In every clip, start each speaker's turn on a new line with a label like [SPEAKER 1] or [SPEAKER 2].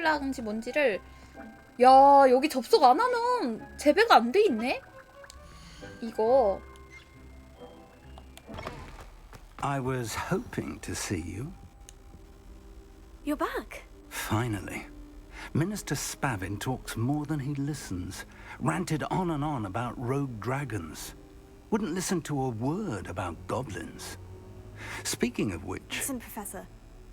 [SPEAKER 1] 해달라는지 뭔지를. 야, 여기 접속 안 하면 재배가 안 돼 있네? 이거.
[SPEAKER 2] I was hoping to see you.
[SPEAKER 3] You're back.
[SPEAKER 2] Finally. Minister Spavin talks more than he listens. Ranted on and on about rogue dragons. Wouldn't listen to a word about goblins. Speaking of which...
[SPEAKER 3] Listen, Professor.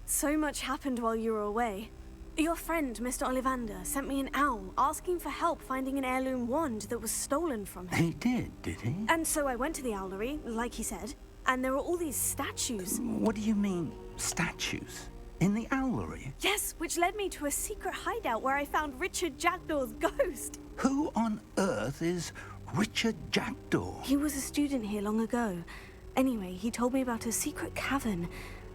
[SPEAKER 3] So much happened while you were away. Your friend, Mr. Ollivander, sent me an owl asking for help finding an heirloom wand that was stolen from him.
[SPEAKER 2] He did he?
[SPEAKER 3] And so I went to the owlery, like he said, and there were all these statues.
[SPEAKER 2] What do you mean, statues? In the owlery?
[SPEAKER 3] Yes, which led me to a secret hideout where I found Richard Jackdaw's ghost.
[SPEAKER 2] Who on earth is Richard Jackdaw?
[SPEAKER 3] He was a student here long ago. Anyway, he told me about a secret cavern.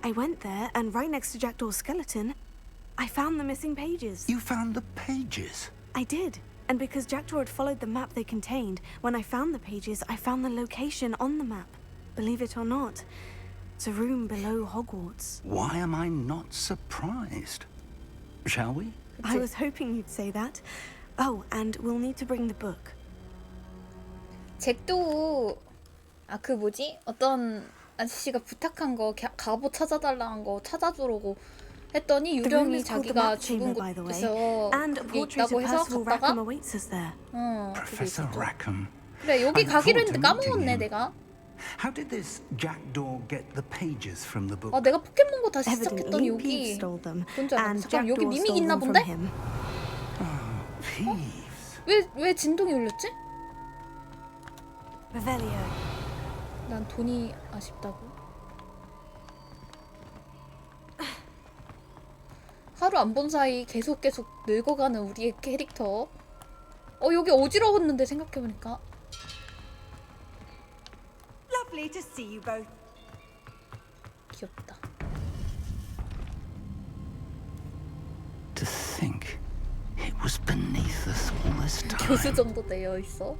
[SPEAKER 3] I went there, and right next to Jackdaw's skeleton, I found the missing pages.
[SPEAKER 2] You found the pages?
[SPEAKER 3] I did. And because Jackdaw had followed the map they contained, when I found the pages, I found the location on the map. Believe it or not, it's a room below Hogwarts.
[SPEAKER 2] Why am I not surprised? Shall we?
[SPEAKER 3] I was hoping you'd say that. Oh, and we'll need to bring the book.
[SPEAKER 1] 잭도 그 뭐지? 어떤 아저씨가 부탁한 거 갑옷 찾아달라는 거 찾아주려고 했더니 유령이 자기가 죽은 곳에서 그게 있다고 해서 갔다가
[SPEAKER 2] Professor Rackham.
[SPEAKER 1] 그래 여기 가기로 했는데 까먹었네 내가.
[SPEAKER 2] How did this Jackdaw get the pages from the book?
[SPEAKER 1] 아 내가 포켓몬고 다시 시작했더니 여기 뭔지 알아? 잠깐 여기 미믹 있나 본데? 왜 진동이 울렸지? 난 돈이 아쉽다고. 하루 안 본 사이 계속 늙어가는 우리의 캐릭터. 여기 어지러웠는데 생각해보니까.
[SPEAKER 4] Lovely to see you both.
[SPEAKER 1] 귀엽다.
[SPEAKER 2] To think it was beneath us all this time.
[SPEAKER 1] 교수 정도 되어 있어.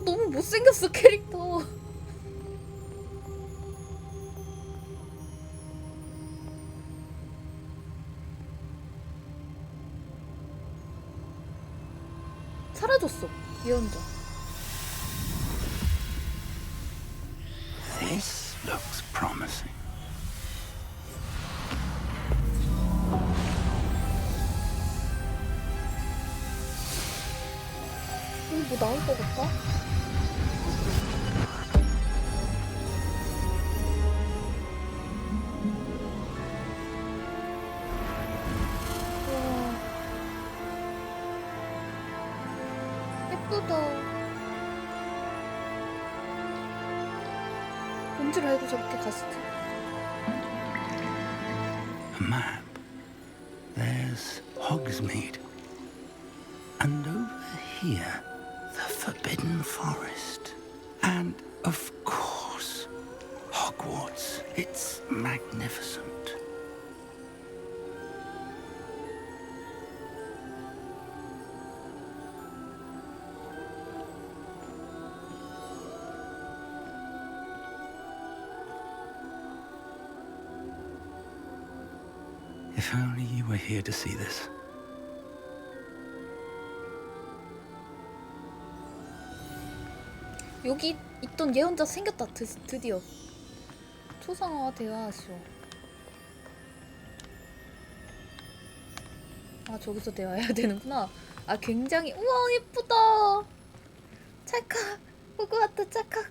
[SPEAKER 1] 너무 못생겼어 캐릭터. 사라졌어 예언자.
[SPEAKER 2] This looks promising.
[SPEAKER 1] 뭐 나올 것 같다? 예쁘다. 뭔 줄 알고 저렇게 갔을까?
[SPEAKER 2] A map. There's Hogsmeade. And over here, the Forbidden Forest. And, of course, Hogwarts. It's magnificent. If only you were here to see this.
[SPEAKER 1] 여기 있던 예언자 생겼다. 드디어 초상화와 대화하시오. 아 저기서 대화해야 되는구나. 아 굉장히 우와 예쁘다. 찰칵 호그와트 찰칵.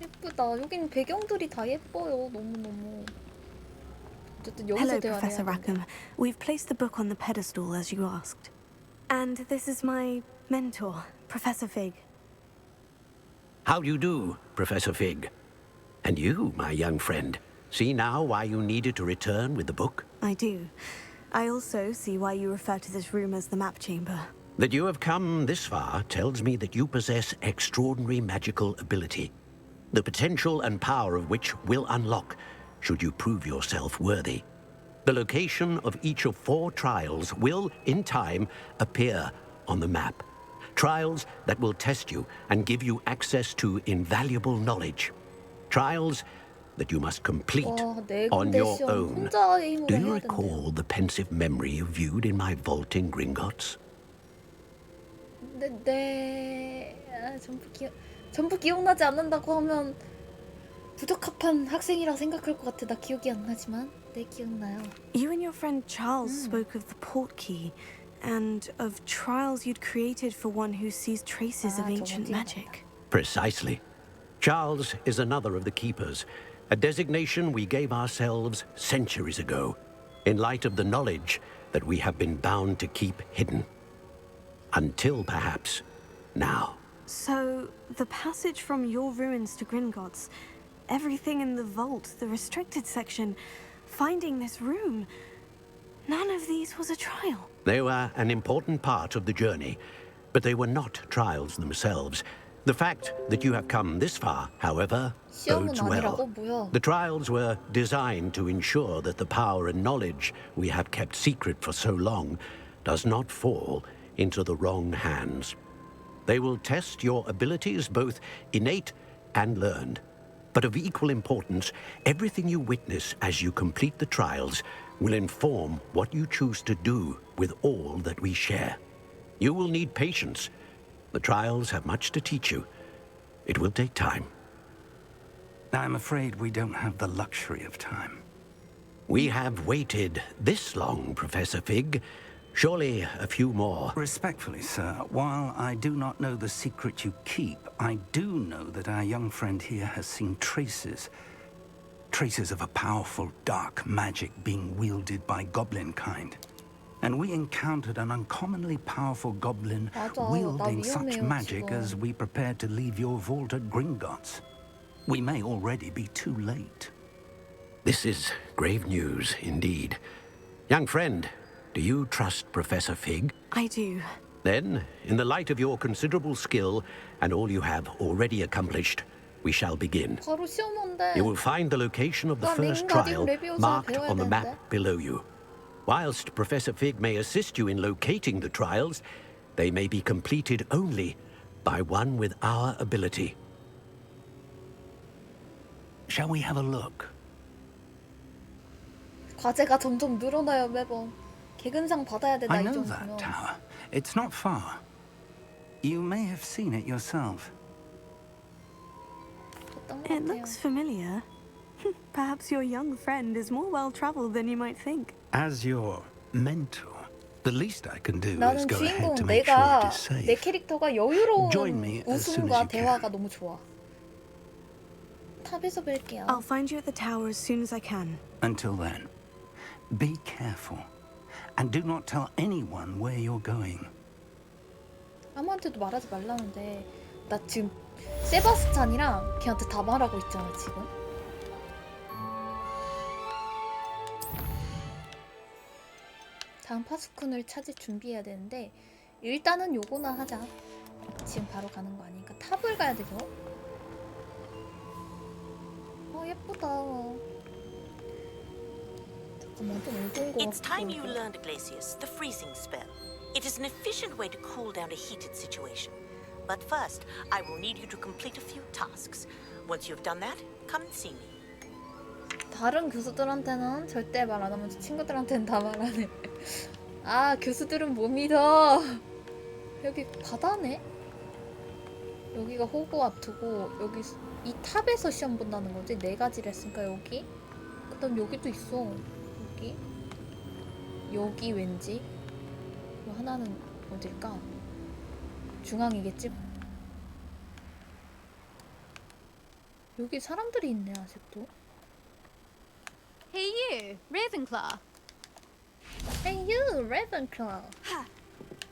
[SPEAKER 1] 예쁘다. 여긴 배경들이 다 예뻐요. 너무너무. 어쨌든 여기서
[SPEAKER 3] Hello,
[SPEAKER 1] 대화해야
[SPEAKER 3] Professor
[SPEAKER 1] 돼.
[SPEAKER 3] Rackham. We've placed the book on the pedestal as you asked. And this is my mentor, Professor Fig.
[SPEAKER 5] How do you do, Professor Fig? And you, my young friend, see now why you needed to return with the book?
[SPEAKER 3] I do. I also see why you refer to this room as the map chamber.
[SPEAKER 5] That you have come this far tells me that you possess extraordinary magical ability, the potential and power of which will unlock should you prove yourself worthy. The location of each of 4 trials will, in time, appear on the map. Trials that will test you and give you access to invaluable knowledge. Trials that you must complete
[SPEAKER 1] 와, 네
[SPEAKER 5] on
[SPEAKER 1] 군데
[SPEAKER 5] your
[SPEAKER 1] 시험
[SPEAKER 5] own.
[SPEAKER 1] 혼자의 힘으로
[SPEAKER 5] Do you
[SPEAKER 1] 해야
[SPEAKER 5] recall
[SPEAKER 1] 된대요.
[SPEAKER 5] the pensive memory you viewed in my vault in Gringotts?
[SPEAKER 1] 아, 전부 기억나지 않는다고 하면 부적합한 학생이라 생각할 것 같아. 나 기억이 안 나지만 네 기억나요.
[SPEAKER 3] You and your friend Charles spoke of the port key and of trials you'd created for one who sees traces of
[SPEAKER 1] 아,
[SPEAKER 3] ancient
[SPEAKER 1] 저건
[SPEAKER 3] magic.
[SPEAKER 5] Precisely. Charles is another of the keepers, a designation we gave ourselves centuries ago, in light of the knowledge that we have been bound to keep hidden. Until perhaps now.
[SPEAKER 3] So, the passage from your ruins to Gringotts, everything in the vault, the restricted section, finding this room, none of these was a trial.
[SPEAKER 5] They were an important part of the journey, but they were not trials themselves. The fact that you have come this far, however,
[SPEAKER 1] 시험은
[SPEAKER 5] bodes
[SPEAKER 1] 아니라고?
[SPEAKER 5] well.
[SPEAKER 1] 뭐야?
[SPEAKER 5] The trials were designed to ensure that the power and knowledge we have kept secret for so long does not fall into the wrong hands. They will test your abilities, both innate and learned. But of equal importance, everything you witness as you complete the trials will inform what you choose to do with all that we share. You will need patience. The trials have much to teach you. It will take time.
[SPEAKER 2] I'm afraid we don't have the luxury of time.
[SPEAKER 5] We have waited this long, Professor Fig. Surely a few more.
[SPEAKER 2] Respectfully, sir, while I do not know the secret you keep, I do know that our young friend here has seen traces of a powerful dark magic being wielded by goblin kind. And we encountered an uncommonly powerful goblin
[SPEAKER 1] 맞아, 나
[SPEAKER 2] wielding such
[SPEAKER 1] 위험해요,
[SPEAKER 2] magic
[SPEAKER 1] 지금.
[SPEAKER 2] as we prepared to leave your vault at Gringotts. We may already be too late.
[SPEAKER 5] This is grave news indeed. Young friend, do you trust Professor Fig?
[SPEAKER 3] I do.
[SPEAKER 5] Then, in the light of your considerable skill and all you have already accomplished, we shall begin.
[SPEAKER 1] 바로 시험 온대.
[SPEAKER 5] You will find the location of the
[SPEAKER 1] 나
[SPEAKER 5] first
[SPEAKER 1] 링가디움
[SPEAKER 5] trial
[SPEAKER 1] 레비오사
[SPEAKER 5] marked
[SPEAKER 1] 배워야
[SPEAKER 5] on the map
[SPEAKER 1] 되는데.
[SPEAKER 5] below you. Whilst Professor Fig may assist you in locating the trials, they may be completed only by one with our ability.
[SPEAKER 2] Shall we have a look?
[SPEAKER 1] 과제가 점점 늘어나요 매번. 개근상 받아야 돼 나
[SPEAKER 2] I
[SPEAKER 1] 이
[SPEAKER 2] know
[SPEAKER 1] 정도면.
[SPEAKER 2] that tower. It's not far. You may have seen it yourself.
[SPEAKER 1] 어떤 것
[SPEAKER 3] It
[SPEAKER 1] 같아요.
[SPEAKER 3] looks familiar. Perhaps your young friend is more well-traveled than you might think.
[SPEAKER 2] As your mentor, the least I can do is
[SPEAKER 1] 나는
[SPEAKER 2] go ahead
[SPEAKER 1] 주인공
[SPEAKER 2] to make sure
[SPEAKER 1] 내가
[SPEAKER 2] it is safe.
[SPEAKER 1] 내 캐릭터가 여유로운
[SPEAKER 2] Join me as soon as
[SPEAKER 1] 웃음과
[SPEAKER 2] you can.
[SPEAKER 1] 대화가 너무 좋아. 탑에서 뵐게요.
[SPEAKER 3] I'll find you at the tower as soon as I can.
[SPEAKER 2] Until then, be careful. And do not tell anyone where you're going.
[SPEAKER 1] 아무한테도 말하지 말라는데 나 지금 세바스찬이랑 걔한테 다 말하고 있잖아 지금. 다음 파수꾼을 찾을 준비해야 되는데 일단은 요거나 하자. 지금 바로 가는 거 아니니까 탑을 가야 돼서. 예쁘다. 잠깐만 좀 어두운 거
[SPEAKER 6] It's time
[SPEAKER 1] 같고.
[SPEAKER 6] you learned, Glacius, the freezing spell. It is an efficient way to cool down a heated situation. But first, I will need you to complete a few tasks. Once you've done that, come and see me.
[SPEAKER 1] 다른 교수들한테는 절대 말 안 하면서 친구들한테는 다 말하네. 아, 교수들은 못 믿어. 여기 바다네? 여기가 호그와트고 여기 이 탑에서 시험 본다는 거지? 4가지를 했으니까 여기? 그 다음 여기도 있어. 여기? 여기 왠지? 뭐 하나는 어딜까? 중앙이겠지? 여기 사람들이 있네 아직도.
[SPEAKER 7] Hey you, Ravenclaw.
[SPEAKER 1] Hey you, Ravenclaw.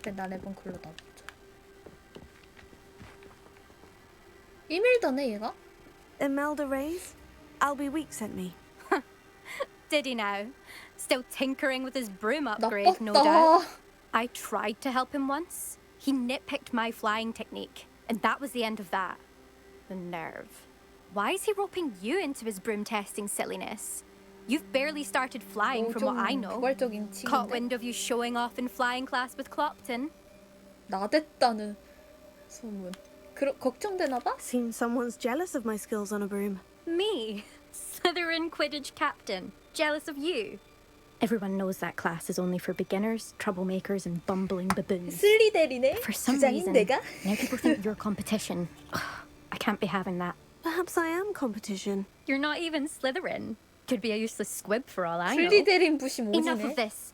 [SPEAKER 1] 그래 나 레븐클로다 보자. 이밀더네 얘가?
[SPEAKER 3] Imelda Reyes? Albie Week sent me.
[SPEAKER 7] Did he now? Still tinkering with his broom upgrade, no doubt.
[SPEAKER 1] 나빴다.
[SPEAKER 7] I tried to help him once. He nitpicked my flying technique, and that was the end of that. The nerve. Why is he roping you into his broom testing silliness? You've barely started flying from what I know.
[SPEAKER 1] 도발적인
[SPEAKER 7] Caught
[SPEAKER 1] 친구인데
[SPEAKER 7] wind of you showing off in flying class with Clopton.
[SPEAKER 1] 나댔다는 소문. 걱정되나 봐?
[SPEAKER 3] Seems someone's jealous of my skills on a broom.
[SPEAKER 7] Me, Slytherin Quidditch captain, jealous of you. Everyone knows that class is only for beginners, troublemakers, and bumbling baboons.
[SPEAKER 1] 슬리데리네.
[SPEAKER 7] For some
[SPEAKER 1] 주장인
[SPEAKER 7] reason,
[SPEAKER 1] 내가?
[SPEAKER 7] now people think you're competition. I can't be having that.
[SPEAKER 3] Perhaps I am competition.
[SPEAKER 7] You're not even Slytherin. Could be a useless squib for all I know.
[SPEAKER 1] 슬리데린 부심
[SPEAKER 7] Enough of
[SPEAKER 1] 오지네.
[SPEAKER 7] this.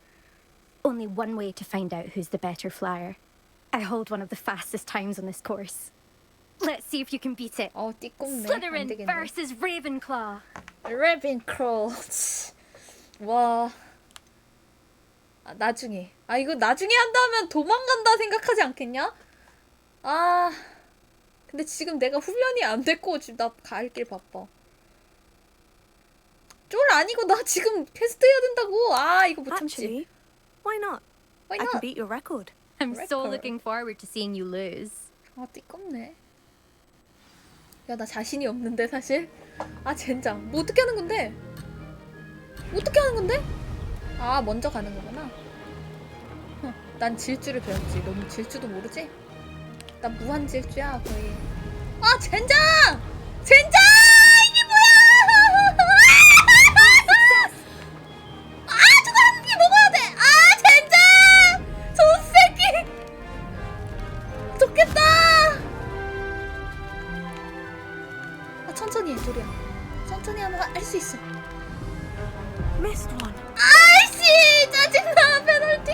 [SPEAKER 7] Only one way to find out who's the better flyer. I hold one of the fastest times on this course. Let's see if you can beat it.
[SPEAKER 1] 띠껍네. 안
[SPEAKER 7] Slytherin
[SPEAKER 1] 되겠네.
[SPEAKER 7] versus Ravenclaw.
[SPEAKER 1] 레빈크로. 와. 나중에. 이거 나중에 한다면 도망간다 생각하지 않겠냐? 근데 지금 내가 훈련이 안 됐고 지금 나 갈 길 바빠. 쫄 아니고 나 지금 테스트 해야 된다고. 이거 못 참지.
[SPEAKER 3] Actually, why not?
[SPEAKER 1] Why
[SPEAKER 3] I can
[SPEAKER 1] not?
[SPEAKER 3] beat your record.
[SPEAKER 7] I'm so
[SPEAKER 1] Record.
[SPEAKER 7] looking forward to seeing you lose.
[SPEAKER 1] 띠껍네. 야, 나 자신이 없는데 사실. 젠장. 뭐 어떻게 하는 건데? 어떻게 하는 건데? 먼저 가는 거구나. 난 질주를 배웠지. 너무 질주도 모르지? 난 무한 질주야 거의. 젠장! 젠장! 이게 뭐야! 저거 한 개 먹어야 돼! 젠장! 저 새끼! 좋겠다! 천천히 해, 조리야. 천천히 하면 할 수 있어.
[SPEAKER 3] Missed one.
[SPEAKER 1] 아이씨! 짜증나, 페널티!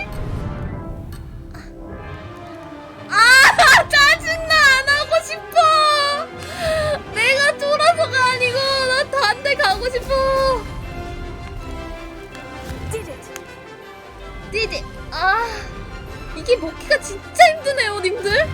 [SPEAKER 1] 짜증나! 안 하고 싶어! 내가 쫄아서가 아니고, 나 단 데 가고 싶어!
[SPEAKER 3] Did it.
[SPEAKER 1] 띠디! 이게 먹기가 진짜 힘드네요, 님들?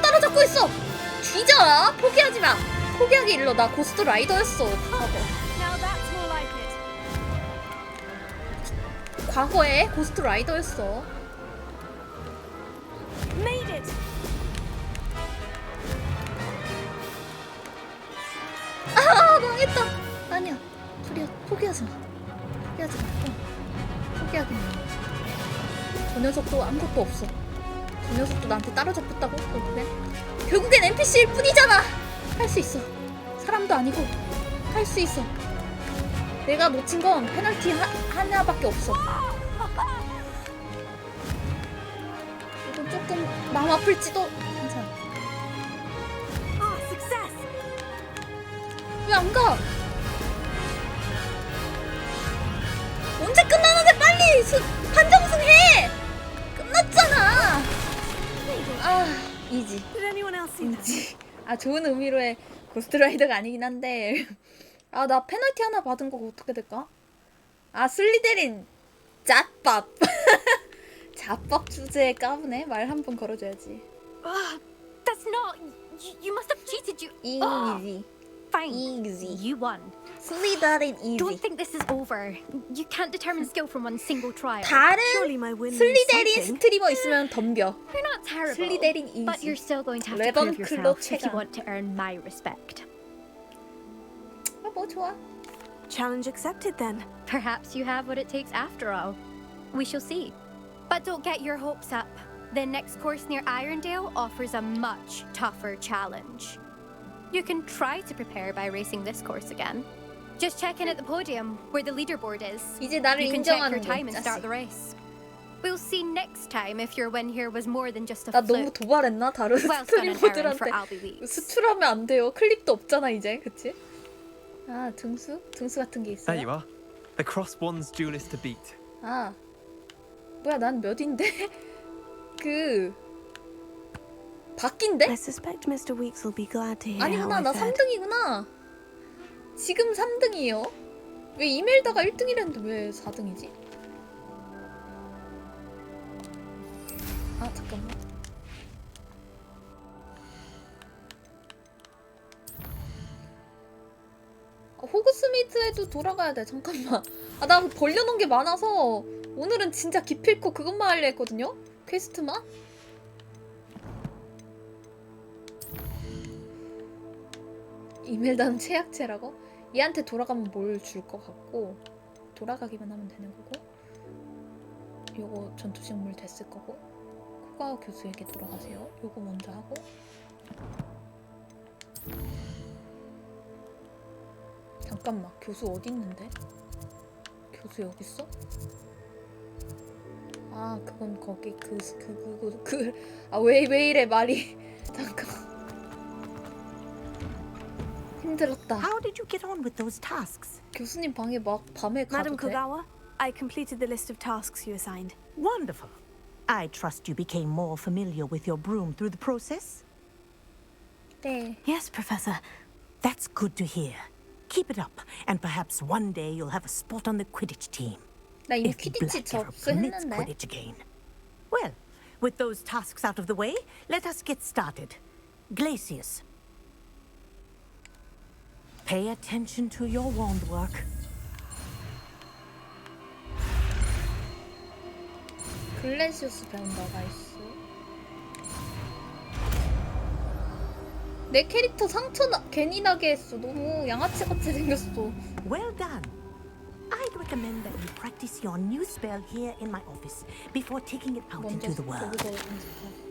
[SPEAKER 1] 따라잡고 있어! 뒤져라! 포기하지 마! 포기하기 일러. 나 고스트 라이더였어.
[SPEAKER 3] Now that's more like it.
[SPEAKER 1] 과거에 고스트 라이더였어.
[SPEAKER 3] Made it.
[SPEAKER 1] 망했다. 아니야. 조리야, 포기하지 마. 포기하지 말고. 포기하긴 해. 저 녀석도 아무것도 없어. 저 녀석도 나한테 따라잡혔다고? 결국엔 NPC일 뿐이잖아. 할 수 있어. 사람도 아니고 할 수 있어. 내가 놓친 건 페널티 하나밖에 없어. 이건 조금 마음 아플지도. 괜찮아.
[SPEAKER 3] Success.
[SPEAKER 1] 왜 안 가? 언제 끝나는데 빨리 판정승 해! 끝났잖아! 이지.
[SPEAKER 3] Did anyone else see that?
[SPEAKER 1] 이지. 좋은 의미로의 고스트라이더가 아니긴 한데. 나 페널티 하나 받은 거 어떻게 될까? 슬리데린 잣밥. 잣밥 주제에 까부네. 말 한 번 걸어줘야지.
[SPEAKER 7] That's not. You must have cheated.
[SPEAKER 1] 이지.
[SPEAKER 7] Fine.
[SPEAKER 1] Easy.
[SPEAKER 7] You won.
[SPEAKER 1] 슬리더린
[SPEAKER 7] Don't
[SPEAKER 1] 이지.
[SPEAKER 7] think this is over. You can't determine skill from one single trial.
[SPEAKER 3] Surely
[SPEAKER 1] 다른
[SPEAKER 3] my win means
[SPEAKER 1] 슬리데린
[SPEAKER 3] something.
[SPEAKER 1] 스트리머 있으면 덤벼.
[SPEAKER 7] You're not terrible.
[SPEAKER 1] 슬리데린 이지.
[SPEAKER 7] But you're still going to have to prove
[SPEAKER 1] 레번클로
[SPEAKER 7] yourself if you
[SPEAKER 1] 최강.
[SPEAKER 7] want to earn my respect.
[SPEAKER 1] 뭐 좋아.
[SPEAKER 3] Challenge accepted then.
[SPEAKER 7] Perhaps you have what it takes after all. We shall see. But don't get your hopes up. The next course near Irondale offers a much tougher challenge. You can try to prepare by racing this course again. Just check in at the podium where the leaderboard is.
[SPEAKER 1] 이제 나를
[SPEAKER 7] You can check
[SPEAKER 1] 인정하는
[SPEAKER 7] your time
[SPEAKER 1] 거
[SPEAKER 7] and start
[SPEAKER 1] 자식.
[SPEAKER 7] the race. We'll see next time if your win here was more than just a
[SPEAKER 1] 나 너무
[SPEAKER 7] fluke.
[SPEAKER 1] 도발했나? 다른
[SPEAKER 7] Well done an errand for
[SPEAKER 1] 스트리머들한테
[SPEAKER 7] Albie Weeks.
[SPEAKER 1] 수출하면 안 돼요. 클립도 없잖아 이제, 그치? 등수? 등수 같은 게
[SPEAKER 8] There
[SPEAKER 1] 있어요?
[SPEAKER 8] you are. The cross one's duelist to beat.
[SPEAKER 1] 뭐야, 난 몇인데? 바뀐데?
[SPEAKER 3] I suspect Mr. Weeks will be glad to hear how
[SPEAKER 1] 아니구나,
[SPEAKER 3] I
[SPEAKER 1] 나
[SPEAKER 3] fared.
[SPEAKER 1] 3등이구나. 지금 3등이에요? 왜 이멜다가 1등이랬는데 왜 4등이지? 잠깐만. 호그스미드에도 돌아가야 돼. 잠깐만. 아, 나 벌려놓은 게 많아서 오늘은 진짜 기필코 그것만 하려 했거든요? 퀘스트만? 이멜다는 최약체라고? 얘한테 돌아가면 뭘 줄 것 같고 돌아가기만 하면 되는 거고 요거 전투식물 됐을 거고 코가 교수에게 돌아가세요. 요거 먼저 하고 잠깐만, 교수 어디 있는데? 교수 여기 있어? 아, 그건 거기 왜 이래 말이. 잠깐. 힘들었다.
[SPEAKER 6] How did you get on with those tasks?
[SPEAKER 1] 교수님 방에 막 밤에 가도
[SPEAKER 3] Madam
[SPEAKER 1] 돼?
[SPEAKER 3] Kogawa, I completed the list of tasks you assigned.
[SPEAKER 6] Wonderful. I trust you became more familiar with your broom through the process?
[SPEAKER 1] 네.
[SPEAKER 3] Yes, Professor.
[SPEAKER 6] That's good to hear. Keep it up, and perhaps one day you'll have a spot on the Quidditch team.
[SPEAKER 1] 나 이미
[SPEAKER 6] If the
[SPEAKER 1] 퀴디치
[SPEAKER 6] Black Arrow permits
[SPEAKER 1] 접수했는데.
[SPEAKER 6] Quidditch again. Well, with those tasks out of the way, let us get started. Glacius. Pay attention to your wand work.
[SPEAKER 1] 글래시우스 배운다. 나이스. 내 캐릭터 상처 괜히 나게 했어. 너무 양아치같이 생겼어.
[SPEAKER 6] Well done. I'd recommend that you practice your new spell here in my office before taking it out
[SPEAKER 1] 먼저
[SPEAKER 6] into the world.
[SPEAKER 1] 거기서 연습하고.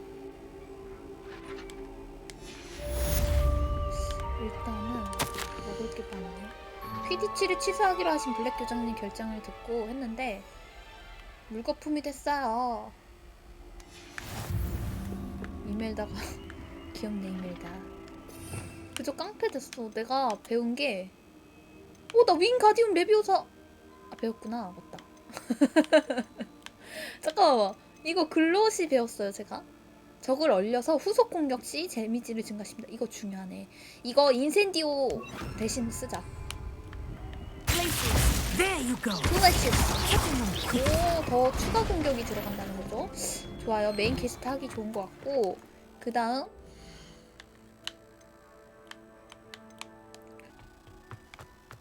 [SPEAKER 1] 일단은 먹을 게 많네. 퀴디치를 취소하기로 하신 블랙 교장님 결정을 듣고 했는데 물거품이 됐어요. 이멜다가 귀엽네. 이멜다. 그저 깡패 됐어. 내가 배운 게 나 윙가디움 레비오사 배웠구나. 맞다. 잠깐만. 이거 글롯이 배웠어요. 제가 적을 얼려서 후속 공격 시 데미지를 증가시킵니다. 이거 중요하네. 이거 인센디오 대신 쓰자.
[SPEAKER 6] There you go.
[SPEAKER 1] 더 추가 공격이 들어간다는 거죠. 좋아요. 메인 퀘스트 하기 좋은 것 같고 그 다음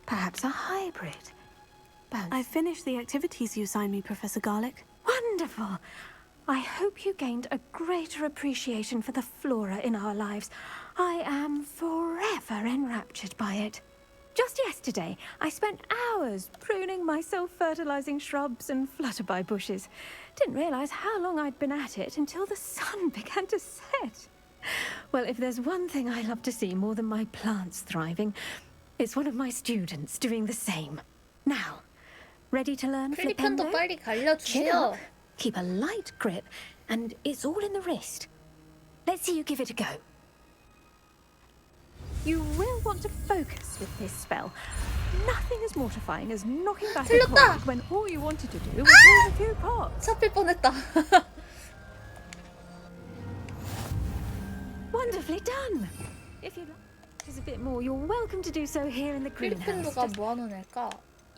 [SPEAKER 3] Perhaps a hybrid. I finished the activities you assigned me, Professor Garlick.
[SPEAKER 7] Wonderful! I hope you gained a greater appreciation for the flora in our lives. I am forever enraptured by it. Just yesterday, I spent hours pruning my self-fertilizing shrubs and flutterby bushes. Didn't realize how long I'd been at it until the sun began to set. Well, if there's one thing I love to see more than my plants thriving, it's one of my students doing the same. Now, ready to learn
[SPEAKER 1] 플리펜도
[SPEAKER 7] Flipendo?
[SPEAKER 1] 빨리
[SPEAKER 7] Chin
[SPEAKER 1] 갈려주세요.
[SPEAKER 7] up, keep a light grip, and it's all in the wrist. Let's see you give it a go. You will want to focus with this spell. Nothing as mortifying as knocking back a
[SPEAKER 1] 틀렸다!
[SPEAKER 7] point when all you wanted to do was move a few pots.
[SPEAKER 1] 잡힐 뻔했다.
[SPEAKER 7] Wonderfully done. If you'd like to practice a bit more, you're welcome to do so here in the greenhouse.
[SPEAKER 1] 플리펜도가 뭐하는 애일까?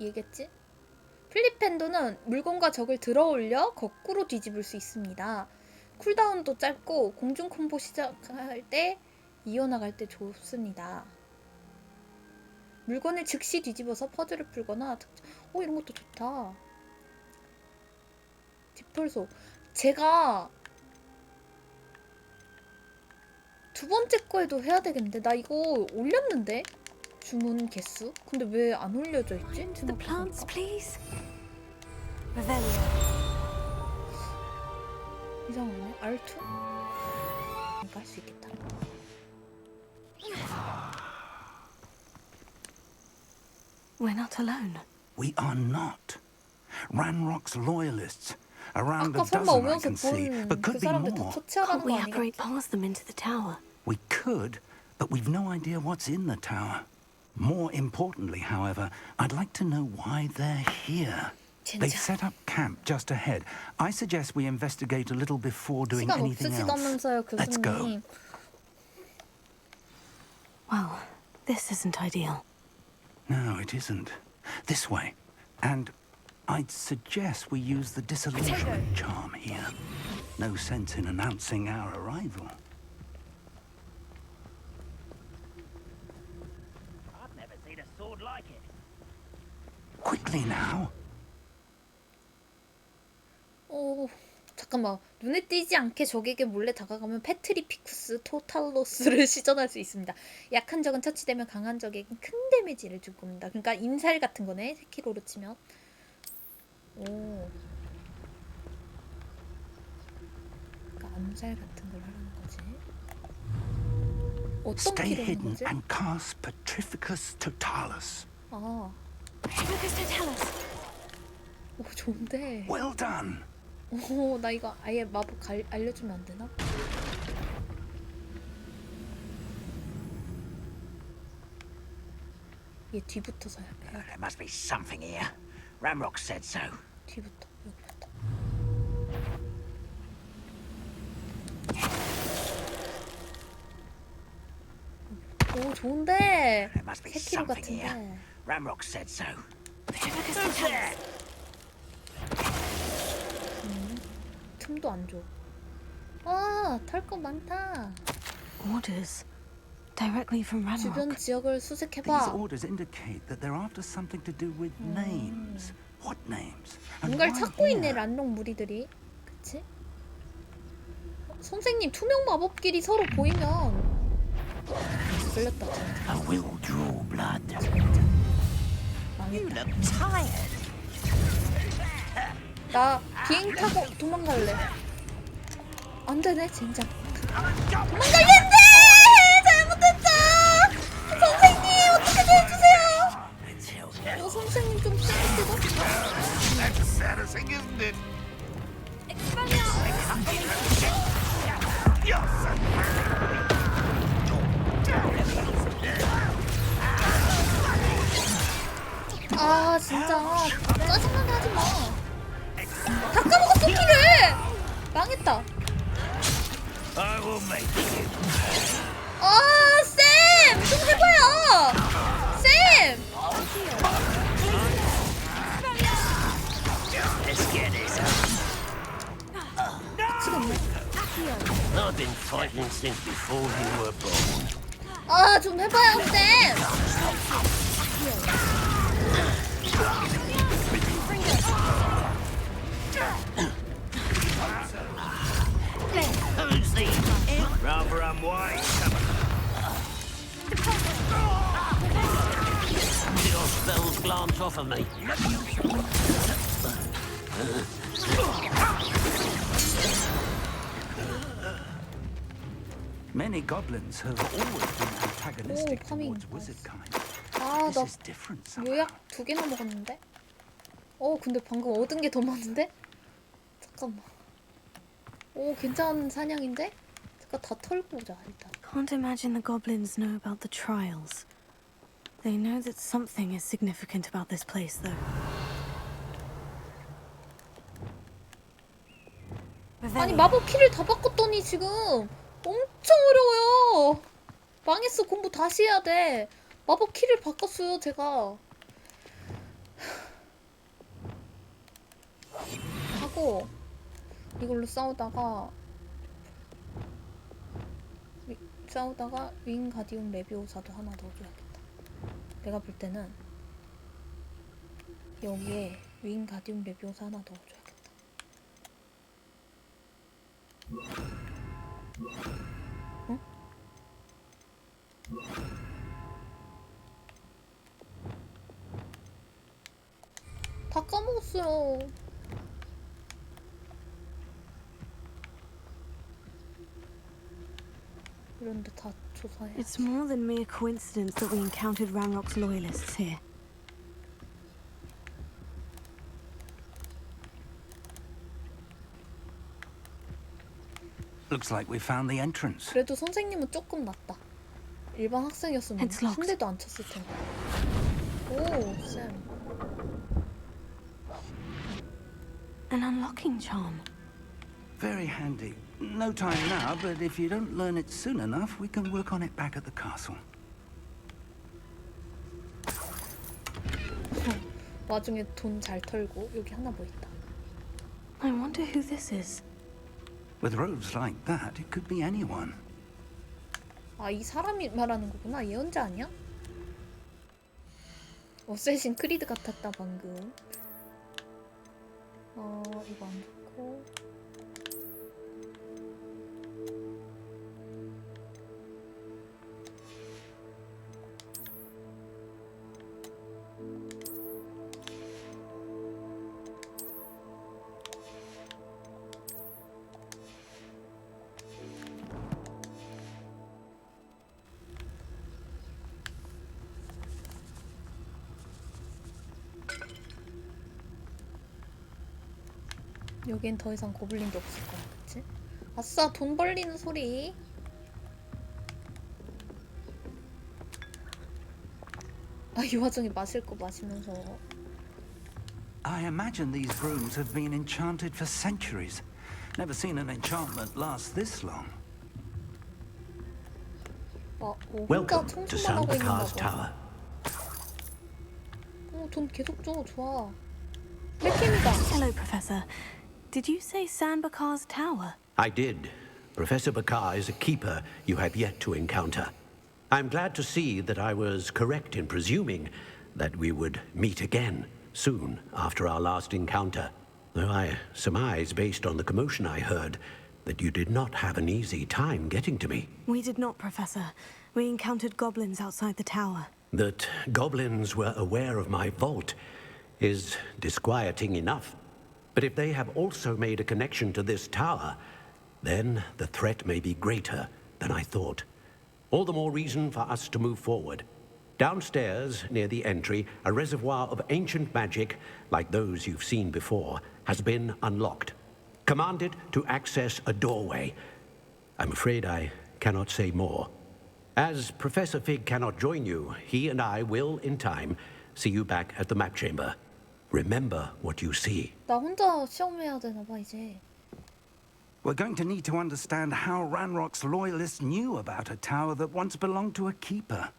[SPEAKER 1] 얘겠지? 플리펜도는 물건과 적을 들어올려 거꾸로 뒤집을 수 있습니다. 쿨다운도 짧고 공중 콤보 시작할 때 이어나갈 때 좋습니다. 물건을 즉시 뒤집어서 퍼즐을 풀거나 이런 것도 좋다. 디펄소. 제가 두 번째 거에도 해야 되겠는데 나 이거 올렸는데? 주문 개수? 근데 왜 안 올려져 있지?
[SPEAKER 3] Into the plants,
[SPEAKER 1] 생각해보니까.
[SPEAKER 3] please. Revelio.
[SPEAKER 1] 이상하네. R2? 이거 할 수 있겠다.
[SPEAKER 3] We're not alone.
[SPEAKER 2] We are not. Ranrock's loyalists. Around a
[SPEAKER 1] 아까 설마
[SPEAKER 2] dozen I
[SPEAKER 1] 오면서
[SPEAKER 2] can see,
[SPEAKER 1] 본
[SPEAKER 2] but
[SPEAKER 1] 그
[SPEAKER 2] could be
[SPEAKER 1] 사람들 다
[SPEAKER 2] more.
[SPEAKER 1] 처치하라는
[SPEAKER 3] Can't we
[SPEAKER 1] 거
[SPEAKER 3] operate
[SPEAKER 1] 아니겠지?
[SPEAKER 3] past them into the tower?
[SPEAKER 2] We could, but we've no idea what's in the tower. More importantly, however, I'd like to know why they're here. They've
[SPEAKER 1] 진짜
[SPEAKER 2] set up camp just ahead. I suggest we investigate a little before doing
[SPEAKER 1] 시간
[SPEAKER 2] anything else.
[SPEAKER 1] 없으시다면서요,
[SPEAKER 2] Let's go.
[SPEAKER 1] 교수님.
[SPEAKER 3] Well, this isn't ideal.
[SPEAKER 2] No, it isn't. This way. And I'd suggest we use the disillusionment charm here. No sense in announcing our arrival.
[SPEAKER 9] I've never seen a sword like it.
[SPEAKER 2] quickly now.
[SPEAKER 1] 잠깐만. 눈에 띄지 않게 적에게 몰래 다가가면 페트리피쿠스 토탈로스를 시전할 수 있습니다. 약한 적은 처치되면 강한 적에겐 큰 데미지를 줄 겁니다. 그러니까 임살 같은 거네. 세키로로 치면. 오. 그러니까 암살 같은 걸 하는 거지. 어떤
[SPEAKER 2] Stay
[SPEAKER 1] 키로 하는
[SPEAKER 2] hidden
[SPEAKER 1] 거지?
[SPEAKER 2] and cast Petrificus Totalus.
[SPEAKER 1] 아.
[SPEAKER 3] Petrificus Totalus.
[SPEAKER 1] 오, 좋은데.
[SPEAKER 2] Well done.
[SPEAKER 1] 오, 나 이거 아예 마법 알려주면 안 되나? 얘 뒤부터서 해야 돼.
[SPEAKER 9] There must be something here. Ramrock said so.
[SPEAKER 1] 뒤부터, 여기부터. 오, 좋은데.
[SPEAKER 9] There must be
[SPEAKER 1] 세키로
[SPEAKER 9] something here.
[SPEAKER 1] 같은데.
[SPEAKER 9] Ramrock said so.
[SPEAKER 3] Petrificus Totalus.
[SPEAKER 1] 틈도 안 줘. 아, 탈 거 많다.
[SPEAKER 3] Orders. Directly from
[SPEAKER 1] 주변
[SPEAKER 3] Ramrock.
[SPEAKER 1] 지역을
[SPEAKER 2] These
[SPEAKER 1] 수색해봐.
[SPEAKER 2] orders indicate that they're after something to do with names. What names? And
[SPEAKER 1] 뭔가를
[SPEAKER 2] why
[SPEAKER 1] 찾고 있네,
[SPEAKER 2] here?
[SPEAKER 1] 란록 무리들이. 그치? 선생님, 투명 마법끼리 서로 보이면 걸렸다.
[SPEAKER 9] I will draw blood.
[SPEAKER 6] You look tired.
[SPEAKER 1] 나 비행 타고 도망갈래. 안 되네, 젠장. 도망가겠네! 잘못했다! 선생님, 어떻게 좀 해주세요! 선생님 좀 센스가?
[SPEAKER 2] That's satisfying, isn't it?
[SPEAKER 1] 아, 진짜. 짜증나게 하지 마. 다 까먹었어, 키를! 망했다.
[SPEAKER 9] I will make you.
[SPEAKER 1] 아, 쌤! 좀 해봐요! 쌤!
[SPEAKER 9] Let's get this. I've been fighting since before you were born.
[SPEAKER 1] 아, 좀 해봐요, 쌤!
[SPEAKER 9] Who's the rather unwise? Your spells glance off of me.
[SPEAKER 2] Many goblins have always been antagonistic
[SPEAKER 1] Oh, coming.
[SPEAKER 2] towards wizard kind.
[SPEAKER 1] 아,
[SPEAKER 2] This
[SPEAKER 1] 나
[SPEAKER 2] is different somehow.
[SPEAKER 1] 요약 2개나 먹었는데? 근데 방금 얻은 게 더 많은데? 잠깐만. 오, 괜찮은 사냥인데? 잠깐 다 털고 오자, 일단.
[SPEAKER 3] Can't imagine the goblins know about the trials. They know that something is significant about this place, though.
[SPEAKER 1] 아니, 마법 키를 다 바꿨더니 지금 엄청 어려워요. 망했어. 공부 다시 해야 돼. 마법 키를 바꿨어요, 제가. 하고 이걸로 싸우다가 윙가디움 레비오사도 하나 넣어줘야겠다. 내가 볼 때는 여기에 윙가디움 레비오사 하나 넣어줘야겠다. 응? 다 까먹었어요. 이런데 다 조사해.
[SPEAKER 3] It's more than mere coincidence that we encountered Ramrock's loyalists here.
[SPEAKER 2] Looks like we found the entrance.
[SPEAKER 1] 그래도 선생님은 조금 낫다. 일반 학생이었으면
[SPEAKER 3] It's locked.
[SPEAKER 1] 한 대도 안 쳤을 텐데. 오, 쌤.
[SPEAKER 3] An unlocking charm.
[SPEAKER 2] Very handy. No time now, but if you don't learn it soon enough, we can work on it back at the castle.
[SPEAKER 1] 와중에 돈 잘 털고 여기 하나 뭐 있다.
[SPEAKER 3] I wonder who this is.
[SPEAKER 2] With robes like that, it could be anyone.
[SPEAKER 1] 아, 이 사람이 말하는 거구나. 예언자 아니야? 어쌔신 크리드 같았다 방금. 이거 안 좋고. 여긴 더 이상 고블린도 없을 거야, 그치? 아싸, 돈 벌리는 소리. 아, 이 와중에 마실 거 마시면서.
[SPEAKER 2] I imagine these rooms have been enchanted for centuries. Never seen an enchantment last this long.
[SPEAKER 1] 혼자
[SPEAKER 5] Welcome to
[SPEAKER 1] 청소만 하고 있는가
[SPEAKER 5] Sandbakar's
[SPEAKER 1] 봐.
[SPEAKER 5] Tower.
[SPEAKER 1] 돈 계속 줘, 좋아. 맥힘이다.
[SPEAKER 3] Hello, Professor. Did you say Sandbakar's Tower?
[SPEAKER 5] I did. Professor Bakar is a keeper you have yet to encounter. I'm glad to see that I was correct in presuming that we would meet again soon after our last encounter. Though I surmise, based on the commotion I heard, that you did not have an easy time getting to me.
[SPEAKER 3] We did not, Professor. We encountered goblins outside the tower.
[SPEAKER 5] That goblins were aware of my vault is disquieting enough. But if they have also made a connection to this tower, then the threat may be greater than I thought. All the more reason for us to move forward. Downstairs, near the entry, a reservoir of ancient magic, like those you've seen before, has been unlocked. Commanded to access a doorway. I'm afraid I cannot say more. As Professor Fig cannot join you, he and I will, in time, see you back at the map chamber. Remember what you see.
[SPEAKER 1] 나 혼자 시험해야 되나 봐, 이제.
[SPEAKER 2] We're going to need to understand how Ranrock's loyalists knew about a tower that once belonged to a keeper.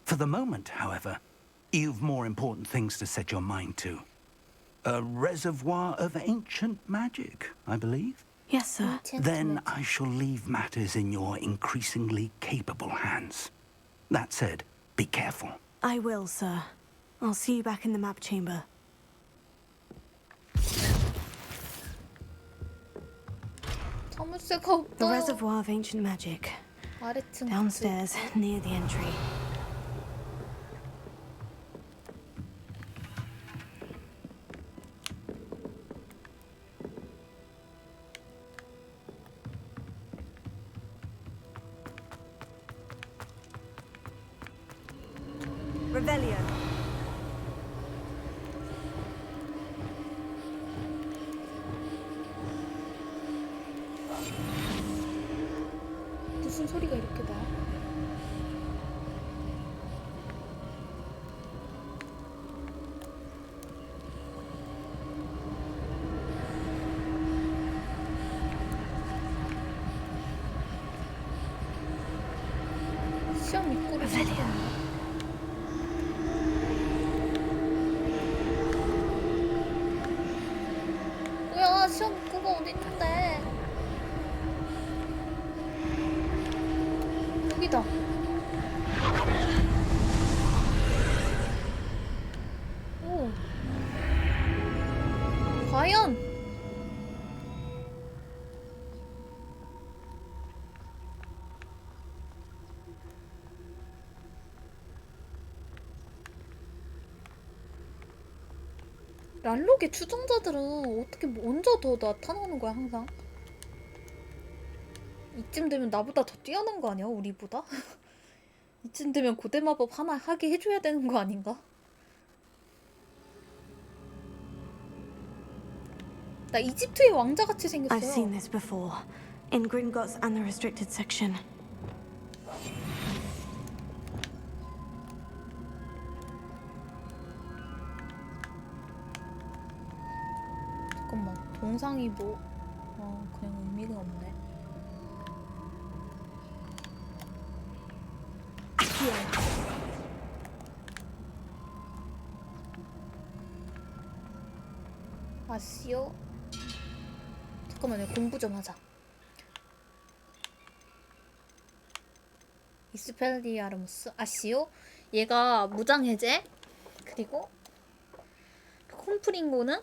[SPEAKER 2] For the moment, however, you've more important things to set your mind to. A reservoir of ancient magic, I believe.
[SPEAKER 3] Yes, sir.
[SPEAKER 2] Then I shall leave matters in your increasingly capable hands. That said, be careful.
[SPEAKER 3] I will, sir. I'll see you back in the map chamber.
[SPEAKER 1] 자물쇠가
[SPEAKER 3] The
[SPEAKER 1] 없다.
[SPEAKER 3] reservoir of ancient magic.
[SPEAKER 1] 아래층
[SPEAKER 3] Downstairs, near the entry.
[SPEAKER 4] Revelio.
[SPEAKER 1] 무슨 소리가 이렇게 나? 시험 입구를 찾았나? 뭐야, 시험 입구가 어디 있는데? 여기다. 오. 과연? 랄록의 추종자들은 어떻게 먼저 더 나타나는 거야, 항상? 이쯤 되면 나보다 더 뛰어난 거 아니야, 우리보다? 이쯤 되면 고대 마법 하나 하게 해줘야 되는 거 아닌가? 나 이집트의 왕자같이 생겼어요.
[SPEAKER 3] I've seen this before. In Gringotts and the restricted section.
[SPEAKER 1] 잠깐만, 동상이 뭐... 그냥 의미가 없네. 아시오? 잠깐만요, 공부 좀 하자. 이스펠리아르무스 아시오? 얘가 무장 해제? 그리고 그리고 콤프링고는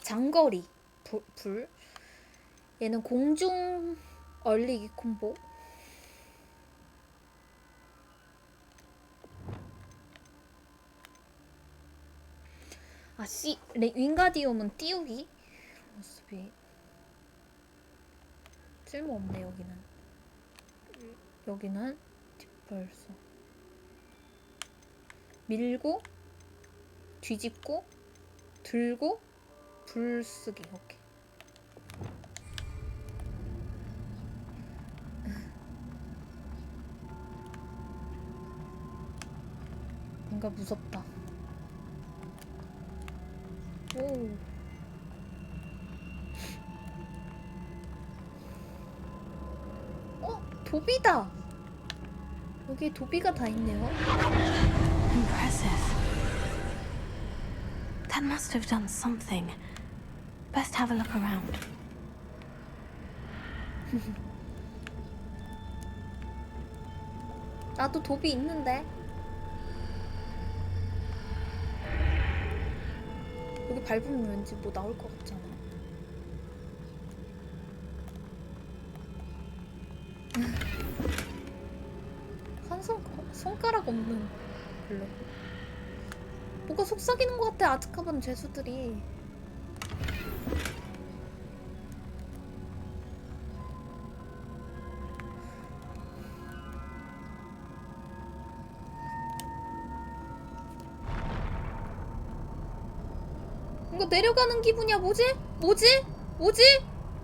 [SPEAKER 1] 장거리 불. 얘는 공중 얼리기 콤보. 아, 윙가디움은 띄우기. 모습이 쓸모없네. 여기는 뒷발성. 밀고 뒤집고 들고 불 쓰기. 오케이. 뭔가 무섭다. 오. 도비다. 여기 도비가 다 있네요.
[SPEAKER 3] Impressive. That must have done something. Best have a look around.
[SPEAKER 1] 나도 도비 있는데. 여기 밟으면 왠지 뭐 나올 것 같잖아. 손가락 없는 별로. 뭐가 속삭이는 것 같아. 아즈카반 죄수들이. 뭔가 내려가는 기분이야. 뭐지?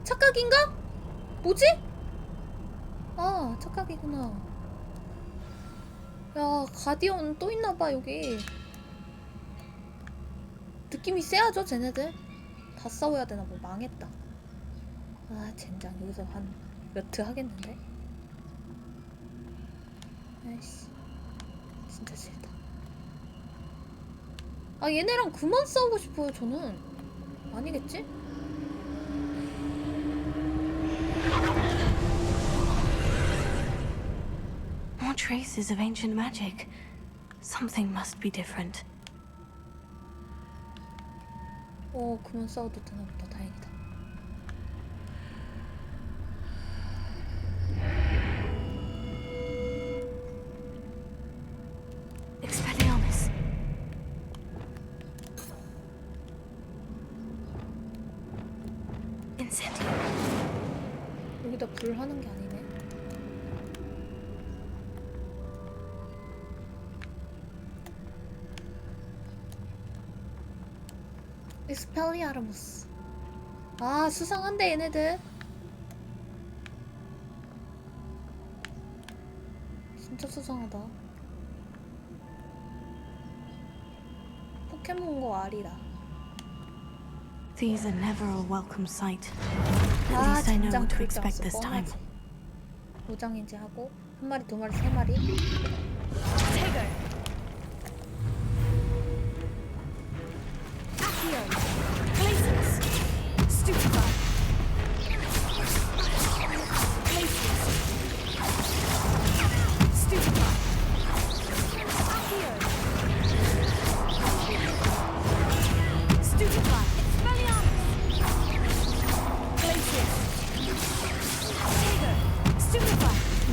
[SPEAKER 1] 착각인가? 뭐지? 아, 착각이구나. 야, 가디언 또 있나봐. 여기 느낌이 세하죠 쟤네들. 다 싸워야 되나 뭐. 망했다. 아, 젠장. 여기서 한 몇 트 하겠는데? 아이씨, 진짜 싫다. 아, 얘네랑 그만 싸우고 싶어요 저는. 아니겠지?
[SPEAKER 3] More traces of ancient magic. Something must be different.
[SPEAKER 1] 그만 싸워도 되나 보다. 다행이다.
[SPEAKER 3] Expelliarmus. Incendio.
[SPEAKER 1] 여기다 불 하는 게 아니네. 익스펠리아르무스. 아, 수상한데 얘네들. 진짜 수상하다. 포켓몬고 알이라.
[SPEAKER 3] These are never a welcome sight. At
[SPEAKER 1] 아,
[SPEAKER 3] least I know
[SPEAKER 1] 진짜
[SPEAKER 3] what to
[SPEAKER 1] 그럴 줄
[SPEAKER 3] expect
[SPEAKER 1] 알았어.
[SPEAKER 3] this time.
[SPEAKER 1] 뻔하지. 무장인지 하고 한 마리, 두 마리, 세 마리.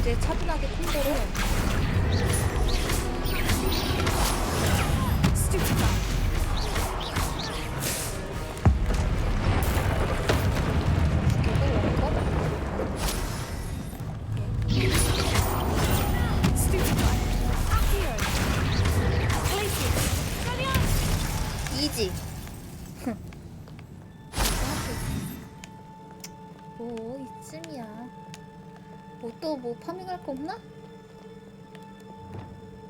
[SPEAKER 1] 이제 차분하게 콤보로. 이지. 뭐 이쯤이야. 뭐 또 뭐 파밍할 거 없나?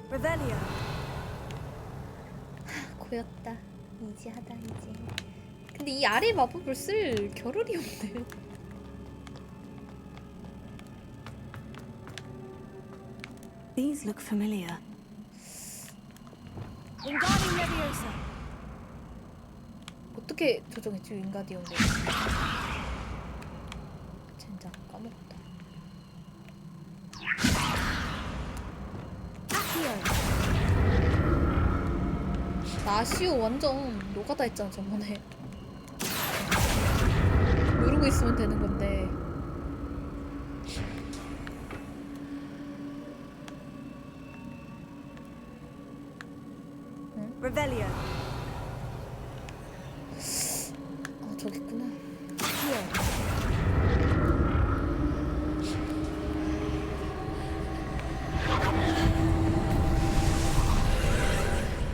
[SPEAKER 4] Revelio.
[SPEAKER 1] 고였다. 이지하다 이지. 근데 이 아래 마법을 쓸 겨를이 없네.
[SPEAKER 3] These look familiar.
[SPEAKER 4] Wingardium Leviosa.
[SPEAKER 1] 어떻게 조정했지 윙가디움을? 젠장 까먹었다. 나시오 완전 노가다 했잖아 저번에. 누르고 있으면 되는 건데.
[SPEAKER 4] Revelio.
[SPEAKER 1] 아 저기 있구나.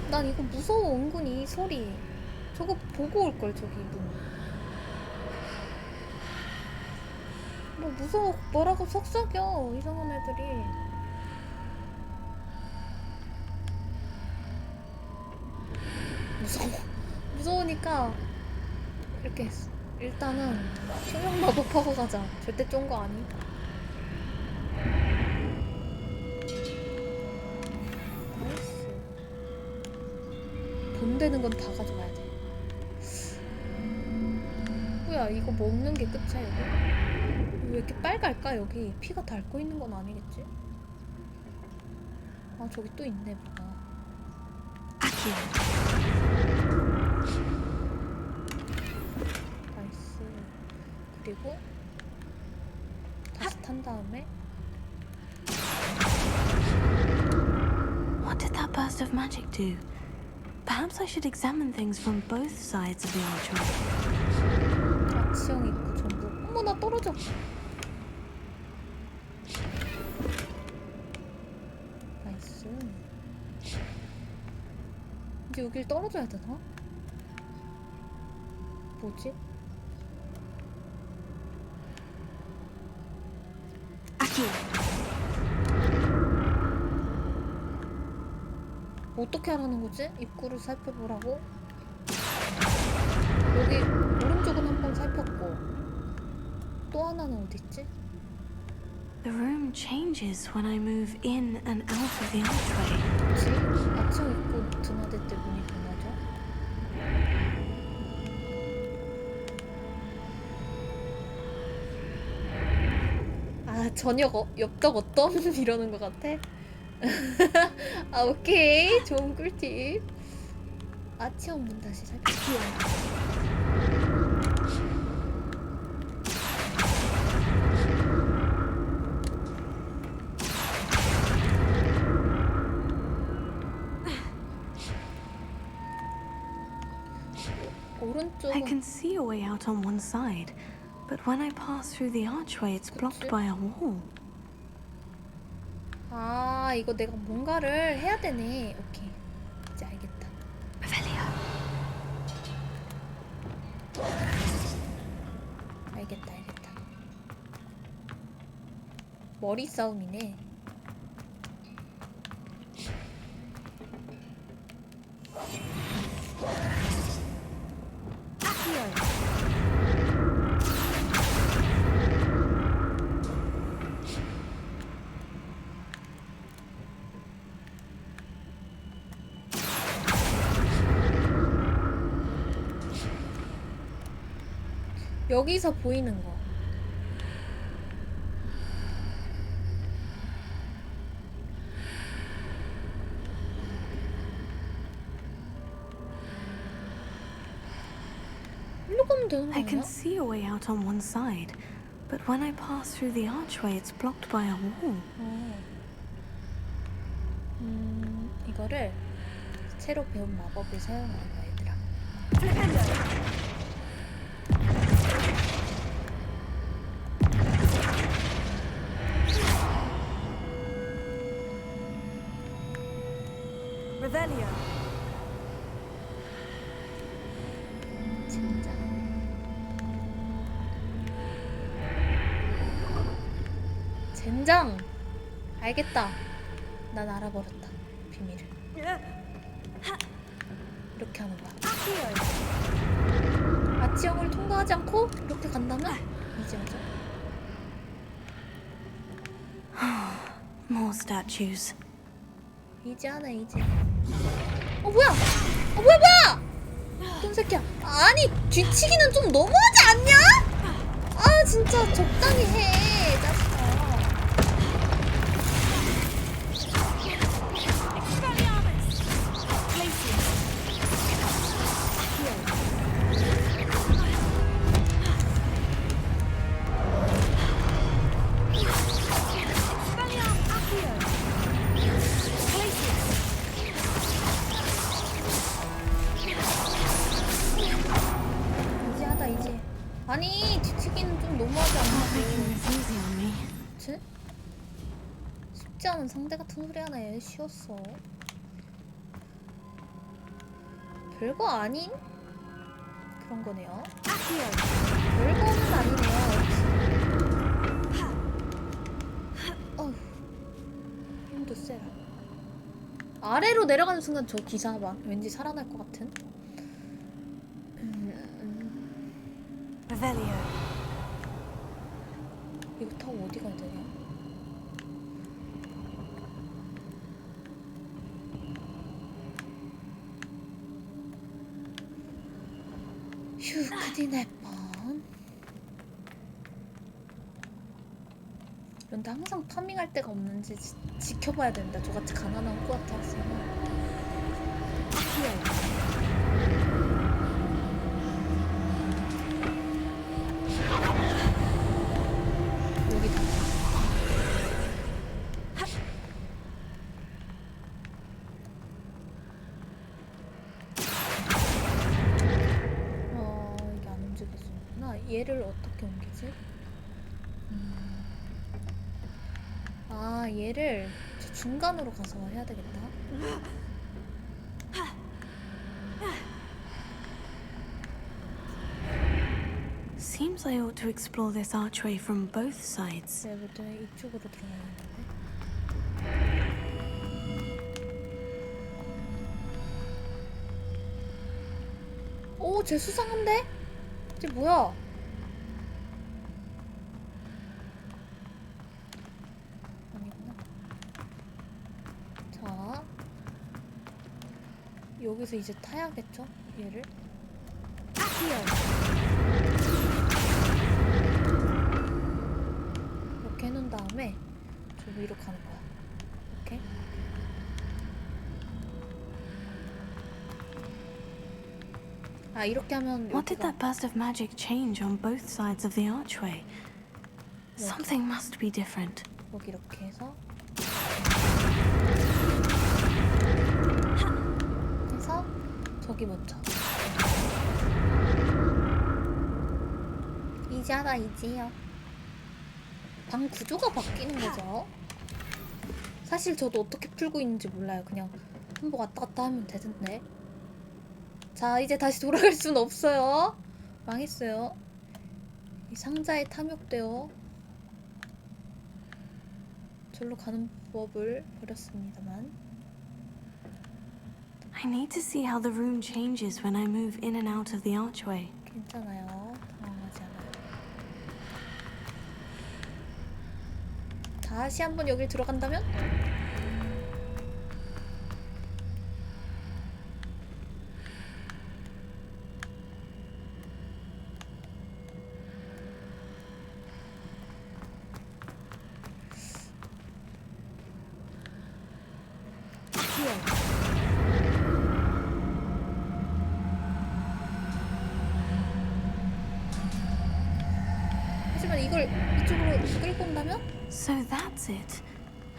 [SPEAKER 1] 난 이거 무서워 은근히 소리. 저거 보고 올걸 저기 문. 뭐 무서워 뭐라고 속삭여 이상한 애들이. 무서우니까 이렇게 일단은 투명 마법하고 가자. 절대 쫀 거 아니? 나이스. 돈 되는 건 다 가져가야 돼. 뭐야 이거 먹는 게 끝이야 여기? 왜 이렇게 빨갈까 여기? 피가 닳고 있는 건 아니겠지? 아 저기 또 있네 뭐가. 나이스. 그리고 다시 탄 다음에
[SPEAKER 3] What did that burst of magic do? Perhaps I should examine things from both sides of the archway.
[SPEAKER 1] 아치형 있고 전부. 어머 나 떨어져. 나이스. 이제 여길 떨어져야 되나? 뭐지? 어떻게 하라는 거지? 입구를 살펴보라고? 여기 오른쪽은 한번 살폈고 또 하나는 어디 있지?
[SPEAKER 3] The room changes when I move in and out of the archway.
[SPEAKER 1] 그치? 아치형 입구 드나들 때 문이 변하죠? 아 저녁 엽떡 어떤? 이러는 것 같아? 아 오케이 좋은 꿀팁. 아치형 문 다시 살펴볼게요. 오른쪽은
[SPEAKER 3] I can see a way out on one side, but when I pass through the archway, it's blocked by a wall.
[SPEAKER 1] 아 이거 내가 뭔가를 해야 되네. 오케이 이제 알겠다. 알겠다. 머리 싸움이네. 여기서 보이는 거. 일로 가면 되는 거
[SPEAKER 3] I can
[SPEAKER 1] 아니야?
[SPEAKER 3] see a way out on one side, but when I pass through the archway, it's blocked by a wall.
[SPEAKER 1] 이거를 새로 배운 마법을 사용하는 거야, 얘들아.
[SPEAKER 4] Revelio.
[SPEAKER 1] 진짜. 젠장! 알겠다. 난 알아버렸다. 비밀을. 이렇게 하는 거야. 아치형을 통과하지 않고 이렇게 간다면 이제 하죠.
[SPEAKER 3] More statues.
[SPEAKER 1] 이제 하네 이제. 뭐야? 뭐야? 어떤 새끼야? 아니 뒤치기는 좀 너무하지 않냐? 아 진짜 적당히 해 짜증나. 뭐지? 쉽지 않은 상대 같은 소리 하네. 쉬웠어. 별거 아닌 그런 거네요. 별거는 아니네요. 어휴, 힘도 세라. 아래로 내려가는 순간 저 기사 막 왠지 살아날 것 같은. 이거 타고 어디 가야 되냐? 휴, 큰일 날 뻔. 그런데 항상 파밍할 데가 없는지 지켜봐야 된다. 저같이 가난한 호그와트 학생은. 여기다. 이게 안 움직여지는구나. 얘를 어떻게 옮기지? 아, 얘를 저 중간으로 가서 해야 되겠다.
[SPEAKER 3] Seems I ought to explore this archway from both sides.
[SPEAKER 1] 네, 보통 이쪽으로 들어가야겠는데. 오, 쟤 수상한데? 쟤 뭐야? 아니구나. 자, 여기서 이제 타야겠죠? 얘를. 이렇게 해놓은 다음에 저 위로 가는 거야. 이렇게. 아, 이렇게 하면
[SPEAKER 3] What did
[SPEAKER 1] 여기가
[SPEAKER 3] that burst of magic change on both sides of the archway? Something must be different.
[SPEAKER 1] 여기 이렇게 해서 저기 먼저. 이자다 이지요. 방 구조가 바뀌는 거죠. 사실 저도 어떻게 풀고 있는지 몰라요. 그냥 한번 왔다 갔다 하면 되던데. 자, 이제 다시 돌아갈 순 없어요. 망했어요. 이 상자에 탐욕되어 절로 가는 법을 버렸습니다만.
[SPEAKER 3] I need to see how the room changes when I move in and out of the archway.
[SPEAKER 1] 괜찮아요. 당황하지 않아요. 다시 한번 여길 들어간다면? 하지만 이걸 이쪽으로 끌고 온다면?
[SPEAKER 3] So that's it.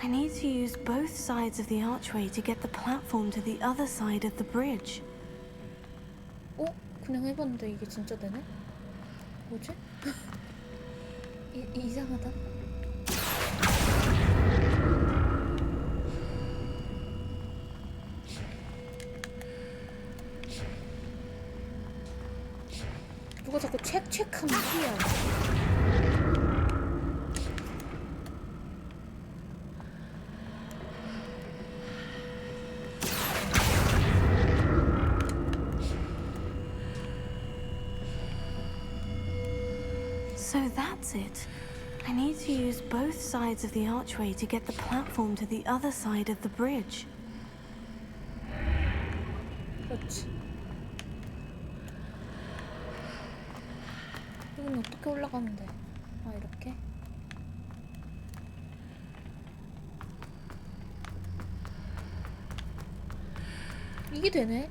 [SPEAKER 3] I need to use both sides of the archway to get the platform to the other side of the bridge.
[SPEAKER 1] 어? 그냥 해봤는데 이게 진짜 되네? 뭐지? 이상하다. 누가 자꾸 체크하면
[SPEAKER 3] So that's it. I need to use both sides of the archway to get the platform to the other side of the bridge.
[SPEAKER 1] 그렇지. 이건 어떻게 올라가면 돼? 아, 이렇게? 이게 되네?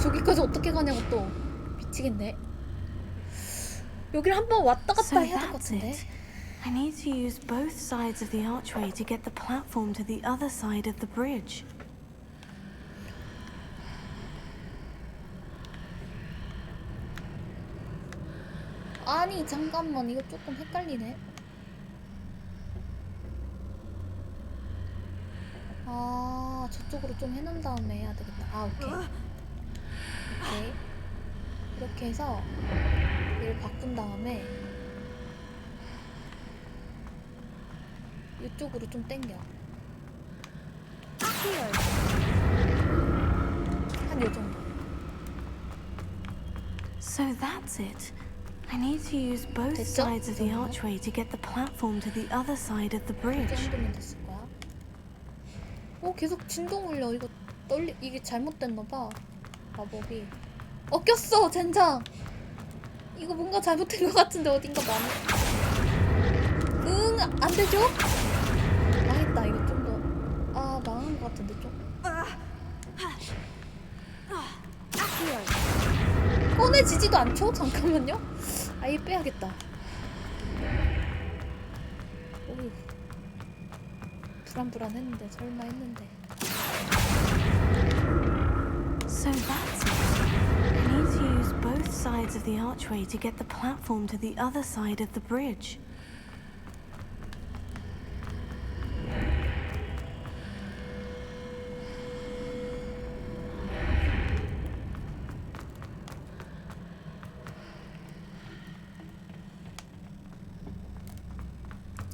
[SPEAKER 1] 저기까지 어떻게 가냐고 또. 미치겠네. 여기를 한번 왔다 갔다
[SPEAKER 3] So
[SPEAKER 1] 해야 될 것
[SPEAKER 3] that's
[SPEAKER 1] 같은데.
[SPEAKER 3] it. I need to use both sides of the archway to get the platform to the other side of the bridge.
[SPEAKER 1] 아니 잠깐만, 이거 조금 헷갈리네. 아, 저쪽으로 좀 해놓은 다음에 해야 되겠다. 아, 오케이. 오케이. 이렇게 해서 얘를 바꾼 다음에 이쪽으로 좀 당겨. 한 요 정도.
[SPEAKER 3] So that's it. I need to use both
[SPEAKER 1] 됐죠?
[SPEAKER 3] sides of the archway to get the platform to the other side of the
[SPEAKER 1] 이
[SPEAKER 3] bridge.
[SPEAKER 1] 정도면 됐을 거야. 계속 진동 울려. 이거 이게 잘못됐나봐. 마법이. 꼈어, 젠장. 이거 뭔가 잘못된 것 같은데 어딘가 많이. 안 되죠? 망했다. 이거 좀 더. 망한 것 같은데 좀. 꺼내지지도 않죠? 잠깐만요. 아예 빼야겠다. 오우. 불안불안했는데 설마 했는데.
[SPEAKER 3] So that's it. I need to use both sides of the archway to get the platform to the other side of the bridge.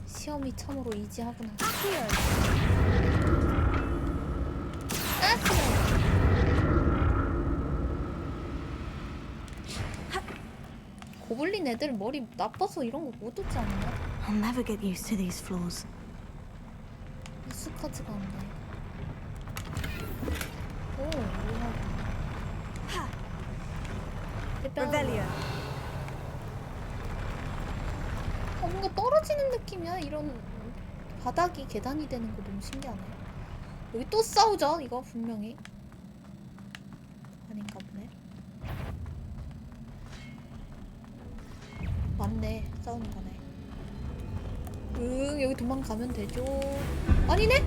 [SPEAKER 1] 시험이 참으로 이지하구나. 고블린 애들 머리 나빠서 이런 거 못 듣지 않나?
[SPEAKER 3] I'll never get used to these floors.
[SPEAKER 1] 익숙하지가 않네. 오, 이상하다.
[SPEAKER 4] Revelio.
[SPEAKER 1] 뭔가 떨어지는 느낌이야. 이런 바닥이 계단이 되는 거 너무 신기하네. 여기 또 싸우죠? 이거 분명히. 아닌가 보네. 맞네. 싸우는 거네. 여기 도망가면 되죠. 아니네?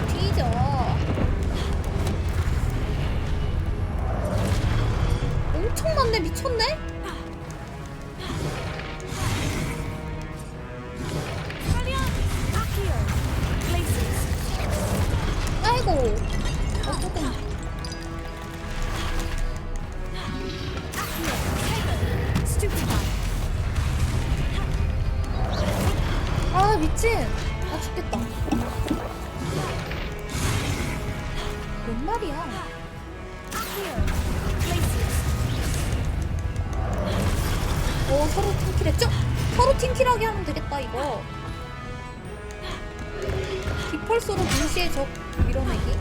[SPEAKER 1] 뒤져. 엄청 많네. 미쳤네? 아이고. 조금. 미친. 죽겠다. 뭔 말이야? 서로 팀킬했죠? 서로 팀킬하게 하면 되겠다 이거. 디펄서로 동시에 적 밀어내기.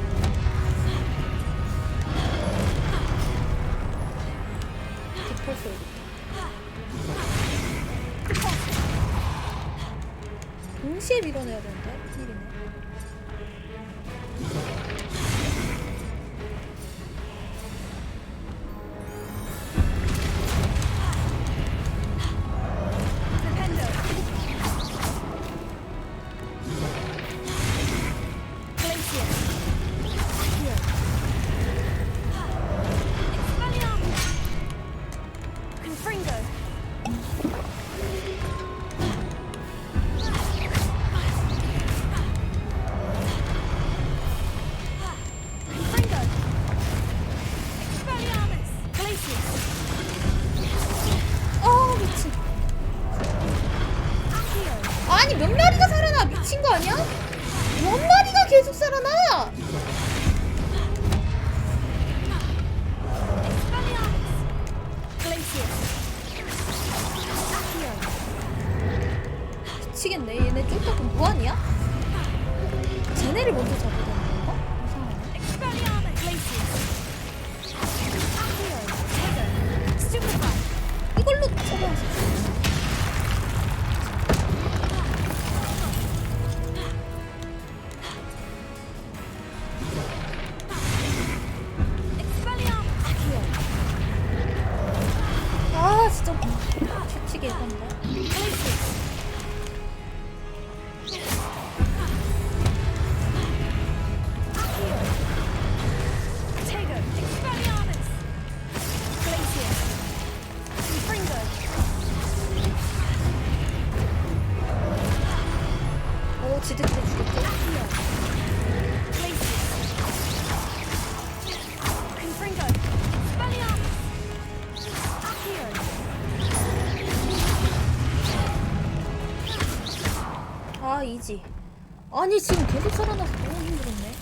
[SPEAKER 1] 디펄서 동시에 밀어내야 되는데? 큰일이네. 미친. 아니 몇 마리가 살아나? 미친 거 아니야? 몇 마리가 계속 살아나? 미치겠네. 얘네 쫄딱 뭐하냐? 쟤네를 먼저 잡아야 되는 건가? 이상하네. 이걸로 잡아야지. 이게 예쁜데? 오, 지득지 죽였지? 아, 이지. 아니, 지금 계속 살아나서 너무 힘들었네.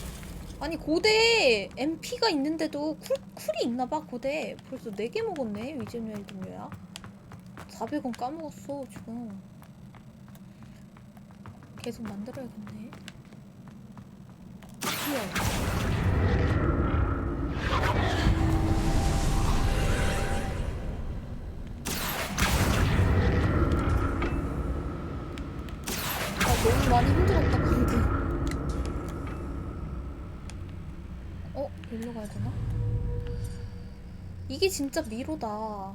[SPEAKER 1] 아니, 고대에 MP가 있는데도 쿨이 있나봐, 고대. 벌써 4개 먹었네, 위즈니얼 동료야. 400원 까먹었어, 지금. 계속 만들어야겠네. 너무 많이 힘들었다 방금. 일로 가야 되나? 이게 진짜 미로다.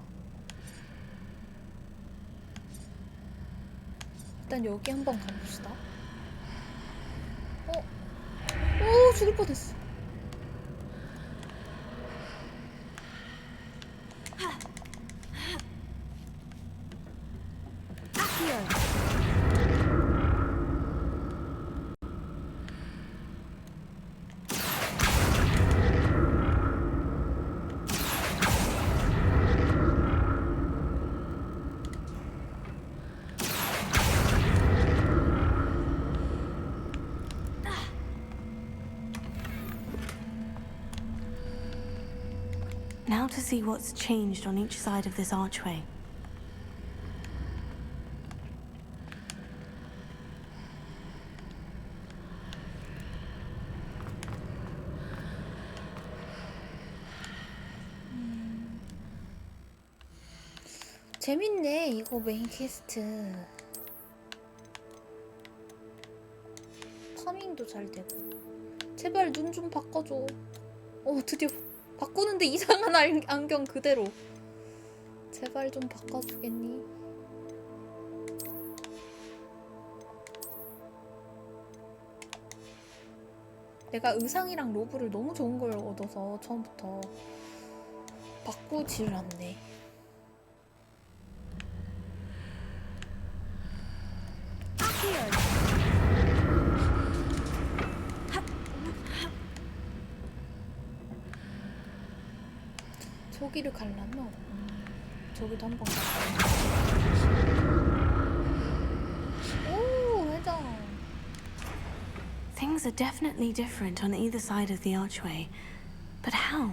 [SPEAKER 1] 일단 여기 한번 가봅시다. 오, 죽을 뻔했어.
[SPEAKER 3] Now to see what's changed on each side of this archway.
[SPEAKER 1] 재밌네, 이거 메인 퀘스트. 파밍도 잘 되고. 제발 눈 좀 바꿔줘. 드디어 바꾸는데 이상한 안경 그대로. 제발 좀 바꿔주겠니? 내가 의상이랑 로브를 너무 좋은 걸 얻어서 처음부터 바꾸지를 않네. 저기를 가려면 저기도 한번 가자. 오, 회장.
[SPEAKER 3] Things are definitely different on either side of the archway. But how?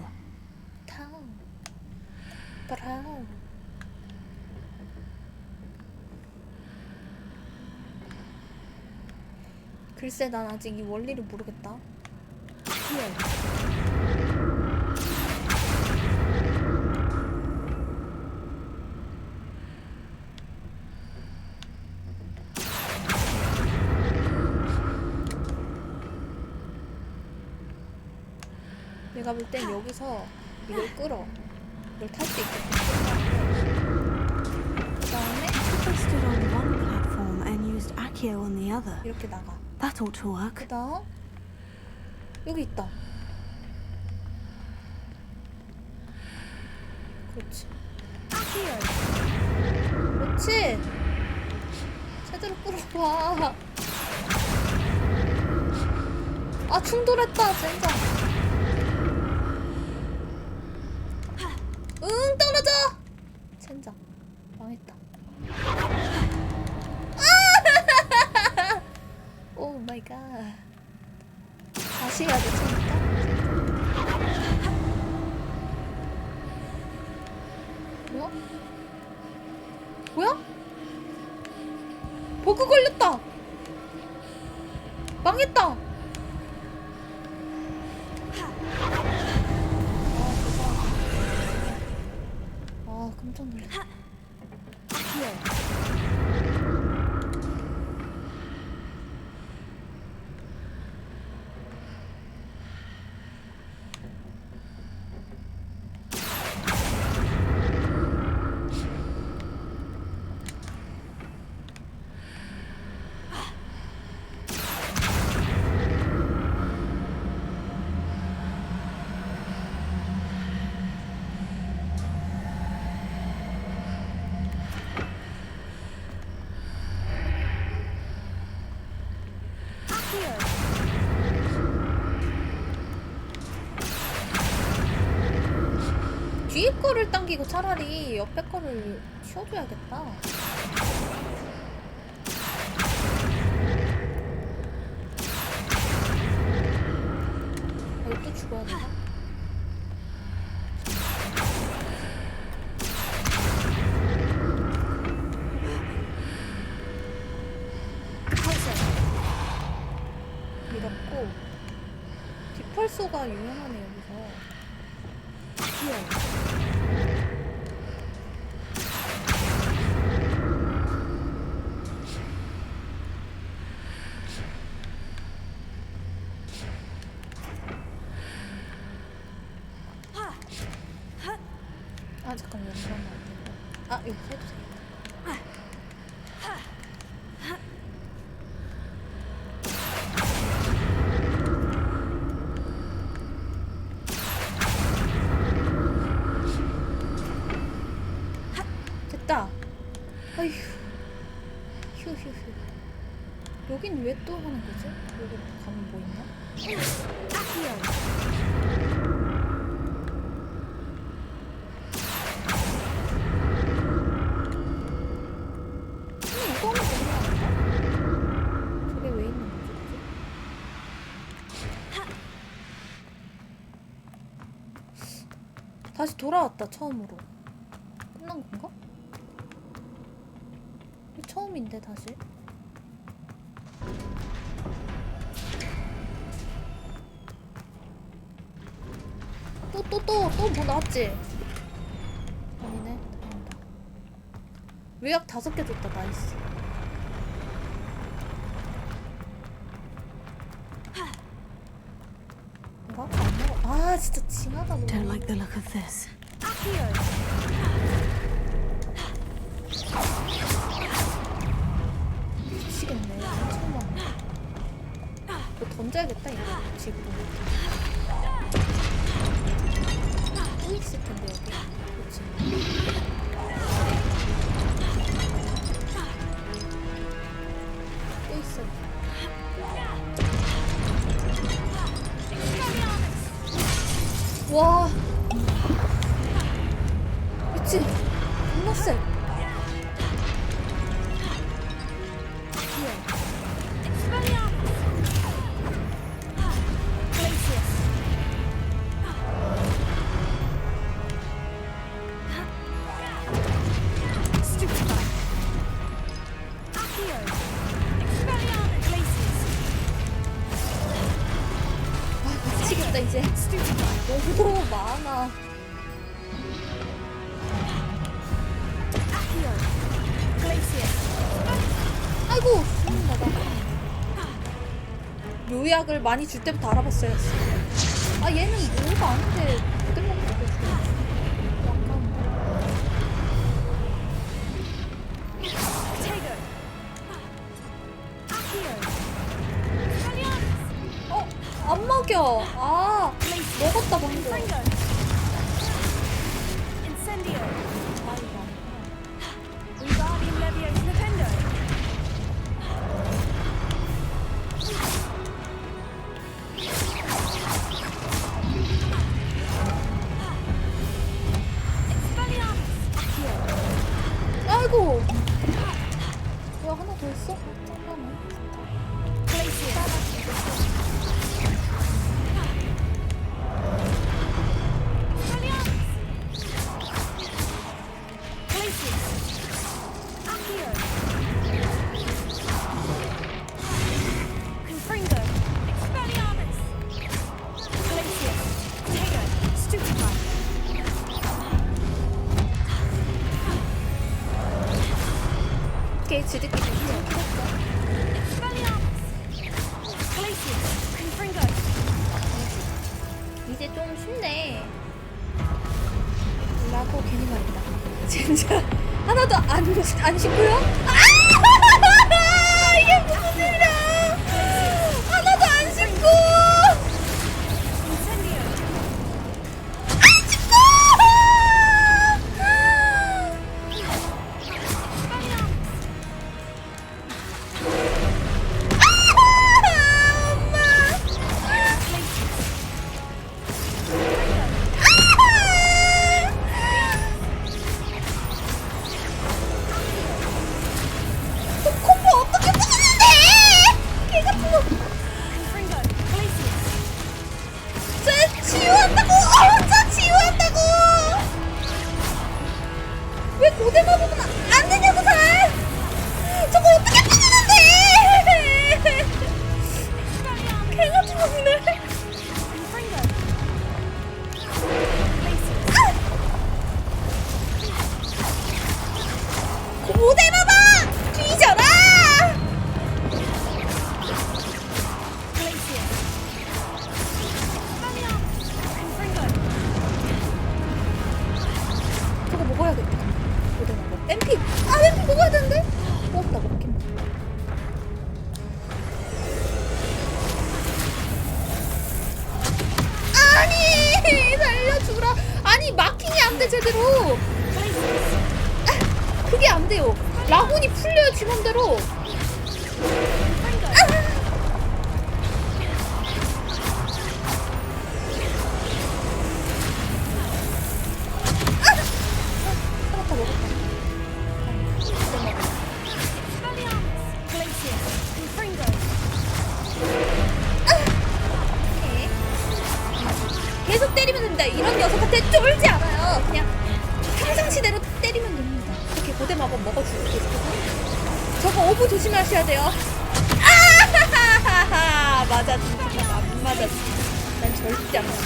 [SPEAKER 1] But how? 글쎄, 난 아직 이 원리를 모르겠다. 내가 볼 땐 여기서 이걸 끌어. 이걸 탈 수 있게끔 그 다음에
[SPEAKER 3] They stood on one platform and used Accio on the other.
[SPEAKER 1] 이렇게 나가.
[SPEAKER 3] That ought to work.
[SPEAKER 1] 그 다음 여기 있다. 그렇지. 그렇지. 제대로 끌어봐. 아, 충돌했다 젠장. 응, 떨어져. 젠장 망했다. 오 마이 갓. 다시 해야 돼, 처음부터. 뭐야? 뭐야? 버그 걸렸다. 망했다. 깜짝 놀랐다. 앞에를 당기고 차라리 옆에 거를 치워줘야겠다. 여기 또 죽어야 되나? 이렇고 뒷펄소가 유명하네 여기서. 아 잠깐만 여기 그러면 안 되고. 아 여기 해주세요. 됐다. 아휴. 휴휴휴. 여긴 왜 또 하는 거지? 여기 가면 뭐 있나? 이거 하면 되는 거 아닌가? 저게 왜 있는 거지? 다시 돌아왔다 처음으로. 끝난 건가? 처음인데 다시. 또 뭐 나왔지? 아니네. 다행이다. 위약 5개 줬다. 나이스. 내가 아까 안 먹어. 아 진짜 징하다 너무.
[SPEAKER 3] Don't like the look of this.
[SPEAKER 1] 미치겠네. 엄청 많네. 이거 던져야겠다 이거 지금. 또 있을 텐데 여기. 그렇지. 또 있어. 와. 미친. 겁나 세. 미치겠다 이제. 너무 많아. 아이고 죽는다 나. 묘약을 많이 줄 때부터 알아봤어요. 아 얘는 묘가 아닌데 그대로 먹고 죽어. 안 먹여. 아 먹었다 방금. 아이고. 뭐야 하나 더 있어? 잠깐만. 오케이 지들끼리 이제 좀 쉽네 라고 괜히 말했다. 진짜 하나도 안 쉽고요? 이게 무슨 일이야. 하나도 안 쉽고 고대 마법은 안 되냐고 잘. 저거 어떻게 부수는데? 개가 죽었네. 고대 마법 뒤져라. 저거 먹어야겠다. 고대 마법. MP. MP 먹어야 되는데. 먹었다 먹긴. 아니 살려주라. 아니 마킹이 안 돼 제대로. 그게 안 돼요. 라곤이 풀려요 지맘대로. 계속 때리면 됩니다. 이런 녀석한테 쫄지 않아요. 그냥 평상시대로 때리면 됩니다. 이렇게 고대 마법 먹어주고 계속. 저거 오브 조심하셔야 돼요. 아하하하하 맞았지. 안 맞았지. 난 절대 안 맞지.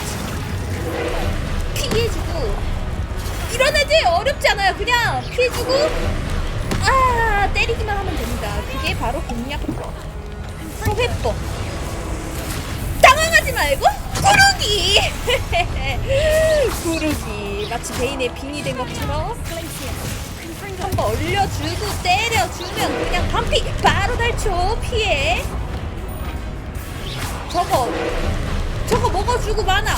[SPEAKER 1] 피해주고 이런 애들 어렵지 않아요. 그냥 피해주고 때리기만 하면 됩니다. 그게 바로 공략법, 소회법. 당황하지 말고 구르기. 구르기 마치 베인의 빙이 된 것처럼 한번 올려주고 때려주면 그냥 반피 바로 달초. 피해. 저거 먹어주고 많아.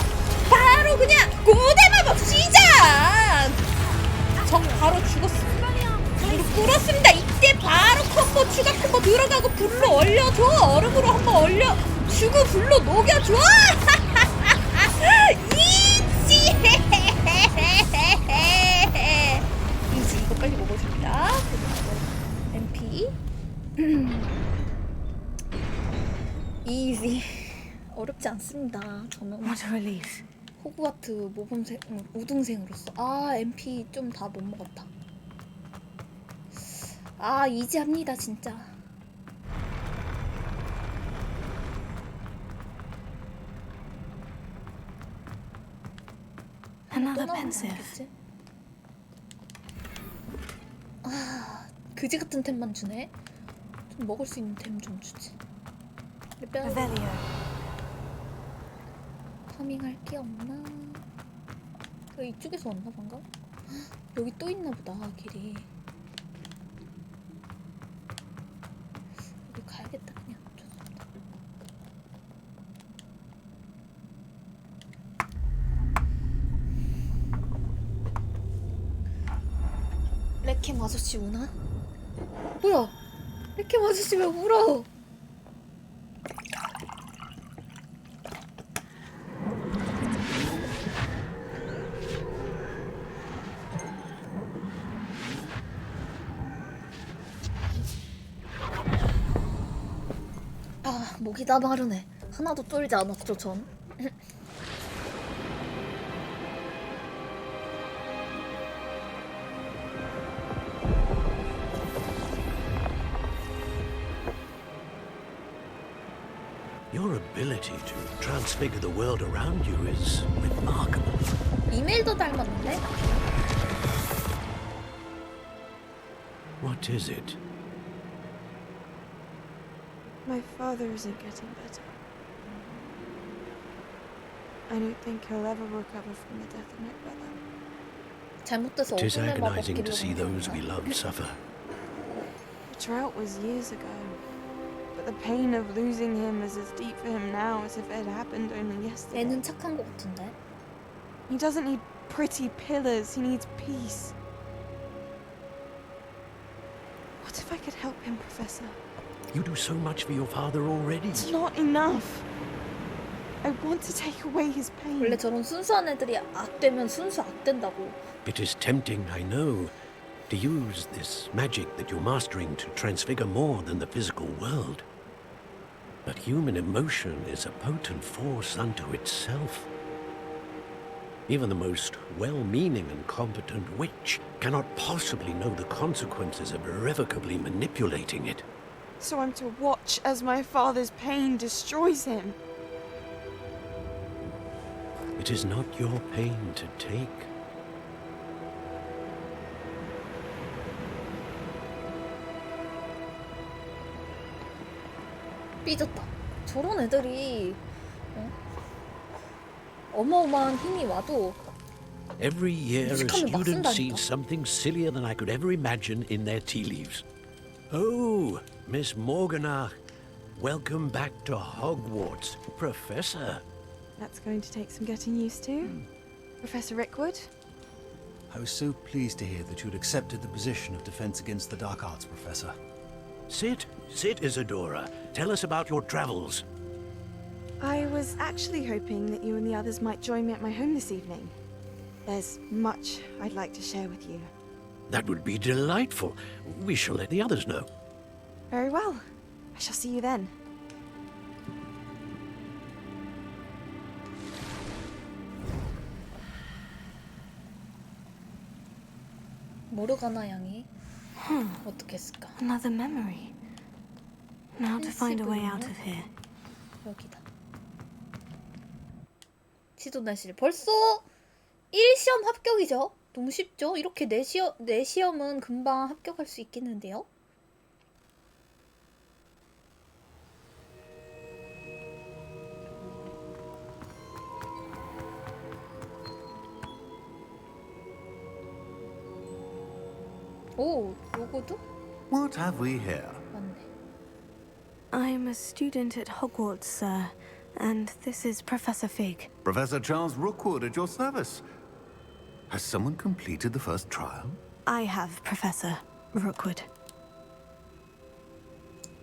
[SPEAKER 1] 바로 그냥 고대 마법 시작. 적 바로 죽었어. 무릎 꿇었습니다. 이때 바로 콤보 추가 콤보 들어가고 불로 얼려줘. 얼음으로 한번 얼려주고 불로 녹여줘. 이지. 이지 이거 빨리 먹어줍니다. MP. 이지. 어렵지 않습니다. 저는
[SPEAKER 3] What a relief.
[SPEAKER 1] 호그와트 모범생 우등생으로서 MP 좀 다 못 먹었다. 이지합니다 진짜.
[SPEAKER 3] Another pensive.
[SPEAKER 1] 그지 같은 템만 주네. 좀 먹을 수 있는 템 좀 주지.
[SPEAKER 3] Revelio.
[SPEAKER 1] 파밍할 게 없나? 이쪽에서 왔나 방금? 여기 또 있나 보다 길이. 여기 가야겠다 그냥. 좋습니다. 레캠 아저씨 우나? 뭐야? 레캠 아저씨 왜 울어? 목이 다 마르네. 하나도 쫄지 않았죠 전.
[SPEAKER 5] Your ability to transfigure the world around you is remarkable.
[SPEAKER 1] 이메일도 닮았는데?
[SPEAKER 5] What is it?
[SPEAKER 3] My father isn't getting better. I don't think he'll ever recover from the death of my brother.
[SPEAKER 1] 잘못돼서
[SPEAKER 5] It is
[SPEAKER 1] 어둠의
[SPEAKER 5] agonizing to see
[SPEAKER 1] 마법기를
[SPEAKER 5] those we love suffer.
[SPEAKER 3] The drought was years ago, but the pain of losing him is as deep for him now as if it had happened only yesterday.
[SPEAKER 1] 애는 착한 것 같은데?
[SPEAKER 3] He doesn't need pretty pillars, he needs peace. What if I could help him, Professor?
[SPEAKER 5] You do so much for your father already.
[SPEAKER 3] It's not enough. I want to take away his pain.
[SPEAKER 1] 원래 저런 순수한 애들이 악되면 순수 악된다고.
[SPEAKER 5] It is tempting, I know, to use this magic that you're mastering to transfigure more than the physical world. But human emotion is a potent force unto itself. Even the most well-meaning and competent witch cannot possibly know the consequences of irrevocably manipulating it.
[SPEAKER 10] So I'm to watch as my father's pain destroys him.
[SPEAKER 5] It is not your pain to take.
[SPEAKER 1] 삐졌다. 저런 애들이 어마어마한 힘이 와도
[SPEAKER 5] Every year a
[SPEAKER 1] 무식하면 막
[SPEAKER 5] student
[SPEAKER 1] 쓴다니까.
[SPEAKER 5] sees something sillier than I could ever imagine in their tea leaves. Oh, Miss Morganach, welcome back to Hogwarts, Professor.
[SPEAKER 10] That's going to take some getting used to. Professor Rickwood?
[SPEAKER 11] I was so pleased to hear that you'd accepted the position of Defense Against the Dark Arts, Professor.
[SPEAKER 5] Sit, Isadora. Tell us about your travels.
[SPEAKER 10] I was actually hoping that you and the others might join me at my home this evening. There's much I'd like to share with you.
[SPEAKER 5] That would be delightful. We shall let the others know.
[SPEAKER 10] Very well. I shall see you then.
[SPEAKER 1] 모르가나 양이 어떻게 했을까?
[SPEAKER 3] Another memory. Now to find a way out of here.
[SPEAKER 1] 여기다. 지도 날씨를 벌써 1시험 합격이죠? 너무 쉽죠? 이렇게 4시험은 금방 합격할 수 있겠는데요? 오, 요거도?
[SPEAKER 2] What have we here?
[SPEAKER 1] 맞네.
[SPEAKER 3] I'm a student at Hogwarts, sir, and this is Professor Fig.
[SPEAKER 2] Professor Charles Rookwood at your service. Has someone completed the first trial?
[SPEAKER 3] I have, Professor Rookwood.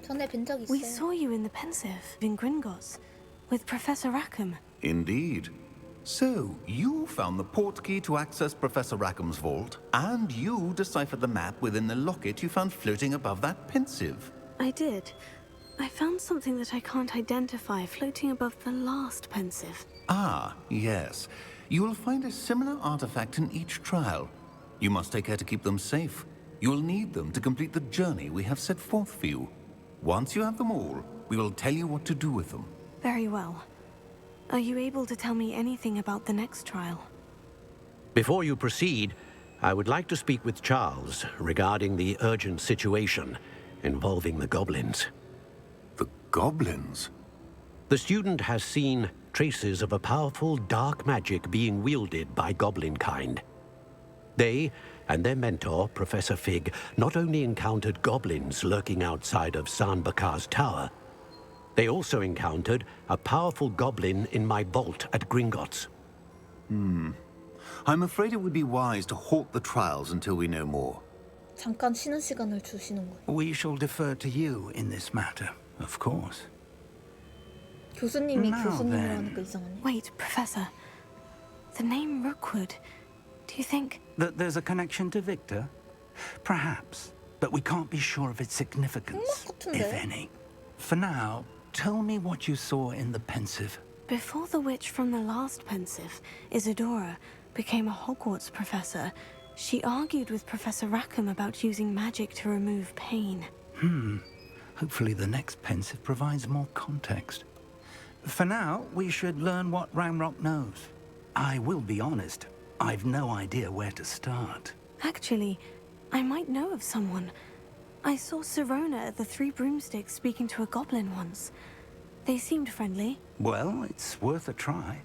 [SPEAKER 1] 전에 뵌 적 있어요.
[SPEAKER 3] We saw you in the Pensive in Gringotts with Professor Rackham.
[SPEAKER 2] Indeed. So, you found the portkey to access Professor Rackham's vault, and you deciphered the map within the locket you found floating above that pensive.
[SPEAKER 3] I did. I found something that I can't identify floating above the last Pensive.
[SPEAKER 2] Ah, yes. You will find a similar artifact in each trial. You must take care to keep them safe. You will need them to complete the journey we have set forth for you. Once you have them all, we will tell you what to do with them.
[SPEAKER 3] Very well. Are you able to tell me anything about the next trial?
[SPEAKER 5] Before you proceed, I would like to speak with Charles regarding the urgent situation involving the goblins.
[SPEAKER 2] The goblins?
[SPEAKER 5] The student has seen traces of a powerful dark magic being wielded by goblin kind. They and their mentor, Professor Fig, not only encountered goblins lurking outside of San Bakar's tower, they also encountered a powerful goblin in my vault at Gringotts.
[SPEAKER 2] I'm afraid it would be wise to halt the trials until we know more.
[SPEAKER 1] 잠깐 쉬는 시간을 주시는 거예요.
[SPEAKER 2] We shall defer to you in this matter, of course.
[SPEAKER 1] 교수님이
[SPEAKER 2] Now
[SPEAKER 1] 교수님을
[SPEAKER 2] then.
[SPEAKER 1] 하니까 이상하네.
[SPEAKER 3] Wait, Professor. The name Rookwood. Do you think...
[SPEAKER 2] That there's a connection to Victor? Perhaps, but we can't be sure of its significance,
[SPEAKER 1] 같은데?
[SPEAKER 2] if any. For now, tell me what you saw in the pensive.
[SPEAKER 3] Before the witch from the last Pensive, Isadora, became a Hogwarts professor, she argued with Professor Rackham about using magic to remove pain.
[SPEAKER 2] Hopefully the next pensive provides more context. For now, we should learn what Ramrock knows. I will be honest, I've no idea where to start.
[SPEAKER 3] Actually, I might know of someone. I saw Sirona at the Three Broomsticks speaking to a goblin once. They seemed friendly.
[SPEAKER 2] Well, it's worth a try.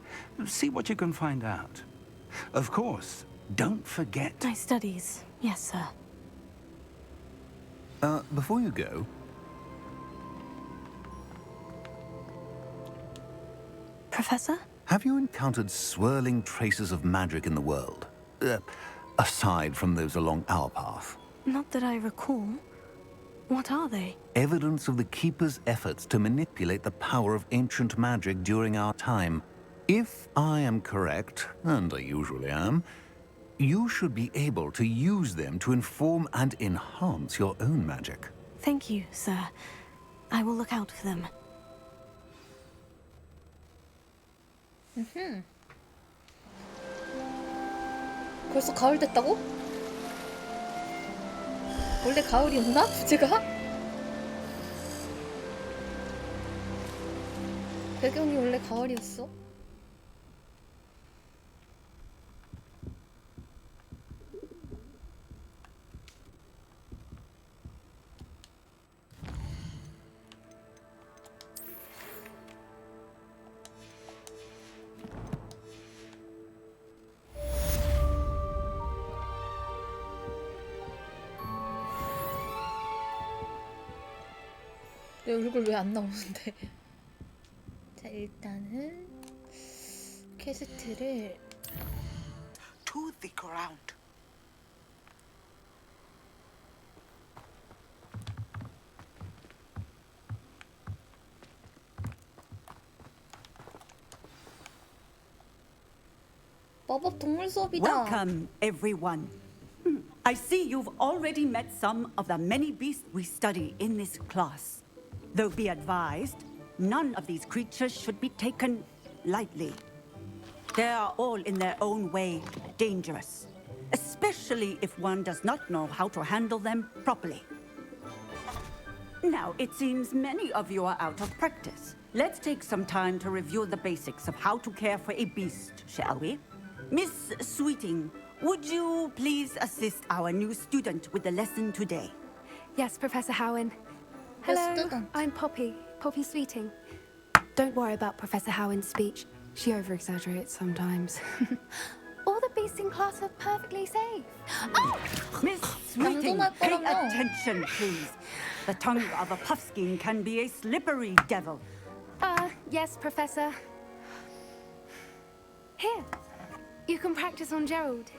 [SPEAKER 2] See what you can find out. Of course, don't forget...
[SPEAKER 3] My studies, yes, sir.
[SPEAKER 2] Before you go...
[SPEAKER 3] Professor?
[SPEAKER 2] Have you encountered swirling traces of magic in the world? Aside from those along our path.
[SPEAKER 3] Not that I recall. What are they?
[SPEAKER 2] Evidence of the Keeper's efforts to manipulate the power of ancient magic during our time. If I am correct, and I usually am, you should be able to use them to inform and enhance your own magic.
[SPEAKER 3] Thank you, sir. I will look out for them.
[SPEAKER 1] 벌써 가을 됐다고? 원래 가을이었나? 부제가? 배경이 원래 가을이었어? 내 얼굴 왜 안 나오는데? 자, 일단은 퀘스트를
[SPEAKER 12] To the ground.
[SPEAKER 1] 마법 동물 수업이다.
[SPEAKER 13] Welcome, everyone. I see you've already met some of the many beasts we study in this class. Though be advised, none of these creatures should be taken lightly. They are all in their own way dangerous, especially if one does not know how to handle them properly. Now, it seems many of you are out of practice. Let's take some time to review the basics of how to care for a beast, shall we? Miss Sweeting, would you please assist our new student with the lesson today?
[SPEAKER 3] Yes, Professor Howen. Hello, I'm Poppy Sweeting. Don't worry about Professor Howen's speech. She over-exaggerates sometimes. All the beasts in class are perfectly safe.
[SPEAKER 13] Oh! Miss Sweeting, pay attention, please. The tongue of a puffskein can be a slippery devil.
[SPEAKER 3] Yes, Professor. Here, you can practice on Gerald.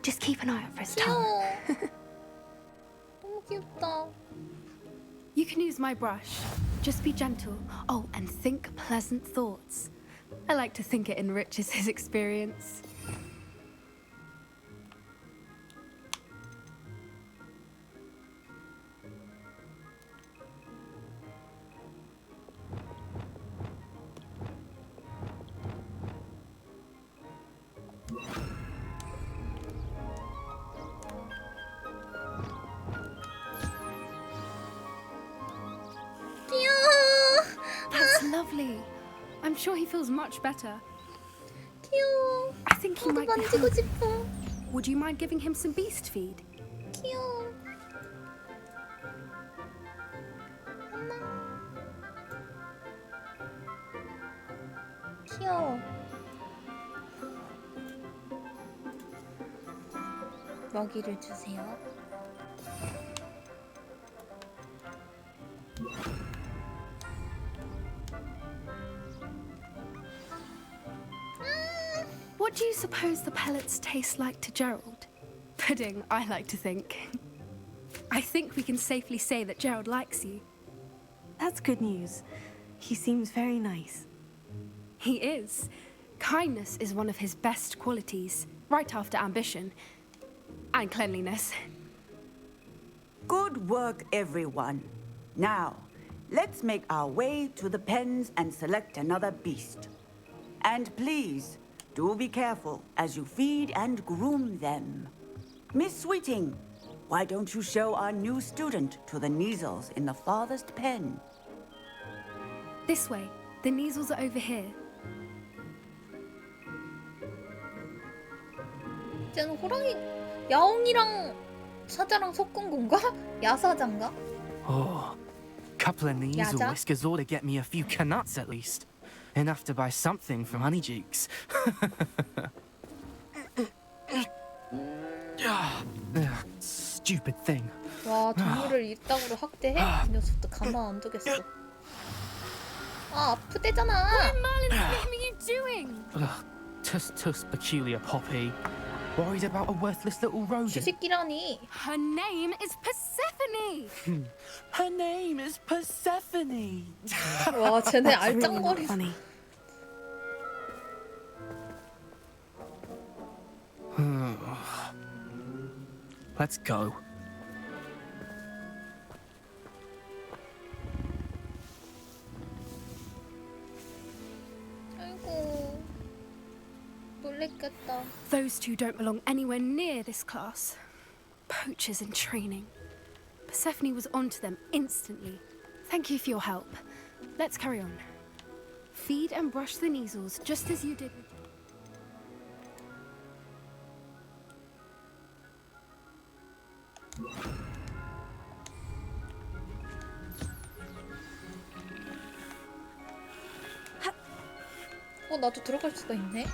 [SPEAKER 3] Just keep an eye out for his tongue.
[SPEAKER 1] 너무 귀엽다.
[SPEAKER 3] You can use my brush. Just be gentle. Oh, and think pleasant thoughts. I like to think it enriches his experience. That's lovely. I'm sure he feels much better.
[SPEAKER 1] 귀여워.
[SPEAKER 3] I think he might be
[SPEAKER 1] 만지고
[SPEAKER 3] hungry.
[SPEAKER 1] 싶어.
[SPEAKER 3] Would you mind giving him some beast feed?
[SPEAKER 1] 귀여워. 귀여워. 먹이를 주세요.
[SPEAKER 3] What do you suppose the pellets taste like to Gerald? Pudding, I like to think. I think we can safely say that Gerald likes you.
[SPEAKER 14] That's good news. He seems very nice.
[SPEAKER 3] He is. Kindness is one of his best qualities, right after ambition. And cleanliness.
[SPEAKER 13] Good work, everyone. Now, let's make our way to the pens and select another beast. And please, do be careful as you feed and groom them. Miss Sweeting, why don't you show our new student to the Neasels in the farthest pen?
[SPEAKER 3] This way. The Neasels are over here.
[SPEAKER 1] 쟤는 호랑이, 야옹이랑 사자랑 섞은 건가? 야사자인가?
[SPEAKER 8] Oh, couple of Neasel
[SPEAKER 1] Yaza?
[SPEAKER 8] whiskers ought to get me a few canuts at least. Enough to buy something from Honeydukes. Stupid thing.
[SPEAKER 1] 와, 동물을 이따구로 학대해? 이 녀석도 가만 안 두겠어. 아, 아프대잖아.
[SPEAKER 3] What in Merlin's name are you doing?
[SPEAKER 8] Ugh, tuss peculiar Poppy. Worried about a worthless little rodent.
[SPEAKER 1] 주식기라니.
[SPEAKER 3] Her name is Persephone.
[SPEAKER 8] Her name is Persephone.
[SPEAKER 1] 와, 쟤네 알짱거리.
[SPEAKER 14] Funny.
[SPEAKER 8] Let's go.
[SPEAKER 1] 아이고, 놀랬겠다.
[SPEAKER 3] Those Those two don't belong anywhere near this class. Poachers in training. Persephone was onto them instantly. Thank you for your help. Let's carry on. Feed and brush the measles just as you did.
[SPEAKER 1] 나도 들어갈 수가 있네.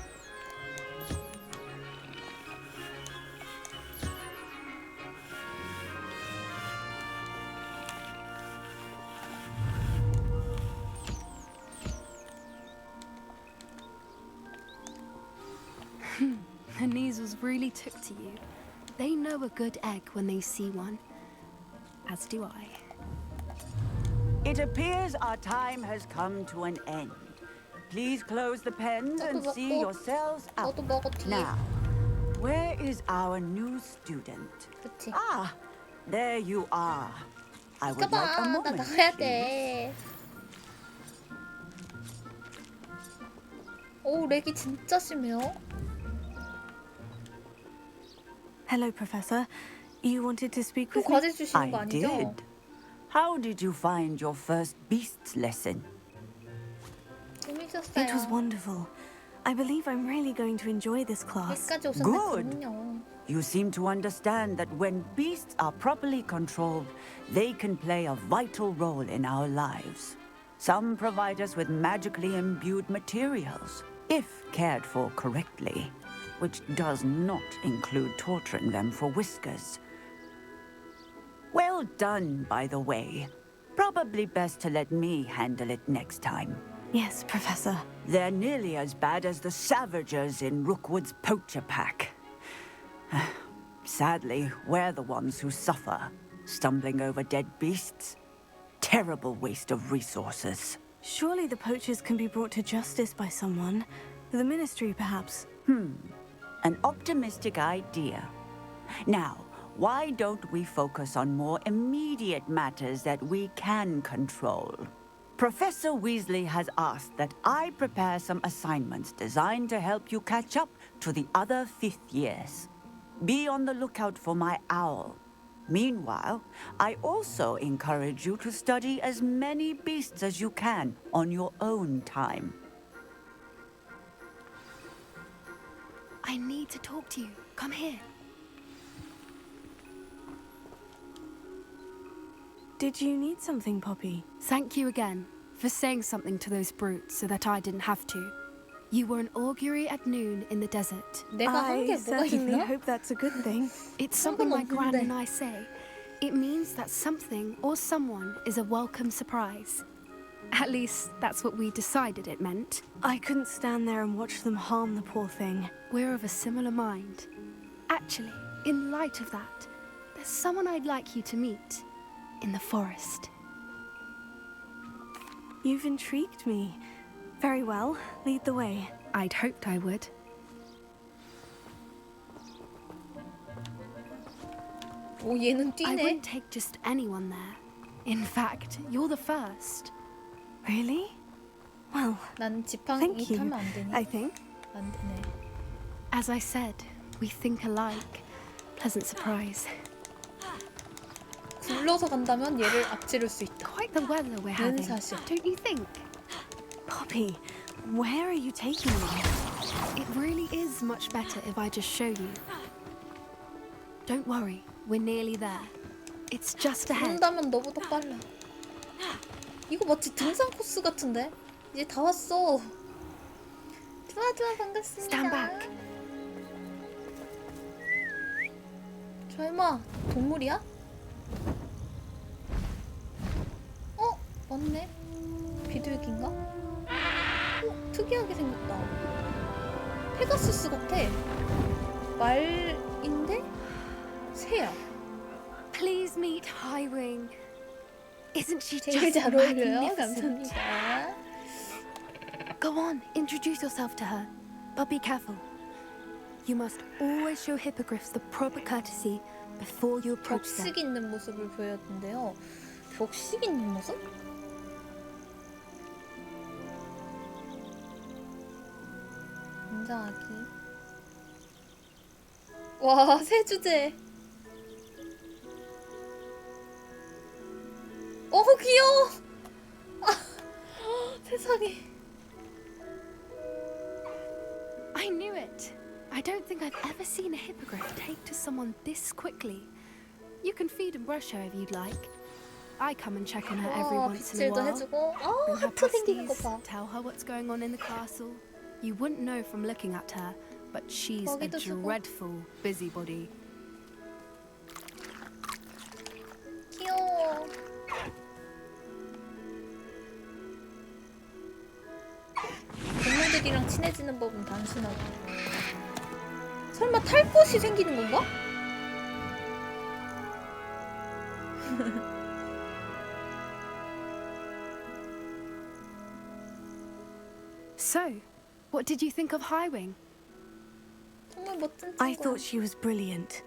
[SPEAKER 3] The measles really took to you. They know a good egg when they see one. As do I.
[SPEAKER 13] It appears our time has come to an end. Please close the pens and see yourselves out. Now, where is our new student? Ah, there you are. I would like a
[SPEAKER 1] 나
[SPEAKER 13] moment.
[SPEAKER 1] 나가야 돼. 오, 렉이 진짜 심해요.
[SPEAKER 14] Hello, Professor. You wanted to speak with
[SPEAKER 1] 과제
[SPEAKER 14] me?
[SPEAKER 1] 주시는 거
[SPEAKER 13] I
[SPEAKER 1] 아니죠?
[SPEAKER 13] did. How did you find your first beasts lesson?
[SPEAKER 14] It was
[SPEAKER 1] 재밌었어요.
[SPEAKER 14] wonderful. I believe I'm really going to enjoy this class.
[SPEAKER 1] 여기까지
[SPEAKER 13] Good.
[SPEAKER 1] 오셨는군요.
[SPEAKER 13] You seem to understand that when beasts are properly controlled, they can play a vital role in our lives. Some provide us with magically imbued materials, if cared for correctly, which does not include torturing them for whiskers. Well done, by the way. Probably best to let me handle it next time.
[SPEAKER 14] Yes, Professor.
[SPEAKER 13] They're nearly as bad as the Savagers in Rookwood's poacher pack. Sadly, we're the ones who suffer, stumbling over dead beasts. Terrible waste of resources.
[SPEAKER 14] Surely the poachers can be brought to justice by someone. The Ministry, perhaps.
[SPEAKER 13] An optimistic idea. Now, why don't we focus on more immediate matters that we can control? Professor Weasley has asked that I prepare some assignments designed to help you catch up to the other 5th years. Be on the lookout for my owl. Meanwhile, I also encourage you to study as many beasts as you can on your own time.
[SPEAKER 3] I need to talk to you. Come here.
[SPEAKER 14] Did you need something, Poppy?
[SPEAKER 3] Thank you again for saying something to those brutes so that I didn't have to. You were an augury at noon in the desert.
[SPEAKER 1] 내가 한 게
[SPEAKER 14] I
[SPEAKER 1] 뭐가
[SPEAKER 14] certainly
[SPEAKER 1] 있나?
[SPEAKER 14] hope that's a good thing.
[SPEAKER 3] It's something my gran
[SPEAKER 1] 상관없는데.
[SPEAKER 3] and I say. It means that something or someone is a welcome surprise. At least, that's what we decided it meant.
[SPEAKER 14] I couldn't stand there and watch them harm the poor thing.
[SPEAKER 3] We're of a similar mind. Actually, in light of that, there's someone I'd like you to meet. In the forest.
[SPEAKER 14] You've intrigued me. Very well, lead the way.
[SPEAKER 3] I'd hoped I would.
[SPEAKER 1] 오, 얘는
[SPEAKER 3] I
[SPEAKER 1] 뛰네.
[SPEAKER 3] wouldn't take just anyone there. In fact, you're the first.
[SPEAKER 14] Really? Well,
[SPEAKER 1] 난 지팡이
[SPEAKER 14] thank you,
[SPEAKER 1] 타면 안 되니?
[SPEAKER 14] I think.
[SPEAKER 1] 안 되네.
[SPEAKER 3] As I said, we think alike. Pleasant surprise.
[SPEAKER 1] 굴러서 간다면 얘를 앞지를 수 있다.
[SPEAKER 3] Quite the weather we're having,
[SPEAKER 1] 사실.
[SPEAKER 3] don't you think?
[SPEAKER 14] Poppy, where are you taking me?
[SPEAKER 3] It really is much better if I just show you. Don't worry, we're nearly there. It's just ahead.
[SPEAKER 1] 간다면 너보다 빨라. 이거 마치 등산 코스 같은데? 이제 다 왔어. 좋아, 반갑습니다.
[SPEAKER 3] Stand back.
[SPEAKER 1] 설마 동물이야? 어? 맞네. 비둘기인가? 특이하게 생겼다. 페가수스 같아. 말인데? 새야.
[SPEAKER 3] Please meet Highwing. Isn't she
[SPEAKER 1] 제일
[SPEAKER 3] just
[SPEAKER 1] 잘 어울려요.
[SPEAKER 3] magnificent?
[SPEAKER 1] 감사합니다.
[SPEAKER 3] Go on, introduce yourself to her. But be careful. You must always show hippogriffs the proper courtesy before you approach them.
[SPEAKER 1] 벽식 있는 모습을 보였는데요. 벽식 있는 모습? 인자하기. 와, 새 주제. 귀여워. 세상에.
[SPEAKER 3] I knew it. I don't think I've ever seen a hippogriff take to someone this quickly. You can feed and brush her if you'd like. I come and check on her every once in a
[SPEAKER 1] 빗질도
[SPEAKER 3] while.
[SPEAKER 1] 해주고.
[SPEAKER 3] Bring her
[SPEAKER 1] 하트 생기는 거
[SPEAKER 3] pasties,
[SPEAKER 1] 봐.
[SPEAKER 3] tell her what's going on in the castle. You wouldn't know from looking at her, but she's a
[SPEAKER 1] 먹이도 주고.
[SPEAKER 3] dreadful busybody.
[SPEAKER 1] 귀여워. 동물들이랑 친해지는 법은 단순하고. 설마 탈 곳이 생기는 건가?
[SPEAKER 3] So, what did you think of Highwing?
[SPEAKER 1] 정말 멋진
[SPEAKER 14] I
[SPEAKER 1] 친구야.
[SPEAKER 14] thought she was brilliant.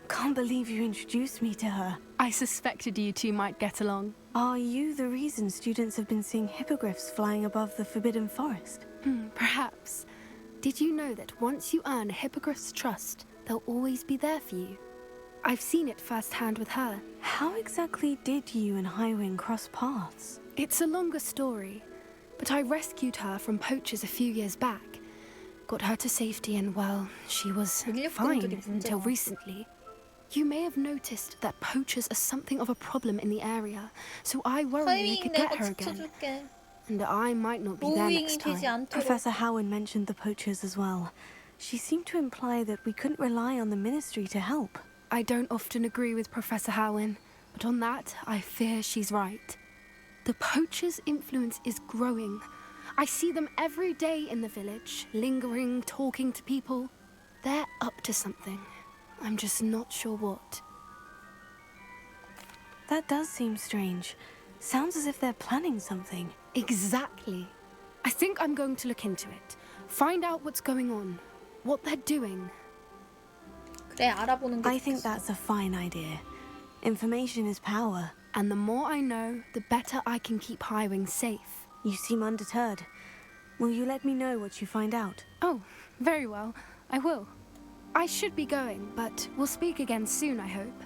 [SPEAKER 14] Can't believe you introduced me to her.
[SPEAKER 3] I suspected you two might get along.
[SPEAKER 14] Are you the reason students have been seeing hippogriffs flying above the Forbidden Forest?
[SPEAKER 3] Perhaps. Did you know that once you earn a hippogriff's trust, they'll always be there for you? I've seen it firsthand with her.
[SPEAKER 14] How exactly did you and Highwing cross paths?
[SPEAKER 3] It's a longer story, but I rescued her from poachers a few years back. Got her to safety and, well, she was fine until recently. You may have noticed that poachers are something of a problem in the area, so I worry we could get her again. And I might not be there next time.
[SPEAKER 14] Professor Howen mentioned the poachers as well. She seemed to imply that we couldn't rely on the Ministry to help.
[SPEAKER 3] I don't often agree with Professor Howen, but on that, I fear she's right. The poachers' influence is growing. I see them every day in the village, lingering, talking to people. They're up to something. I'm just not sure what.
[SPEAKER 14] That does seem strange. Sounds as if they're planning something.
[SPEAKER 3] Exactly. I think I'm going to look into it. Find out what's going on. What they're doing.
[SPEAKER 1] 그래, 알아보는 게
[SPEAKER 14] I think that's a fine idea. Information is power.
[SPEAKER 3] And the more I know, the better I can keep Highwing safe.
[SPEAKER 14] You seem undeterred. Will you let me know what you find out?
[SPEAKER 3] Oh, very well. I will. I should be going, but we'll speak again soon, I hope.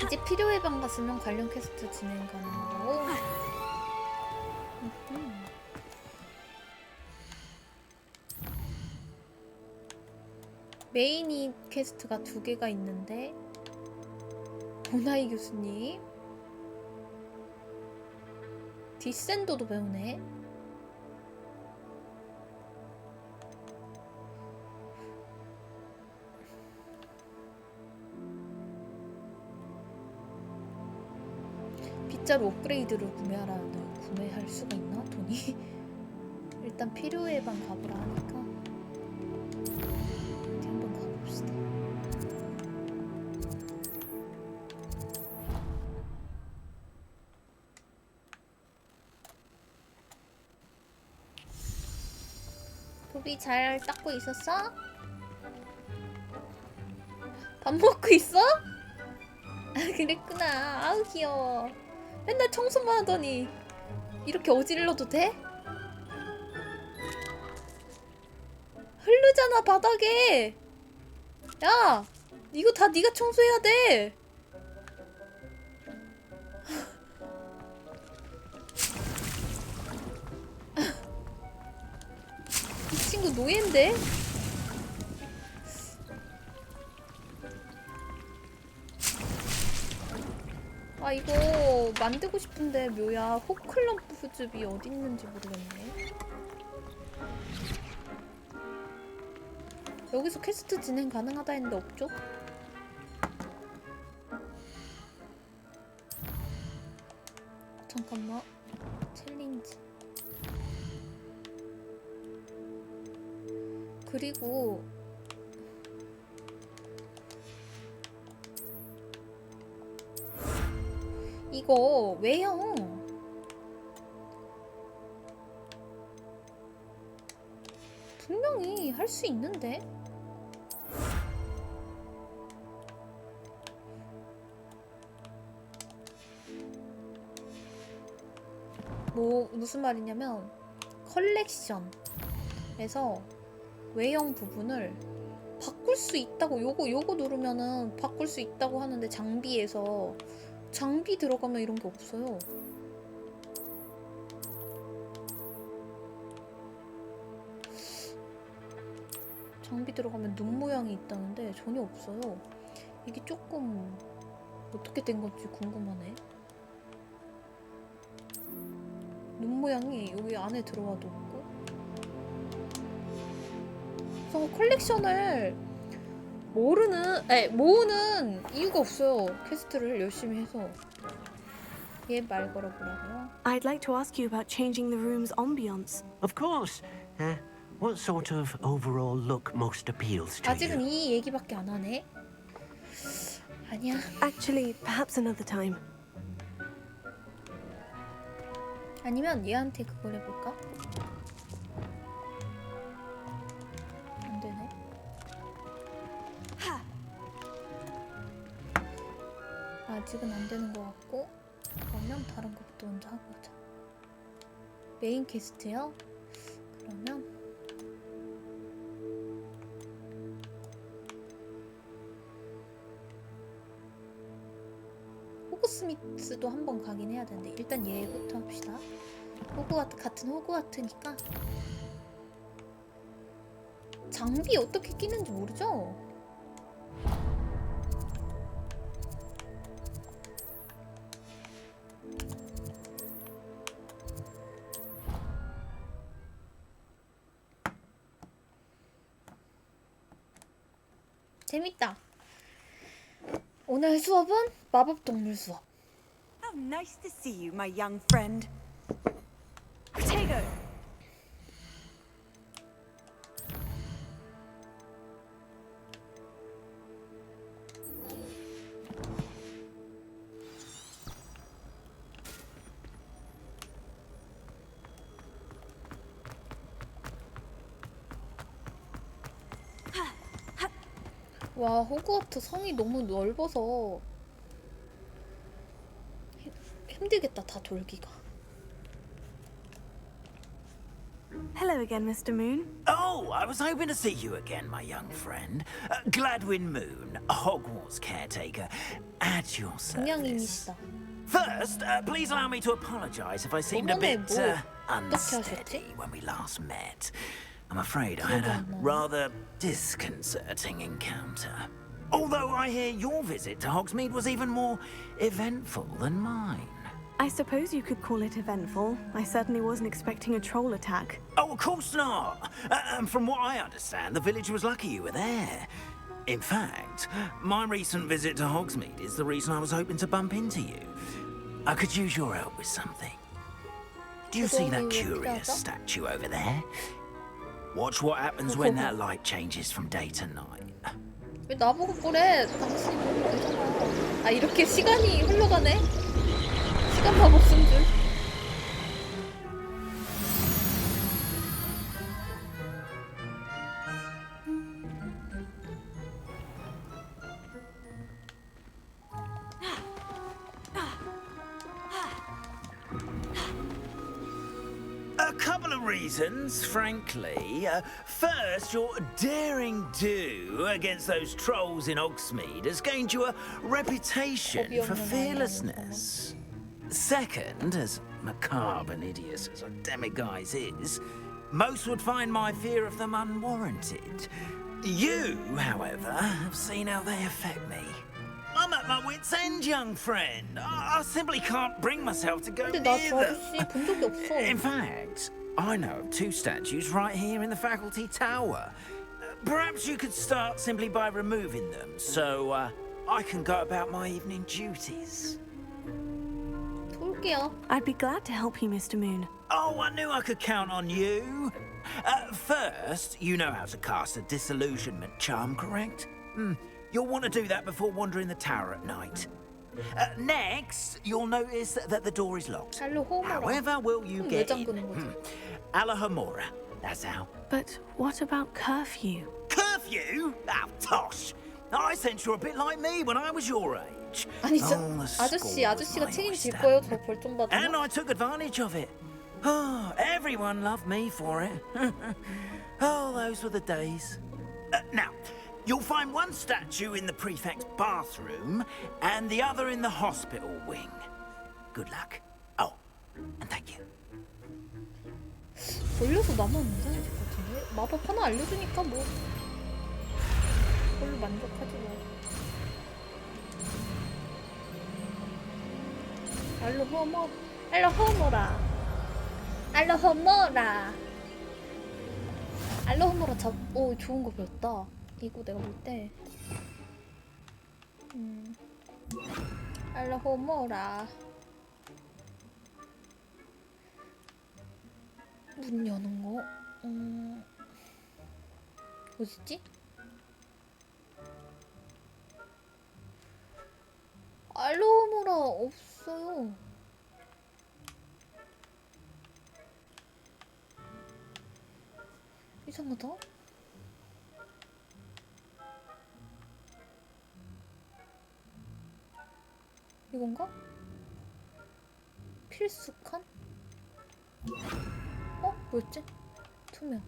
[SPEAKER 1] 이제 필요해 방 갔으면 관련 퀘스트 진행 가능하고. 메인이 퀘스트가 2개가 있는데 보나이 교수님 디센더도 배우네. 빗자루 업그레이드를 구매할 수가 있나? 돈이? 일단 필요해 방 가보라 하니까 어디 한번 가봅시다. 도비 잘 닦고 있었어? 밥 먹고 있어? 아, 그랬구나. 아우 귀여워. 맨날 청소만 하더니 이렇게 어질러도 돼? 흐르잖아 바닥에. 야, 이거 다 네가 청소해야 돼. 이 친구 노예인데? 아, 이거 만들고 싶은데 묘야. 호클럼프 후즙이 어디 있는지 모르겠네. 여기서 퀘스트 진행 가능하다 했는데 없죠? 잠깐만. 챌린지. 그리고 이거 왜요? 분명히 할 수 있는데? 무슨 말이냐면 컬렉션에서 외형 부분을 바꿀 수 있다고 요거 누르면은 바꿀 수 있다고 하는데 장비에서 장비 들어가면 이런 게 없어요. 장비 들어가면 눈 모양이 있다는데 전혀 없어요. 이게 조금 어떻게 된 건지 궁금하네. 눈 모양이 여기 안에 들어와도 없고. 그래서 컬렉션을 모으는 이유가 없어요. 퀘스트를 열심히 해서. 얘 말 걸어보라고요.
[SPEAKER 14] I'd like to ask you about changing the room's ambience.
[SPEAKER 9] Of course. What sort of overall look most appeals to
[SPEAKER 1] 아직은
[SPEAKER 9] you?
[SPEAKER 1] 이 얘기밖에 안 하네. 아니야.
[SPEAKER 14] Actually, perhaps another time.
[SPEAKER 1] 아니면 얘한테 그걸 해볼까? 안 되네. 아직은 안 되는 것 같고, 그러면 다른 것부터 먼저 하고 가자. 메인 퀘스트요? 그러면 호그스미스도 한번 가긴 해야 되는데 일단 얘부터 합시다. 호그와트 같은 호그와트니까 장비 어떻게 끼는지 모르죠? 재밌다. 오늘 수업은 마법동물 수업.
[SPEAKER 4] How nice to see you, my young friend. Potato.
[SPEAKER 1] 와, 호그와트 성이 너무 넓어서 힘들겠다, 다 돌기가.
[SPEAKER 14] Hello again, Mr. Moon.
[SPEAKER 15] Oh, I was hoping to see you again, my young friend. Gladwin Moon, Hogwarts caretaker, at your service.
[SPEAKER 1] 동양인이시다.
[SPEAKER 15] First, please allow me to apologize if I seemed a bit
[SPEAKER 1] 어떻게
[SPEAKER 15] unsteady
[SPEAKER 1] 하셨지?
[SPEAKER 15] when we last met. I'm afraid I had a rather disconcerting encounter. Although I hear your visit to Hogsmeade was even more eventful than mine.
[SPEAKER 14] I suppose you could call it eventful. I certainly wasn't expecting a troll attack.
[SPEAKER 15] Oh, of course not. And from what I understand, the village was lucky you were there. In fact, my recent visit to Hogsmeade is the reason I was hoping to bump into you. I could use your help with something. Do you see that curious statue over there? Watch what happens when that light changes from day to night.
[SPEAKER 1] 왜 나보고 그래? 당신이 보면 되잖아. 아, 이렇게 시간이 흘러가네? 시간 마법 쓴 줄.
[SPEAKER 15] A couple of reasons, frankly. First, your daring do against those trolls in Hogsmeade has gained you a reputation for fearlessness. Second, as macabre and hideous as a demiguise is, most would find my fear of them unwarranted. You, however, have seen how they affect me. I'm at my wit's end, young friend. I simply can't bring myself to go
[SPEAKER 1] 근데 나
[SPEAKER 15] near
[SPEAKER 1] 저
[SPEAKER 15] them.
[SPEAKER 1] 아저씨 본 적이 없어.
[SPEAKER 15] In fact, I know of two statues right here in the faculty tower. Perhaps you could start simply by removing them, so I can go about my evening duties.
[SPEAKER 1] 볼게요.
[SPEAKER 14] I'd be glad to help you, Mr. Moon.
[SPEAKER 15] Oh, I knew I could count on you. First, you know how to cast a disillusionment charm, correct? You'll want to do that before wandering the tower at night. Next, you'll notice that the door is locked. However will you get in? Alahomora, that's how.
[SPEAKER 14] But what about curfew?
[SPEAKER 15] Curfew? Oh, tosh. I sense you're a bit like me when I was your age.
[SPEAKER 1] 아니, 아저씨가 책임질 거예요. 저 벌 좀 받으면.
[SPEAKER 15] And I took advantage of it. Oh, everyone loved me for it. Oh, those were the days. Now, you'll find one statue in the prefect's bathroom and the other in the hospital wing. Good luck. Oh, and thank you.
[SPEAKER 1] 돌려서 나만 이상해질 것 같은데? 마법 하나 알려주니까 뭐 그걸로 만족하지 뭐. 알로호모라 오, 좋은 거 배웠다. 이거 내가 볼 때 알로호모라 문 여는 거 뭐지? 알로호모라 없어요. 이상하다. 이건가? 필수 칸? 뭐였지? 투명.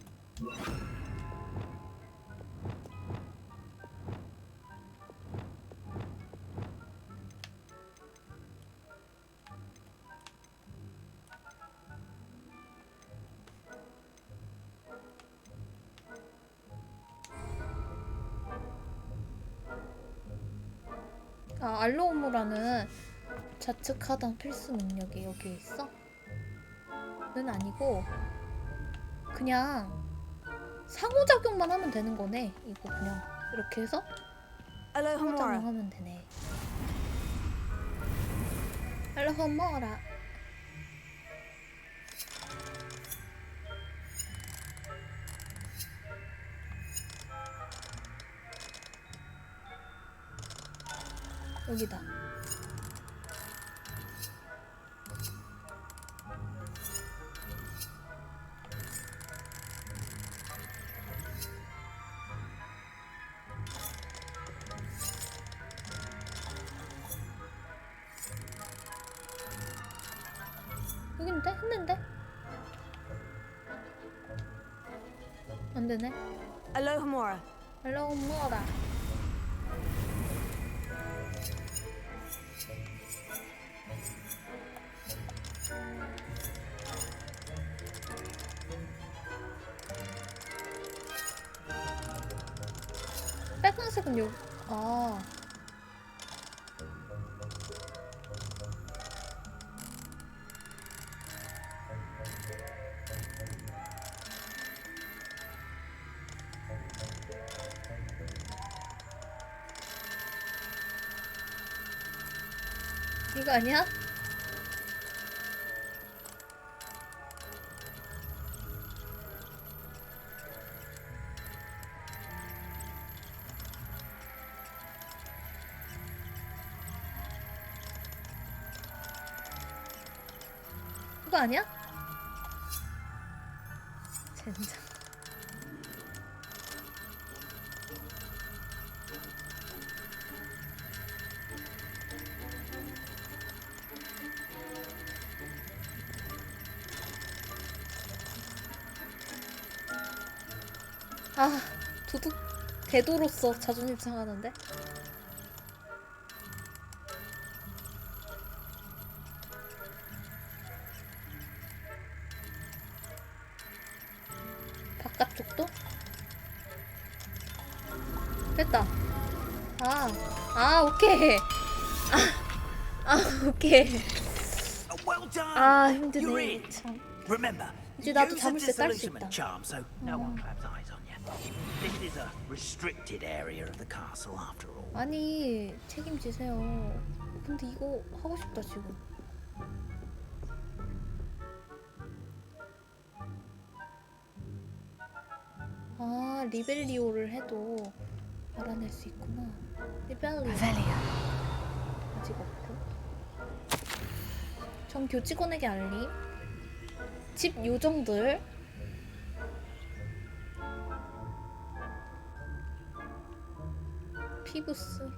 [SPEAKER 1] 아, 알로오모라는 좌측 하단 필수 능력이 여기에 있어? 는 아니고 그냥 상호작용만 하면 되는 거네. 이거 그냥 이렇게 해서 상호작용하면 되네. 알로호모라. 여기다. 여긴데? 했는데? 안 되네.
[SPEAKER 14] 알로호모라.
[SPEAKER 1] 알로호모라. 빨간색은 요, 아. 이거 아니야? 그거 아니야? 젠장. 아, 도둑 대도로서 자존심 상하는데? 바깥쪽도? 됐다. 오케이. 오케이. 아, 힘드네. 참. 이제 나도 자물쇠 딸 수 있다. 아니, 책임지세요. 근데 이거 하고 싶다 지금. 아, 리벨리오를 해도 알아낼 수 있구나. 리벨리오. 아직 없고. 전 교직원에게 알림. 집 요정들. 피부스.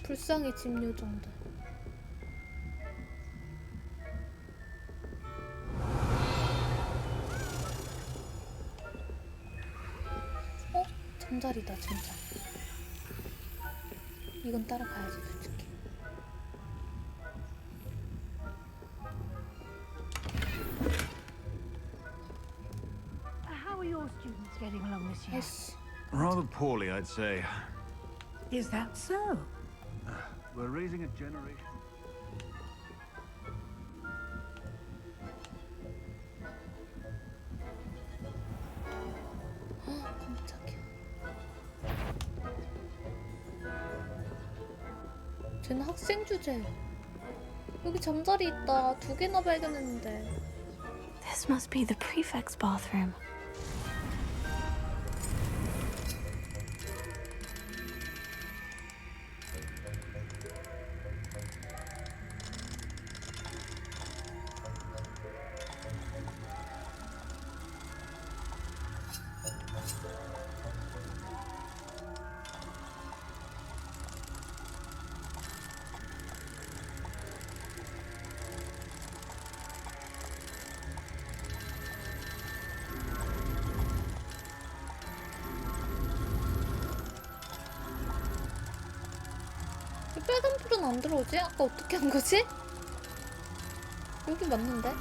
[SPEAKER 1] 불쌍히 집 요정들. 잠자리다 진짜. 이건 따라가야지 솔직히.
[SPEAKER 16] How are your students getting along this year?
[SPEAKER 1] 아이씨.
[SPEAKER 17] Rather poorly, I'd say.
[SPEAKER 16] Is that so?
[SPEAKER 17] We're raising a generation.
[SPEAKER 1] 깜짝이야. 쟤는 학생 주제. 여기 잠자리 있다. 2개나 발견했는데.
[SPEAKER 14] This must be the prefect's bathroom.
[SPEAKER 1] 이 빨간 불은 안 들어오지? 아까 어떻게 한 거지? 여기 맞는데?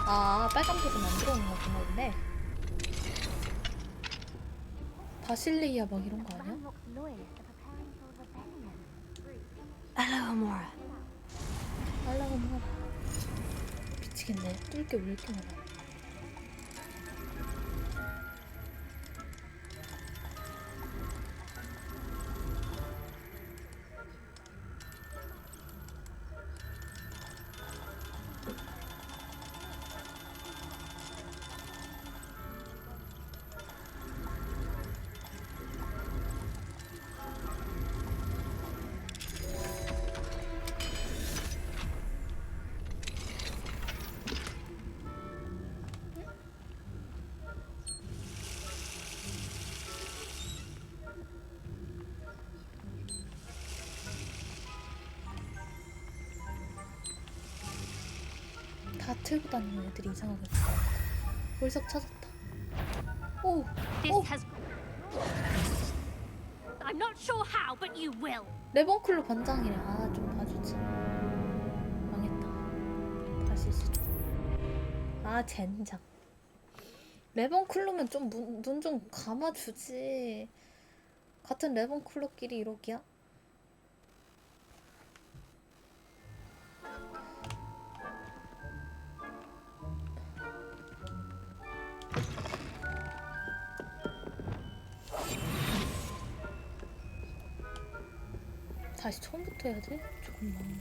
[SPEAKER 1] 아, 빨간 불은 안 들어오는 거구나, 근데. 바실레이아 막 이런 거 아니야?
[SPEAKER 14] Hello, Amora.
[SPEAKER 1] 날라가 뭐야? 미치겠네. 뚫을 게 왜 이렇게 많아? 다 틀고 다니는 애들이 이상하게 있어. 벌써 찾았다. 오! 오!
[SPEAKER 7] I'm not sure how, but you will.
[SPEAKER 1] 레번클로 반장이래. 아, 좀 봐주지. 망했다. 다시 시도. 아, 젠장. 레번클로면 좀 눈 좀 감아주지. 같은 레번클로끼리 이러기야? 다시 처음부터 해야 돼? 조금 마음이.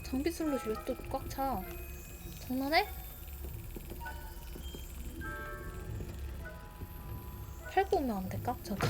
[SPEAKER 1] 장비 슬롯이 왜 또 꽉 차? 장난해? 팔고 오면 안 될까? 잠깐.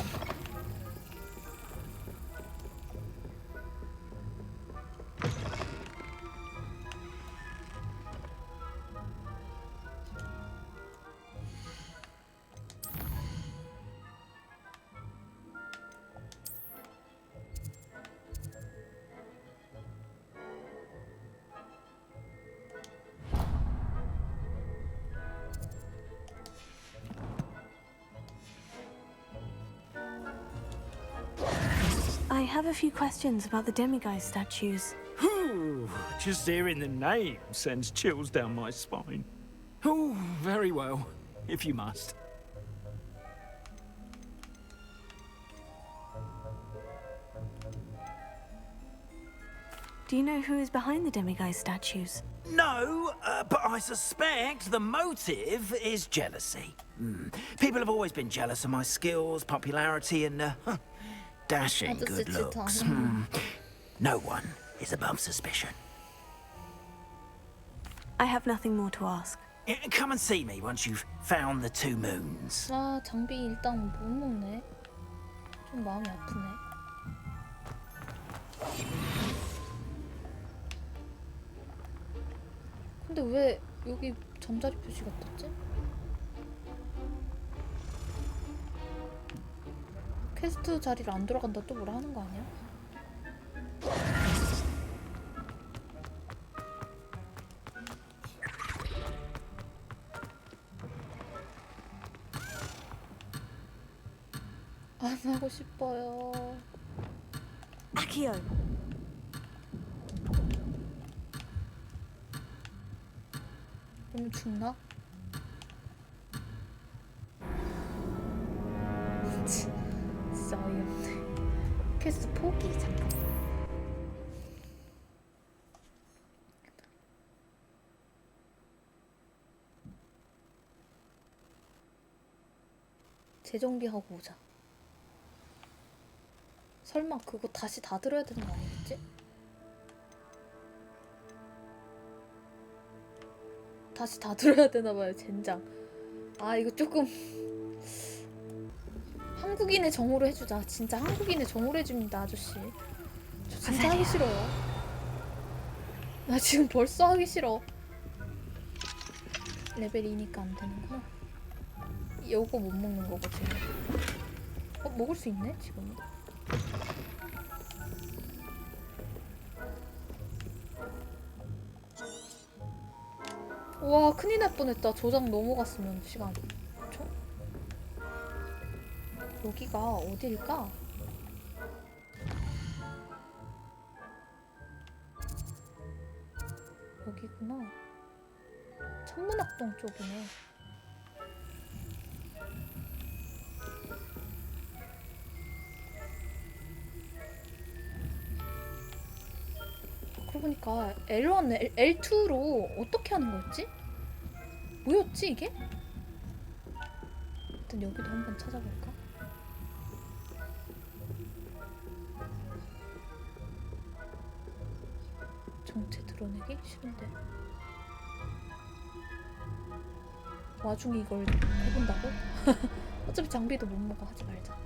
[SPEAKER 14] I have a few questions about the demiguise statues.
[SPEAKER 15] Whew, just hearing the name sends chills down my spine. Oh, very well, if you must.
[SPEAKER 14] Do you know who is behind the demiguise statues?
[SPEAKER 15] No, but I suspect the motive is jealousy. People have always been jealous of my skills, popularity, and dashing good looks. No one is above suspicion.
[SPEAKER 14] I have nothing more to ask.
[SPEAKER 15] Come and see me once you've found the 2 moons.
[SPEAKER 1] 아, 장비 일단 못 먹네. 좀 마음이 아프네. 근데 왜 여기 잠자리 표시가 떴지? 퀘스트 자리를 안 돌아간다 또 뭐라 하는 거 아니야? 하고 싶어요.
[SPEAKER 14] Akio.
[SPEAKER 1] 그럼 죽나? 진짜 어이없네. 퀘스트 포기. 잠깐. 재정비하고 오자. 설마 그거 다시 다 들어야 되는 거 아니겠지? 다시 다 들어야 되나봐요, 젠장. 아, 이거 조금 한국인의 정으로 해주자. 진짜 한국인의 정으로 해줍니다, 아저씨. 저 진짜 하기 싫어요. 나 지금 벌써 하기 싫어. 레벨 2니까 안 되는구나. 요거 못 먹는 거거든. 먹을 수 있네, 지금. 와, 큰일 날 뻔했다. 조작 넘어갔으면 시간. 여기가 어딜까? 여기구나. 천문학동 쪽이네. 그러고 보니까 L1, L2로 어떻게 하는 거였지? 뭐였지 이게? 일단 여기도 한번 찾아볼까? 정체 드러내기? 싫은데. 와중에 이걸 해본다고? 어차피 장비도 못 먹어. 하지 말자.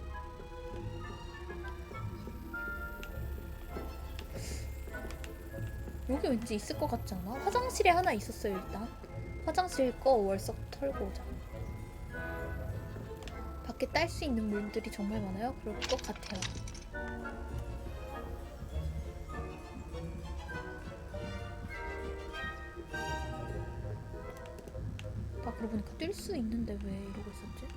[SPEAKER 1] 여기 왠지 있을 것 같지 않아? 화장실에 하나 있었어요. 일단 화장실 거 월석 털고 오자. 밖에 딸 수 있는 물들이 정말 많아요? 그럴 것 같아요. 나 그러고 보니까 뛸 수 있는데 왜 이러고 있었지?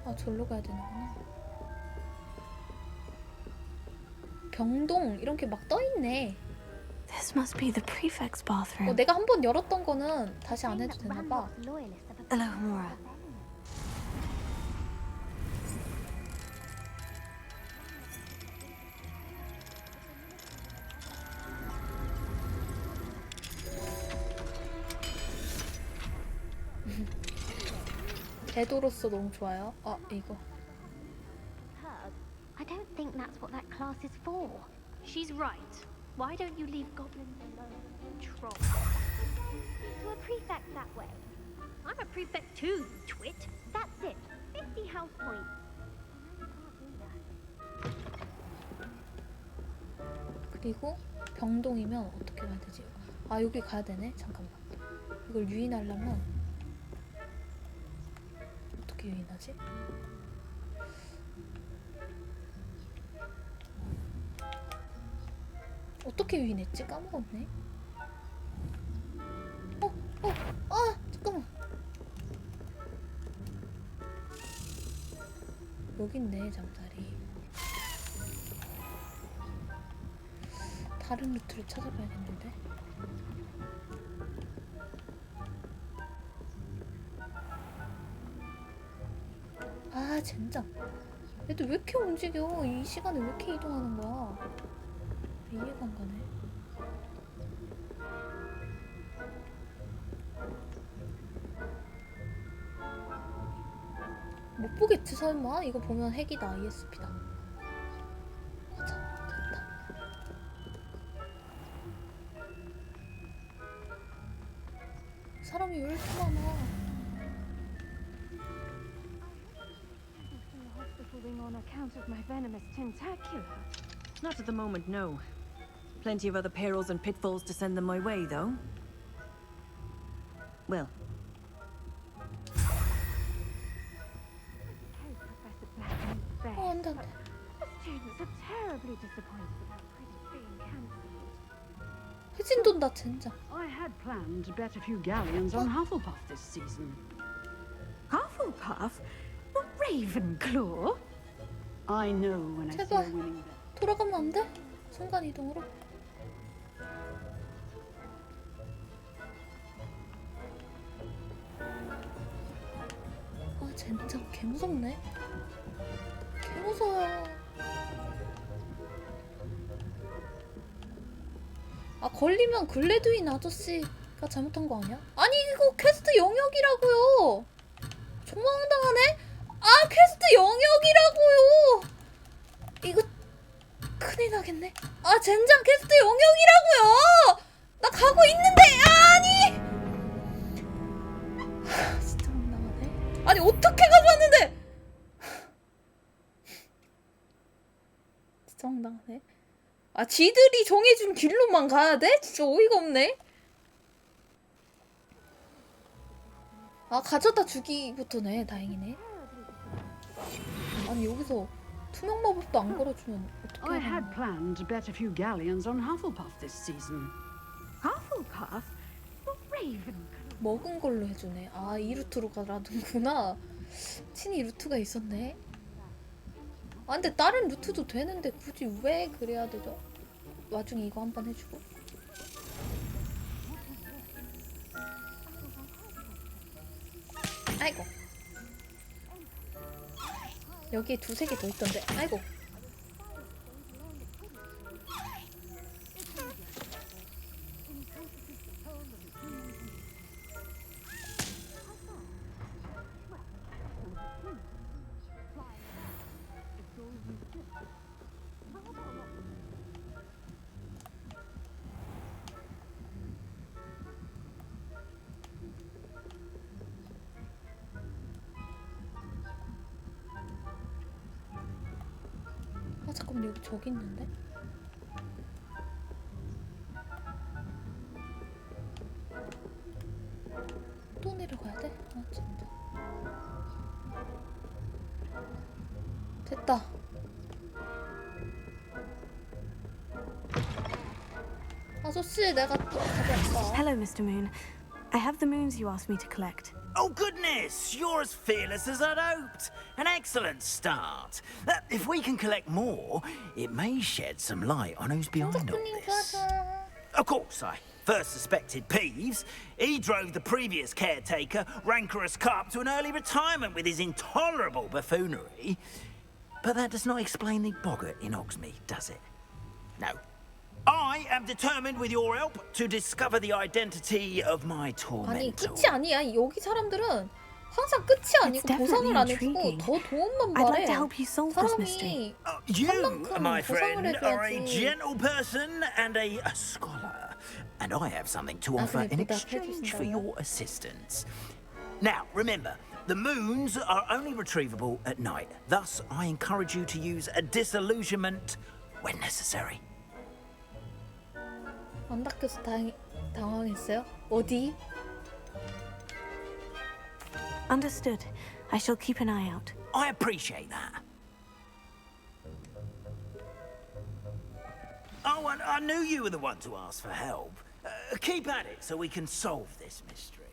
[SPEAKER 1] 아, 절로 가야 되는구나. 병동 이런 게 막 떠있네.
[SPEAKER 14] This must be the prefect's bathroom.
[SPEAKER 1] 내가 한번 열었던 거는 다시 안 해도 되나봐.
[SPEAKER 14] Hello, Mora.
[SPEAKER 1] 궤도로서 너무 좋아요. 아, 이거.
[SPEAKER 18] I don't think that's what that class is for. She's right. Why don't you leave goblins alone? Troll. To a prefect that way. I'm a prefect too, you twit. That's it. 50 house points.
[SPEAKER 1] 그리고 병동이면 어떻게 가야 되지? 아, 여기 가야 되네. 잠깐만. 이걸 유인하려면 어떻게 유인하지? 어떻게 유인했지? 까먹었네. 잠깐만. 여기 있네, 잠자리. 다른 루트를 찾아봐야겠는데. 아, 젠장. 얘들 왜 이렇게 움직여? 이 시간에 왜 이렇게 이동하는 거야? 이해가 안 가네. 못 보겠지 설마? 이거 보면 핵이다. ESP다. 가자. 됐다. 사람이 왜 이렇게 많아?
[SPEAKER 19] On account of my venomous tentacula. Not at the moment, no. Plenty of other perils and pitfalls to send them my way, though. Well.
[SPEAKER 1] 안 돼.
[SPEAKER 19] The students are terribly disappointed about Prince being cancelled.
[SPEAKER 1] 해진 돈다 젠장.
[SPEAKER 16] I had planned to bet a few galleons on Hufflepuff this season. Hufflepuff? The Ravenclaw? I know when I see a
[SPEAKER 1] 제발
[SPEAKER 16] winning bet.
[SPEAKER 1] 돌아가면 안 돼? 순간 이동으로. 아 젠장 개 무섭네. 개 무서워. 아 걸리면 글래드윈 아저씨가 잘못한 거 아니야? 아니 이거 퀘스트 영역이라고요. 조망당하네? 아 퀘스트 영역이라고요. 이거 큰일 나겠네. 아 젠장 퀘스트 영역이라고요. 나 가고 있는데 아니. 진짜 황당하네. 아니 어떻게 가져왔는데. 진짜 황당하네. 아 지들이 정해준 길로만 가야 돼? 진짜 어이가 없네. 아 가져다 주기부터네. 다행이네. 아니 여기서 투명 마법도 안 걸어주면 어떻게
[SPEAKER 16] I
[SPEAKER 1] 하나.
[SPEAKER 16] had planned to bet a few galleons on Hufflepuff this season. Hufflepuff? The Ravenclaw?
[SPEAKER 1] 먹은 걸로 해주네. 아 이 루트로 가라는구나. 친히 루트가 있었네. 아 근데 다른 루트도 되는데 굳이 왜 그래야 되죠? 와중에 이거 한번 해주고. 아이고. 여기에 두세 개 더 있던데. 아이고. 아 잠깐만 여기 저기 있는데? 또 내려가야 돼? 아 진짜. 됐다. 아저씨 내가 또 가져왔어.
[SPEAKER 14] Hello, Mr. Moon. I have the moons you asked me to collect.
[SPEAKER 15] Oh, goodness! You're as fearless as I'd hoped. An excellent start. If we can collect more, it may shed some light on who's behind all this. Of course, I first suspected Peeves. He drove the previous caretaker, Rancorous Carp, to an early retirement with his intolerable buffoonery. But that does not explain the boggart in Hogsmeade, does it? No. I am determined with your help to discover the identity of my
[SPEAKER 1] 아니
[SPEAKER 15] tormentor.
[SPEAKER 1] 끝이 아니야. 여기 사람들은 항상 끝이 아니고 보상을 안 해주고 더 도움만
[SPEAKER 14] I'd
[SPEAKER 1] 바래.
[SPEAKER 14] like to help you solve this mystery.
[SPEAKER 1] 사람이
[SPEAKER 15] You,
[SPEAKER 1] 한만큼
[SPEAKER 15] my
[SPEAKER 1] 보상을
[SPEAKER 15] friend, are a
[SPEAKER 1] 해줘야지.
[SPEAKER 15] gentle person and a scholar. And I have something to offer
[SPEAKER 1] 그래,
[SPEAKER 15] in
[SPEAKER 1] 보답해
[SPEAKER 15] exchange for
[SPEAKER 1] 주신다고요?
[SPEAKER 15] your assistance. Now, remember, the moons are only retrievable at night. Thus, I encourage you to use a disillusionment when necessary.
[SPEAKER 1] 안 닦여서 당황했어요? 어디?
[SPEAKER 14] Understood. I shall keep an eye out.
[SPEAKER 15] I appreciate that. Oh, and I knew you were the one to ask for help. Keep at it so we can solve this mystery.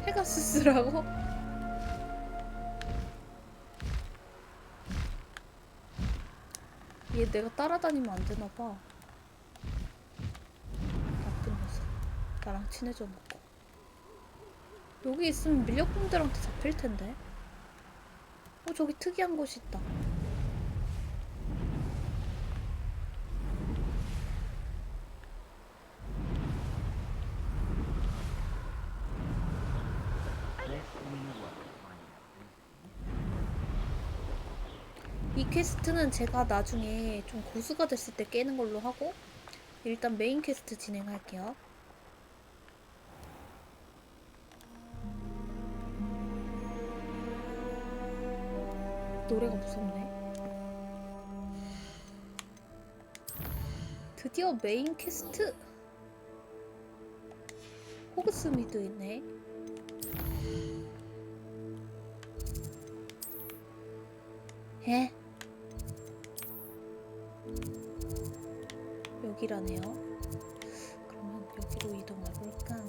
[SPEAKER 1] 페가수스라고? 얘 내가 따라다니면 안 되나 봐. 나쁜 녀석. 나랑 친해져 놓고. 여기 있으면 밀렵분들한테 잡힐 텐데. 저기 특이한 곳이 있다. 이 퀘스트는 제가 나중에 좀 고수가 됐을 때 깨는 걸로 하고 일단 메인 퀘스트 진행할게요. 노래가 무섭네. 드디어 메인 퀘스트. 호그스미드 있네. 에? 여기라네요. 그러면 여기로 이동해볼까?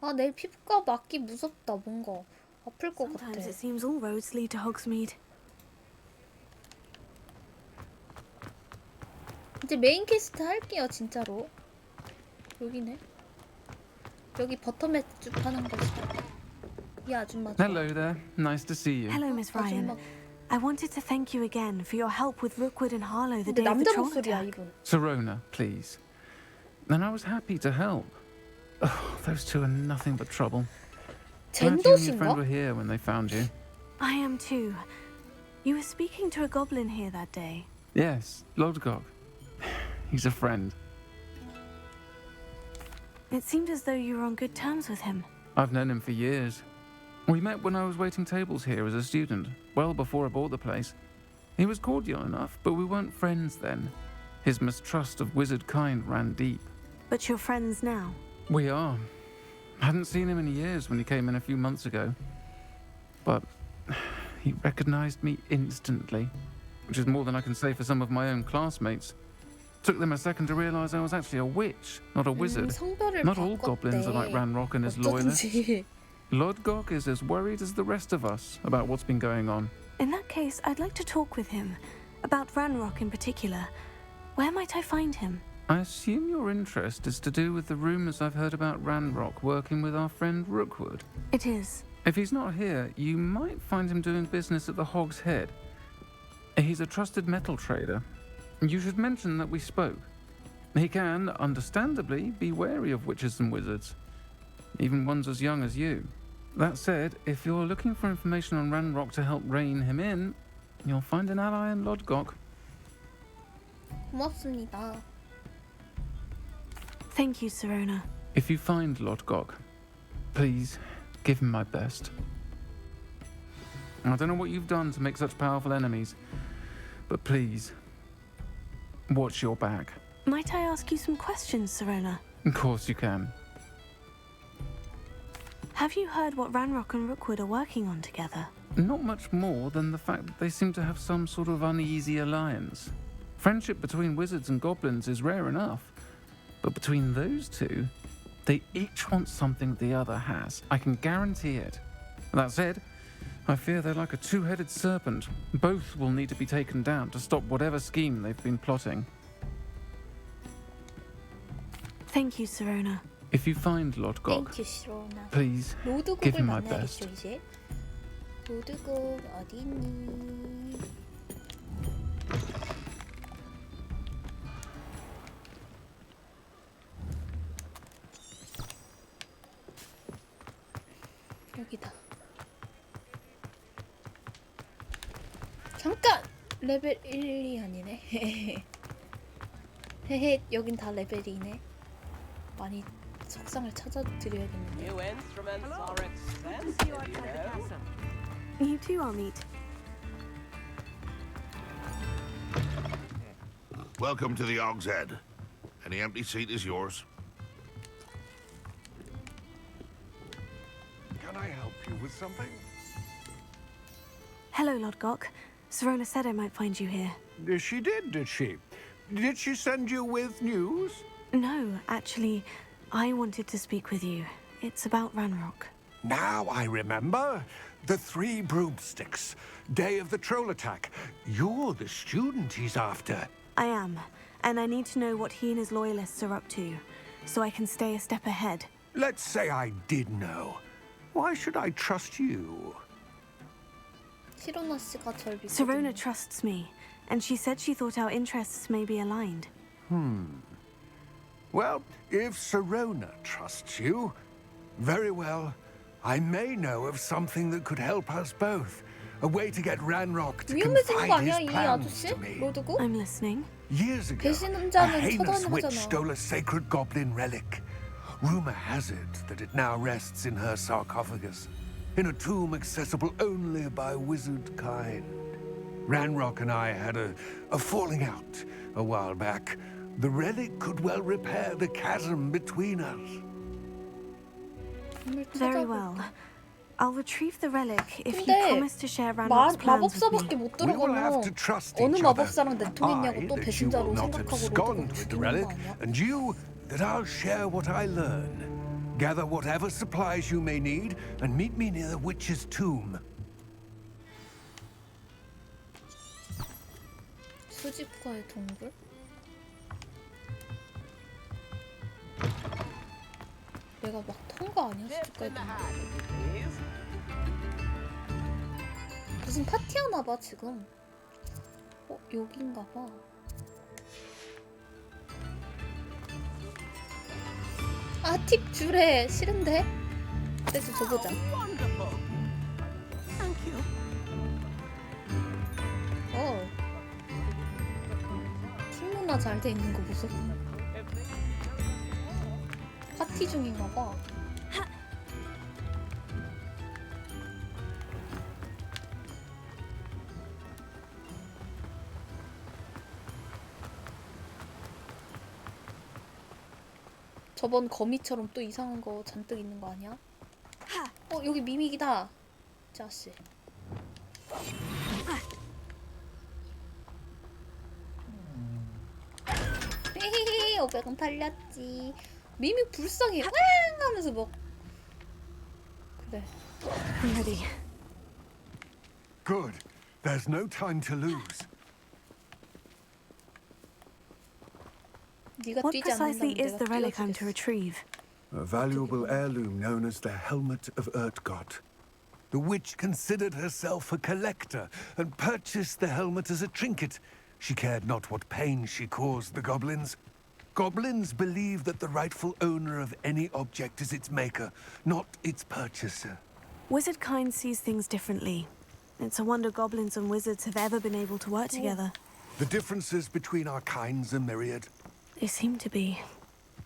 [SPEAKER 1] 아, 내일 피부과 맞기 무섭다. 뭔가 아플 것 같아.
[SPEAKER 14] Sometimes it seems all roads lead to Hogsmeade.
[SPEAKER 1] 이제 메인 퀘스트 할게요, 진짜로. 여기네. 여기 버터맥주 파는 곳이다. 이 아줌마.
[SPEAKER 8] Hello there. Nice to see you.
[SPEAKER 14] Hello, Miss Ryan. I wanted to thank you again for your help with Rookwood and Harlow the day of the
[SPEAKER 1] 남자
[SPEAKER 14] troll
[SPEAKER 1] 목소리야,
[SPEAKER 14] attack.
[SPEAKER 1] 이분.
[SPEAKER 8] Serona, please. And I was happy to help. Oh, those two are nothing but trouble. Glad you and your friend were here when they found you.
[SPEAKER 14] I am too. You were speaking to a goblin here that day.
[SPEAKER 8] Yes, Lodgok. He's a friend.
[SPEAKER 14] It seemed as though you were on good terms with him.
[SPEAKER 8] I've known him for years. We met when I was waiting tables here as a student, well before I bought the place. He was cordial enough, but we weren't friends then. His mistrust of wizard kind ran deep.
[SPEAKER 14] But you're friends now.
[SPEAKER 8] We are. Hadn't seen him in years when he came in a few months ago. But he recognized me instantly, which is more than I can say for some of my own classmates. Took them a second to realize I was actually a witch, not a wizard. Not all goblins are like Ranrock and his loyalists. Lodgok is as worried as the rest of us about what's been going on.
[SPEAKER 14] In that case, I'd like to talk with him. About Ranrock in particular. Where might I find him?
[SPEAKER 8] I assume your interest is to do with the rumors I've heard about Ranrock working with our friend Rookwood.
[SPEAKER 14] It is.
[SPEAKER 8] If he's not here, you might find him doing business at the Hog's Head. He's a trusted metal trader. You should mention that we spoke. He can, understandably, be wary of witches and wizards, even ones as young as you. That said, if you're looking for information on Ranrock to help rein him in, you'll find an ally in Lodgok.
[SPEAKER 1] 고맙습니다.
[SPEAKER 14] Thank you, Serona.
[SPEAKER 8] If you find Lodgok, please give him my best. I don't know what you've done to make such powerful enemies, but please, watch your back.
[SPEAKER 14] Might I ask you some questions, Serona?
[SPEAKER 8] Of course you can.
[SPEAKER 14] Have you heard what Ranrock and Rookwood are working on together?
[SPEAKER 8] Not much more than the fact that they seem to have some sort of uneasy alliance. Friendship between wizards and goblins is rare enough, but between those two, they each want something the other has. I can guarantee it. That said, I fear they're like a two-headed serpent. Both will need to be taken down to stop whatever scheme they've been plotting.
[SPEAKER 14] Thank you, Serona.
[SPEAKER 8] If you find Lodgok, please give him my best.
[SPEAKER 1] 이제. 로드곡 어디 있니? 여기다. 잠깐! 레벨 1이 아니네. 헤헤, 여긴 다 레벨이네. 많이 석상을 찾아드려야겠는데.
[SPEAKER 20] New instruments are expensive, you know.
[SPEAKER 14] You too, Amit.
[SPEAKER 21] Welcome to the Hog's Head. Any empty seat is yours.
[SPEAKER 17] Can I help you with something?
[SPEAKER 14] Hello, Lodgok. Serona said I might find you here.
[SPEAKER 17] She did she? Did she send you with news?
[SPEAKER 14] No, actually, I wanted to speak with you. It's about Ranrock.
[SPEAKER 17] Now I remember. The 3 broomsticks. Day of the troll attack. You're the student he's after.
[SPEAKER 14] I am, and I need to know what he and his loyalists are up to, so I can stay a step ahead.
[SPEAKER 17] Let's say I did know. Why should I trust you?
[SPEAKER 14] Serona trusts me, and she said she thought our interests may be aligned.
[SPEAKER 17] Well, if Serona trusts you, very well. I may know of something that could help us both. A way to get Ranrock to confide his plans to me.
[SPEAKER 14] I'm listening.
[SPEAKER 17] Years ago, a
[SPEAKER 1] 배신자는
[SPEAKER 17] heinous witch
[SPEAKER 1] 처단하잖아.
[SPEAKER 17] stole a sacred goblin relic. Rumor has it that it now rests in her sarcophagus, in a tomb accessible only by wizard kind. Ranrock and I had a falling out a while back. The relic could well repair the chasm between us.
[SPEAKER 14] Very well. I'll retrieve the relic if you
[SPEAKER 1] 근데
[SPEAKER 14] promise to share Ranrock's plans with
[SPEAKER 1] 마법사밖에
[SPEAKER 14] me.
[SPEAKER 1] 못 들어가면 어느 마법사랑 내통했냐고 또 배신자로 생각하고 그러고
[SPEAKER 17] with the relic, and you that I'll share what I learn. Gather whatever supplies you may need, and meet me near the witch's tomb.
[SPEAKER 1] 수집과의 동굴? 내가 막 통과 아니야? 수집과의 동굴? 무슨 파티하나 봐 지금. 여긴가 봐. 아, 팁 주래. 싫은데? 그래도 줘보자. 팀 문화 잘 돼 있는 거 보소. 파티 중인가 봐. 저번 거미처럼 또 이상한 거 잔뜩 있는 거 아니야? 여기 미믹이다. 자씨. 500원 탈렸지. 미믹 불쌍해. 꽝 하면서 막. 그래.
[SPEAKER 14] I'm ready.
[SPEAKER 17] Good. There's no time to lose.
[SPEAKER 14] What precisely is the relic I'm to retrieve?
[SPEAKER 17] A valuable heirloom known as the Helmet of Urtgott. The witch considered herself a collector and purchased the helmet as a trinket. She cared not what pain she caused the goblins. Goblins believe that the rightful owner of any object is its maker, not its purchaser.
[SPEAKER 14] Wizard kind sees things differently. It's a wonder goblins and wizards have ever been able to work together.
[SPEAKER 17] The differences between our kinds are myriad.
[SPEAKER 14] They seem to be.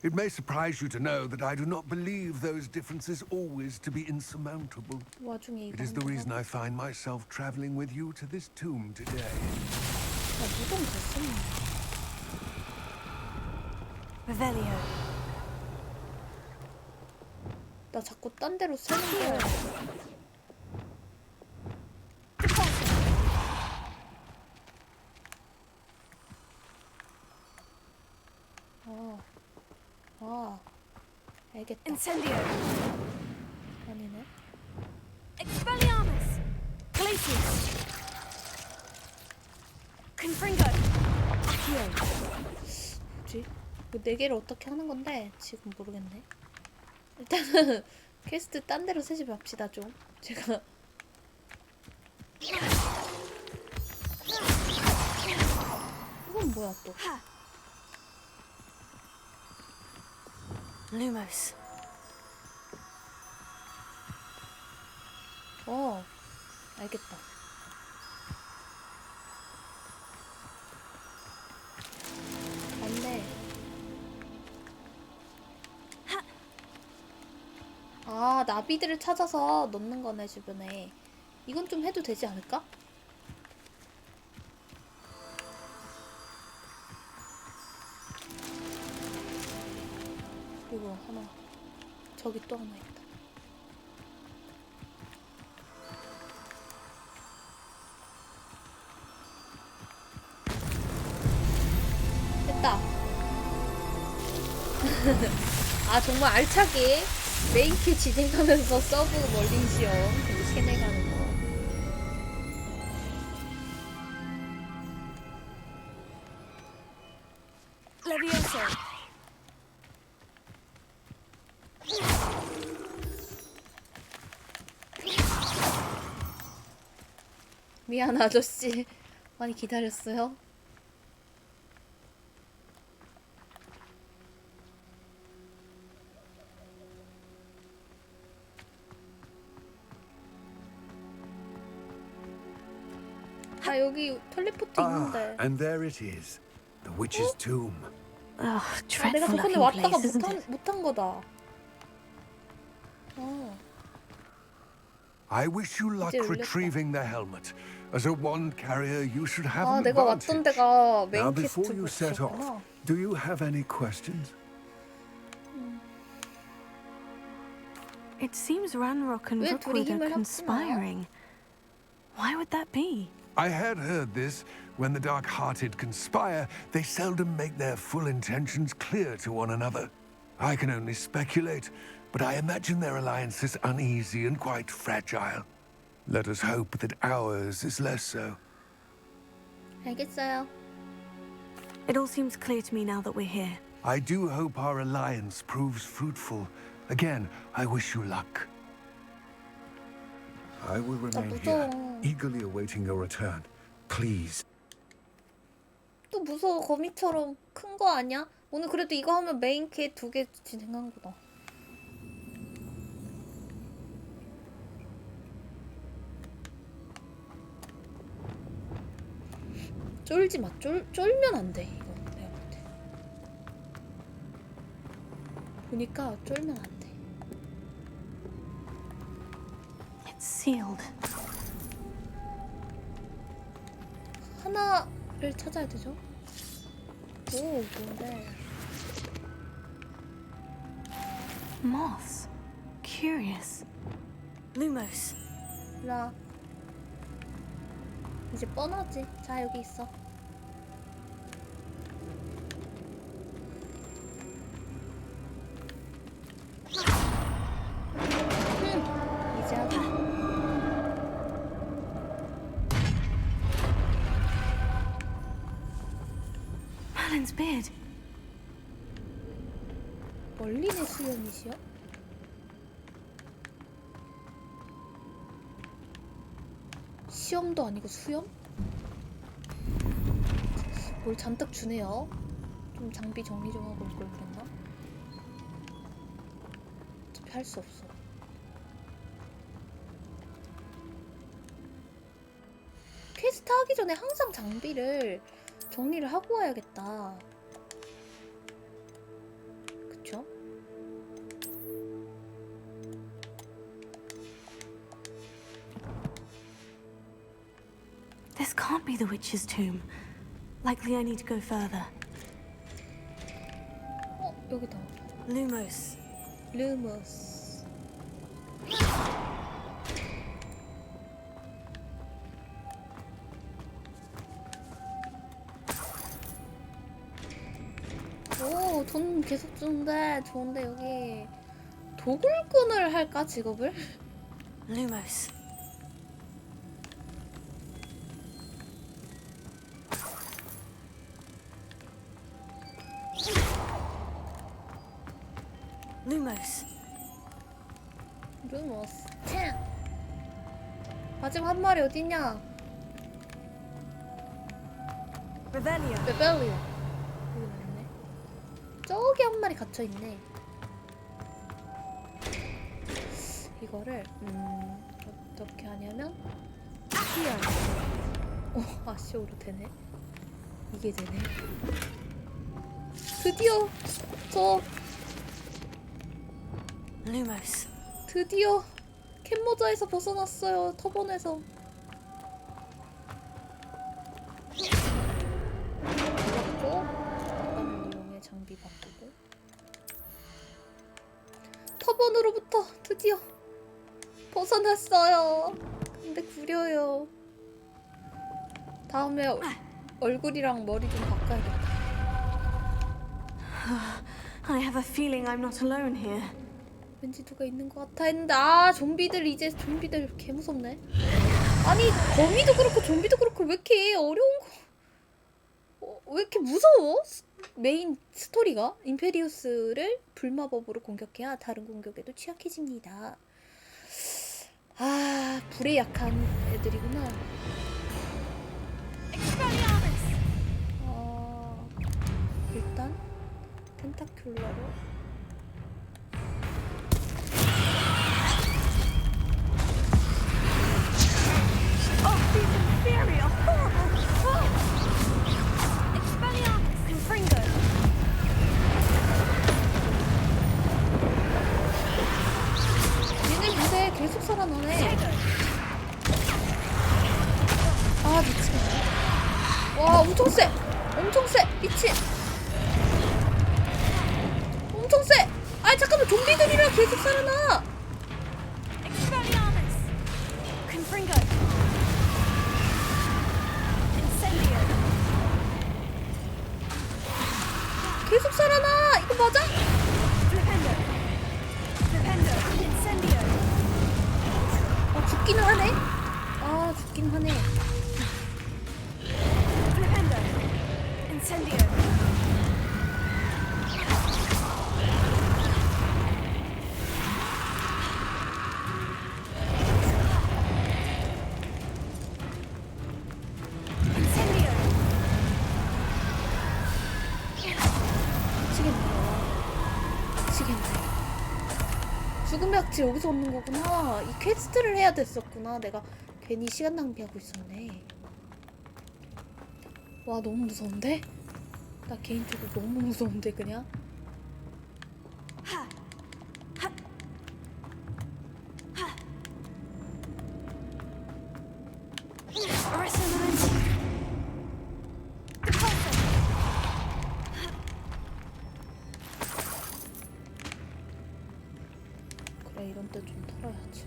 [SPEAKER 17] It may surprise you to know that I do not believe those differences always to be insurmountable. It is the reason I find myself traveling with you to this tomb today.
[SPEAKER 14] Revelio.
[SPEAKER 1] 나 자꾸 딴 데로 새는 게. 알겠다.
[SPEAKER 14] Incendio.
[SPEAKER 1] 아니네.
[SPEAKER 14] Expelliarmus. Glacius. Confringo. Accio.
[SPEAKER 1] 뭐지? 이거 4개를 어떻게 하는 건데 지금 모르겠네. 일단은 퀘스트 딴 데로 세지 맙시다 좀. 제가 이건 뭐야 또?
[SPEAKER 14] Lumos.
[SPEAKER 1] 알겠다. 맞네. 나비들을 찾아서 넣는 거네 주변에. 이건 좀 해도 되지 않을까? 그리고 하나. 저기 또 하나 있다. 됐다. 정말 알차게 메인큐 진행하면서 서브 멀린 시험 캐내가는 거.
[SPEAKER 14] Levioso.
[SPEAKER 1] 미안 아저씨. 많이 기다렸어요. 여기 텔레포트 있는데.
[SPEAKER 17] And there it is. The witch's tomb.
[SPEAKER 14] Ugh,
[SPEAKER 1] 아, 내가
[SPEAKER 14] dreadful
[SPEAKER 1] 저번에
[SPEAKER 14] looking
[SPEAKER 1] 왔다가
[SPEAKER 14] place, isn't it?
[SPEAKER 1] 못한 거다.
[SPEAKER 17] I wish you luck
[SPEAKER 1] 이제 열렸다.
[SPEAKER 17] retrieving the helmet. As a wand carrier, you should have
[SPEAKER 1] 아,
[SPEAKER 17] an
[SPEAKER 1] 내가 왔던
[SPEAKER 17] advantage.
[SPEAKER 1] 데가
[SPEAKER 17] Now,
[SPEAKER 1] 메인
[SPEAKER 17] before you set off,
[SPEAKER 1] 퀘스트였구나.
[SPEAKER 17] do you have any questions?
[SPEAKER 14] It seems Ranrock and
[SPEAKER 1] 왜 둘이
[SPEAKER 14] Rookwood are
[SPEAKER 1] 힘을
[SPEAKER 14] conspiring. Why would that be?
[SPEAKER 17] I had heard this. When the dark-hearted conspire, they seldom make their full intentions clear to one another. I can only speculate, but I imagine their alliance is uneasy and quite fragile. Let us hope that ours is less so.
[SPEAKER 1] 알겠어요.
[SPEAKER 14] It all seems clear to me now that we're here.
[SPEAKER 17] I do hope our alliance proves fruitful. Again, I wish you luck. I will remain here, eagerly awaiting your return. Please.
[SPEAKER 1] 또 무서워. 거미처럼 큰 거 아니야? 오늘 그래도 이거 하면 메인 캐 2개 진행한 거다. 쫄지 마. 쫄면 안 돼. 이거 내가 볼 때. 보니까 쫄면 안 돼.
[SPEAKER 14] It's sealed.
[SPEAKER 1] 하나를 찾아야 되죠? 오, 뭔데?
[SPEAKER 14] Moths. Curious. Lumos.
[SPEAKER 1] 라. 이제 뻔하지. 자, 여기 있어. 이제 하자.
[SPEAKER 14] Palin's beard.
[SPEAKER 1] 멀린의 수염이시여? 시험도 아니고 수염? 뭘 잔뜩 주네요. 좀 장비 정리 좀 하고 올 걸 그랬나? 어차피 할 수 없어. 퀘스트 하기 전에 항상 장비를 정리를 하고 와야겠다. 그쵸?
[SPEAKER 14] This can't be the witch's tomb. Likely I need to go further.
[SPEAKER 1] 여기다.
[SPEAKER 14] Lumos.
[SPEAKER 1] 루머스. 오, 돈 계속 주는데 좋은데 여기 도굴꾼을 할까 직업을?
[SPEAKER 14] Lumos. Lumos.
[SPEAKER 1] 루머스. 참. 마지막 한 마리 어딨냐?
[SPEAKER 14] Revelio.
[SPEAKER 1] 레벨리오. 여기 맞네. 저기 한 마리 갇혀 있네. 이거를 어떻게 하냐면 오, 아시오로 되네. 이게 되네. 드디어 저
[SPEAKER 14] Lumos.
[SPEAKER 1] 드디어 캔모자에서 벗어났어요. 터번에서. 그렇고 잠깐을 이용해 장비 바꾸고 터번으로부터 드디어 벗어났어요. 근데 구려요. 다음에 얼굴이랑 머리 좀 바꿔야겠다.
[SPEAKER 14] I have a feeling I'm not alone here.
[SPEAKER 1] 왠지 누가 있는 것 같아 했는데 좀비들 이제 좀비들 개 무섭네. 아니 거미도 그렇고 좀비도 그렇고 왜 이렇게 어려운 거? 왜 이렇게 무서워? 메인 스토리가 임페리우스를 불마법으로 공격해야 다른 공격에도 취약해집니다. 불에 약한 애들이구나. 일단 텐타큘러로.
[SPEAKER 14] Oh, these inferior, horrible! Expelliarmus!
[SPEAKER 1] 계속 살아나네. 아 미치겠네. 와 엄청 세. 엄청 세. 미친. 엄청 세. 아 잠깐만 좀비들이랑 계속 살아나. 계속 살아나. 이거 맞아? 죽기는 하네. 아 죽긴 하네. 죽음의 악취 여기서 얻는 거구나. 이 퀘스트를 해야 됐었구나. 내가 괜히 시간 낭비하고 있었네. 와 너무 무서운데? 나 개인적으로 너무 무서운데 그냥? 그래 이런 때 좀 털어야지.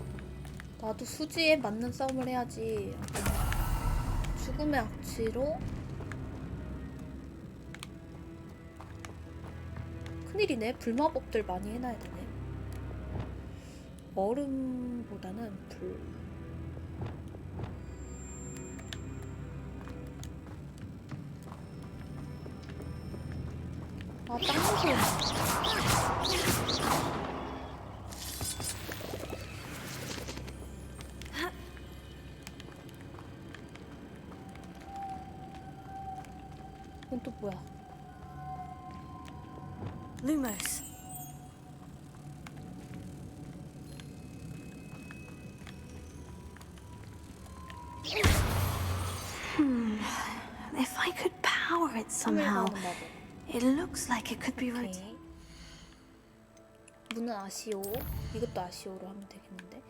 [SPEAKER 1] 나도 수지에 맞는 싸움을 해야지. 죽음의 악취로 큰일이네. 불마법들 많이 해놔야 되네. 얼음보다는 불. 아 땅콩. 이건 또 뭐야?
[SPEAKER 14] Lumos. If I could power it somehow, it looks like it could be right.
[SPEAKER 1] 문은 아시오. 이것도 아시오로 하면 되겠는데.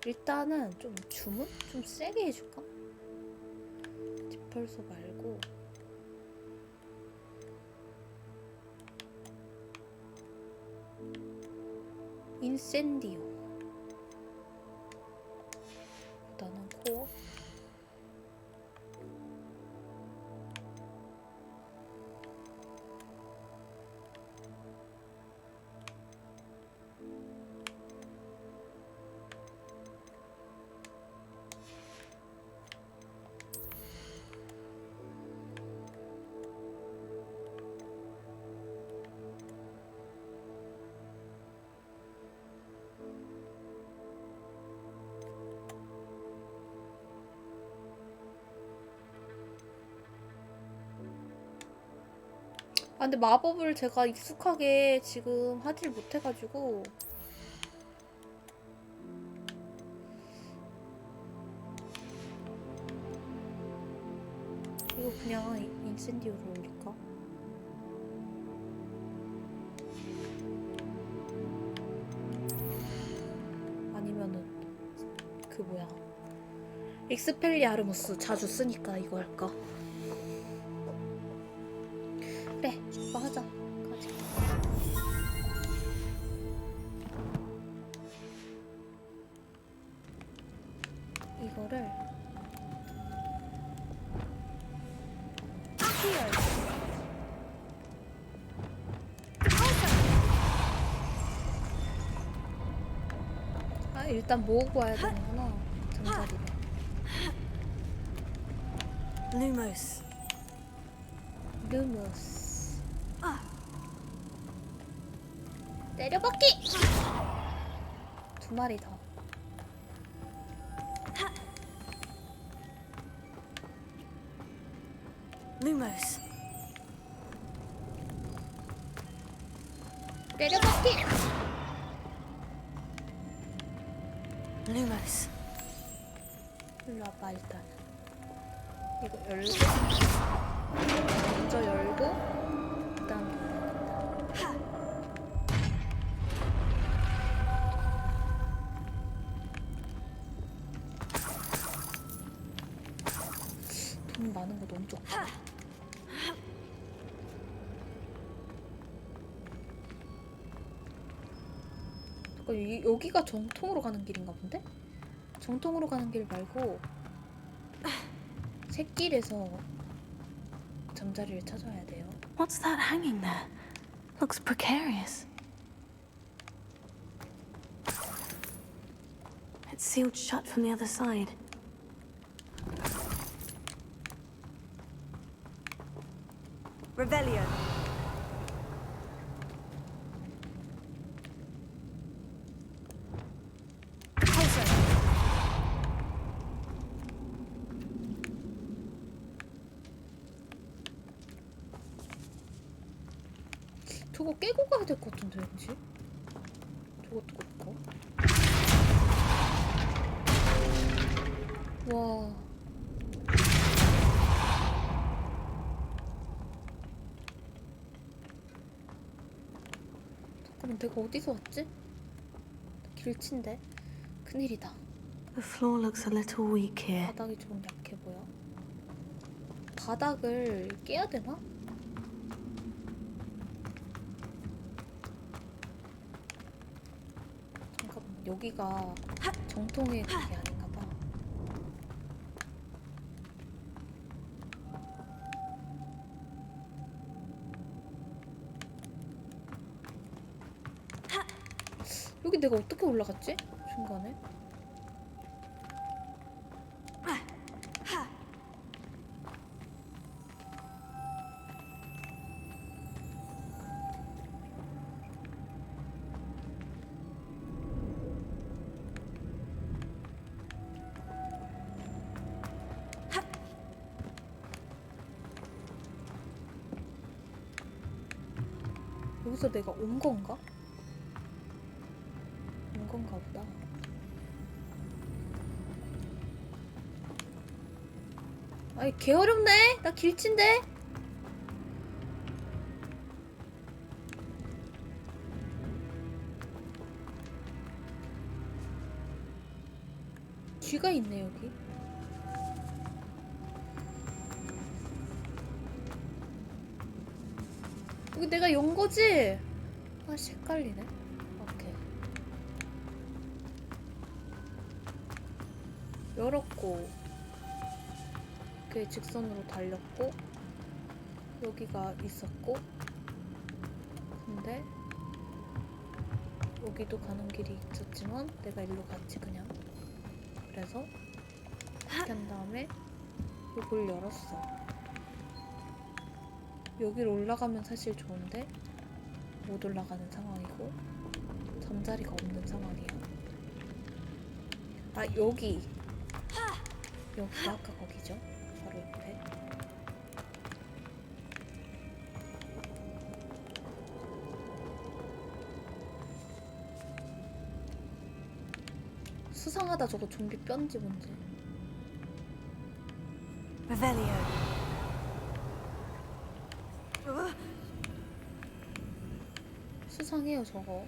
[SPEAKER 1] 일단은 좀 주문? 좀 세게 해줄까? 지펄소 말고. 인센디오. 일단은 코어. 아 근데 마법을 제가 익숙하게 지금 하질 못해가지고 이거 그냥 인센디오로 올릴까? 아니면은 그 뭐야 익스펠리아르무스 자주 쓰니까 이거 할까? 그래, 이거 하자. 가자. 이거를 아 일단 모으고 와야 되는구나. 잠자리를.
[SPEAKER 14] Lumos.
[SPEAKER 1] 루무스. 때려박기! 2마리 더.
[SPEAKER 14] Lumos.
[SPEAKER 1] 때려박기!
[SPEAKER 14] Lumos.
[SPEAKER 1] 일로 와봐 일단. 이거 열고 먼저 열고 그다음 거 너무 좋다. 여기가 정통으로 가는 길인가 본데? 정통으로 가는 길 말고 샛길에서 잠자리를 찾아야 돼요.
[SPEAKER 14] What's that hanging there? Looks precarious. It's sealed shut from the other side.
[SPEAKER 4] Revelio.
[SPEAKER 1] 저거 깨고 가야 될 것 같은데 왠지? 저것도 그렇고. 와. 잠깐만 내가 어디서 왔지? 길친데? 큰일이다.
[SPEAKER 14] The floor looks a little weak here.
[SPEAKER 1] 바닥이 좀 약해 보여. 바닥을 깨야 되나? 잠깐만 여기가 정통의 그게 아닌가 봐. 여기 내가 어떻게 올라갔지? 중간에? 여기서 내가 온 건가? 온 건가 보다. 아이 개 어렵네. 나 길친데. 쥐가 있네 여기. 여기 내가 연 거지? 아, 헷갈리네. 오케이. 열었고, 이렇게 직선으로 달렸고, 여기가 있었고, 근데 여기도 가는 길이 있었지만 내가 일로 갔지 그냥. 그래서 이렇게 한 다음에 이걸 열었어. 여기로 올라가면 사실 좋은데 못 올라가는 상황이고 잠자리가 없는 상황이야. 아 여기가 아까 거기죠? 바로 옆에. 수상하다 저거 좀비 뼈인지 뭔지.
[SPEAKER 4] Revelio.
[SPEAKER 1] 수상해요 저거.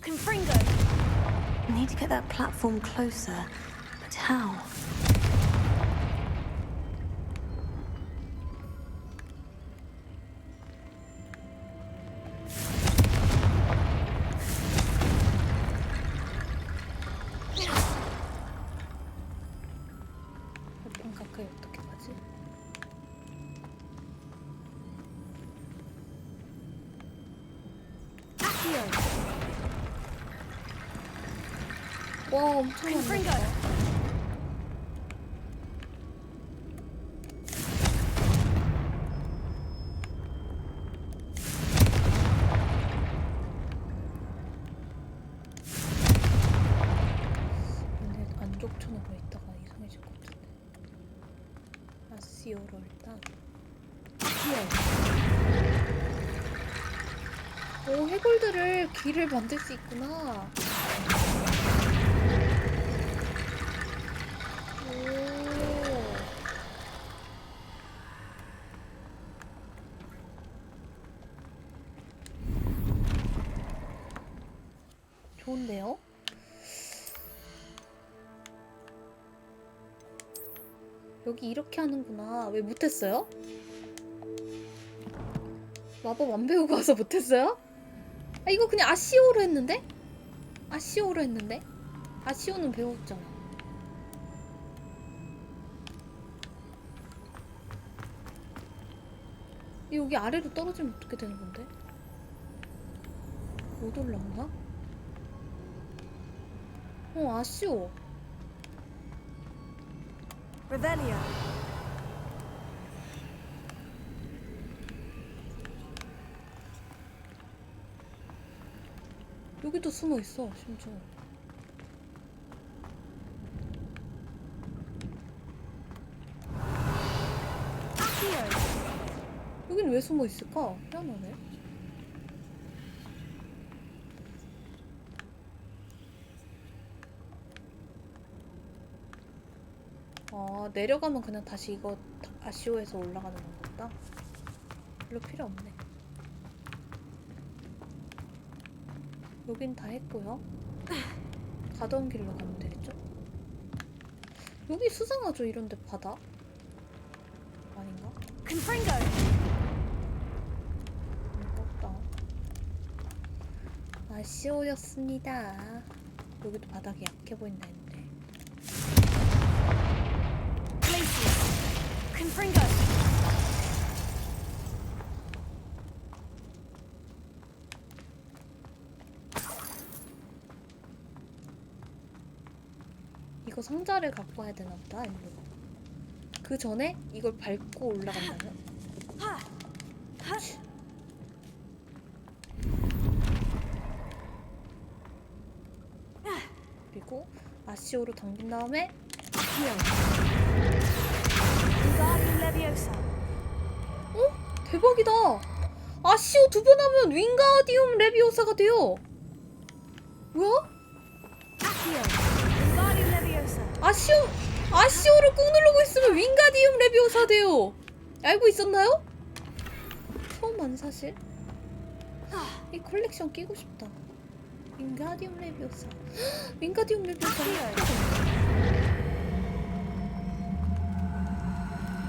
[SPEAKER 14] Confringo. We need to get that platform closer, but how?
[SPEAKER 1] 좀 가까이 어떻게 가지? 와 엄청 많네. 근데 안쪽 쳐놓고 있다가 이상해질 것 같은데. 아시오로 일단. 오 해골들을 길을 만들 수 있구나. 좋은데요? 여기 이렇게 하는구나. 왜 못했어요? 마법 안 배우고 와서 못했어요? 아, 이거 그냥 아시오로 했는데? 아시오로 했는데? 아시오는 배웠잖아. 여기 아래로 떨어지면 어떻게 되는 건데? 못 올라오나? 아쉬워.
[SPEAKER 10] Revelio.
[SPEAKER 1] 여기도 숨어 있어, 심지어. 여긴 왜 숨어 있을까? 희한하네. 아, 내려가면 그냥 다시 이거 아시오에서 올라가는 건가? 별로 필요 없네. 여긴 다 했고요. 가던 길로 가면 되겠죠? 여기 수상하죠? 이런데 바다? 아닌가? 없다. 아쉬워였습니다. 여기도 바닥이 약해 보인다 했는데. 이거 상자를 갖고 와야 되나 보다, 일로. 그 전에 이걸 밟고 올라간다면? 그리고 아시오로 당긴 다음에 대박이다! 아시오 2번 하면 윙가디움 레비오사가 돼요! 뭐야? 아시오를 꾹 누르고 있으면 윙가디움 레비오사 돼요! 알고 있었나요? 처음 안 사실? 이 컬렉션 끼고 싶다. 윙가디움 레비오사. 윙가디움 레비오사.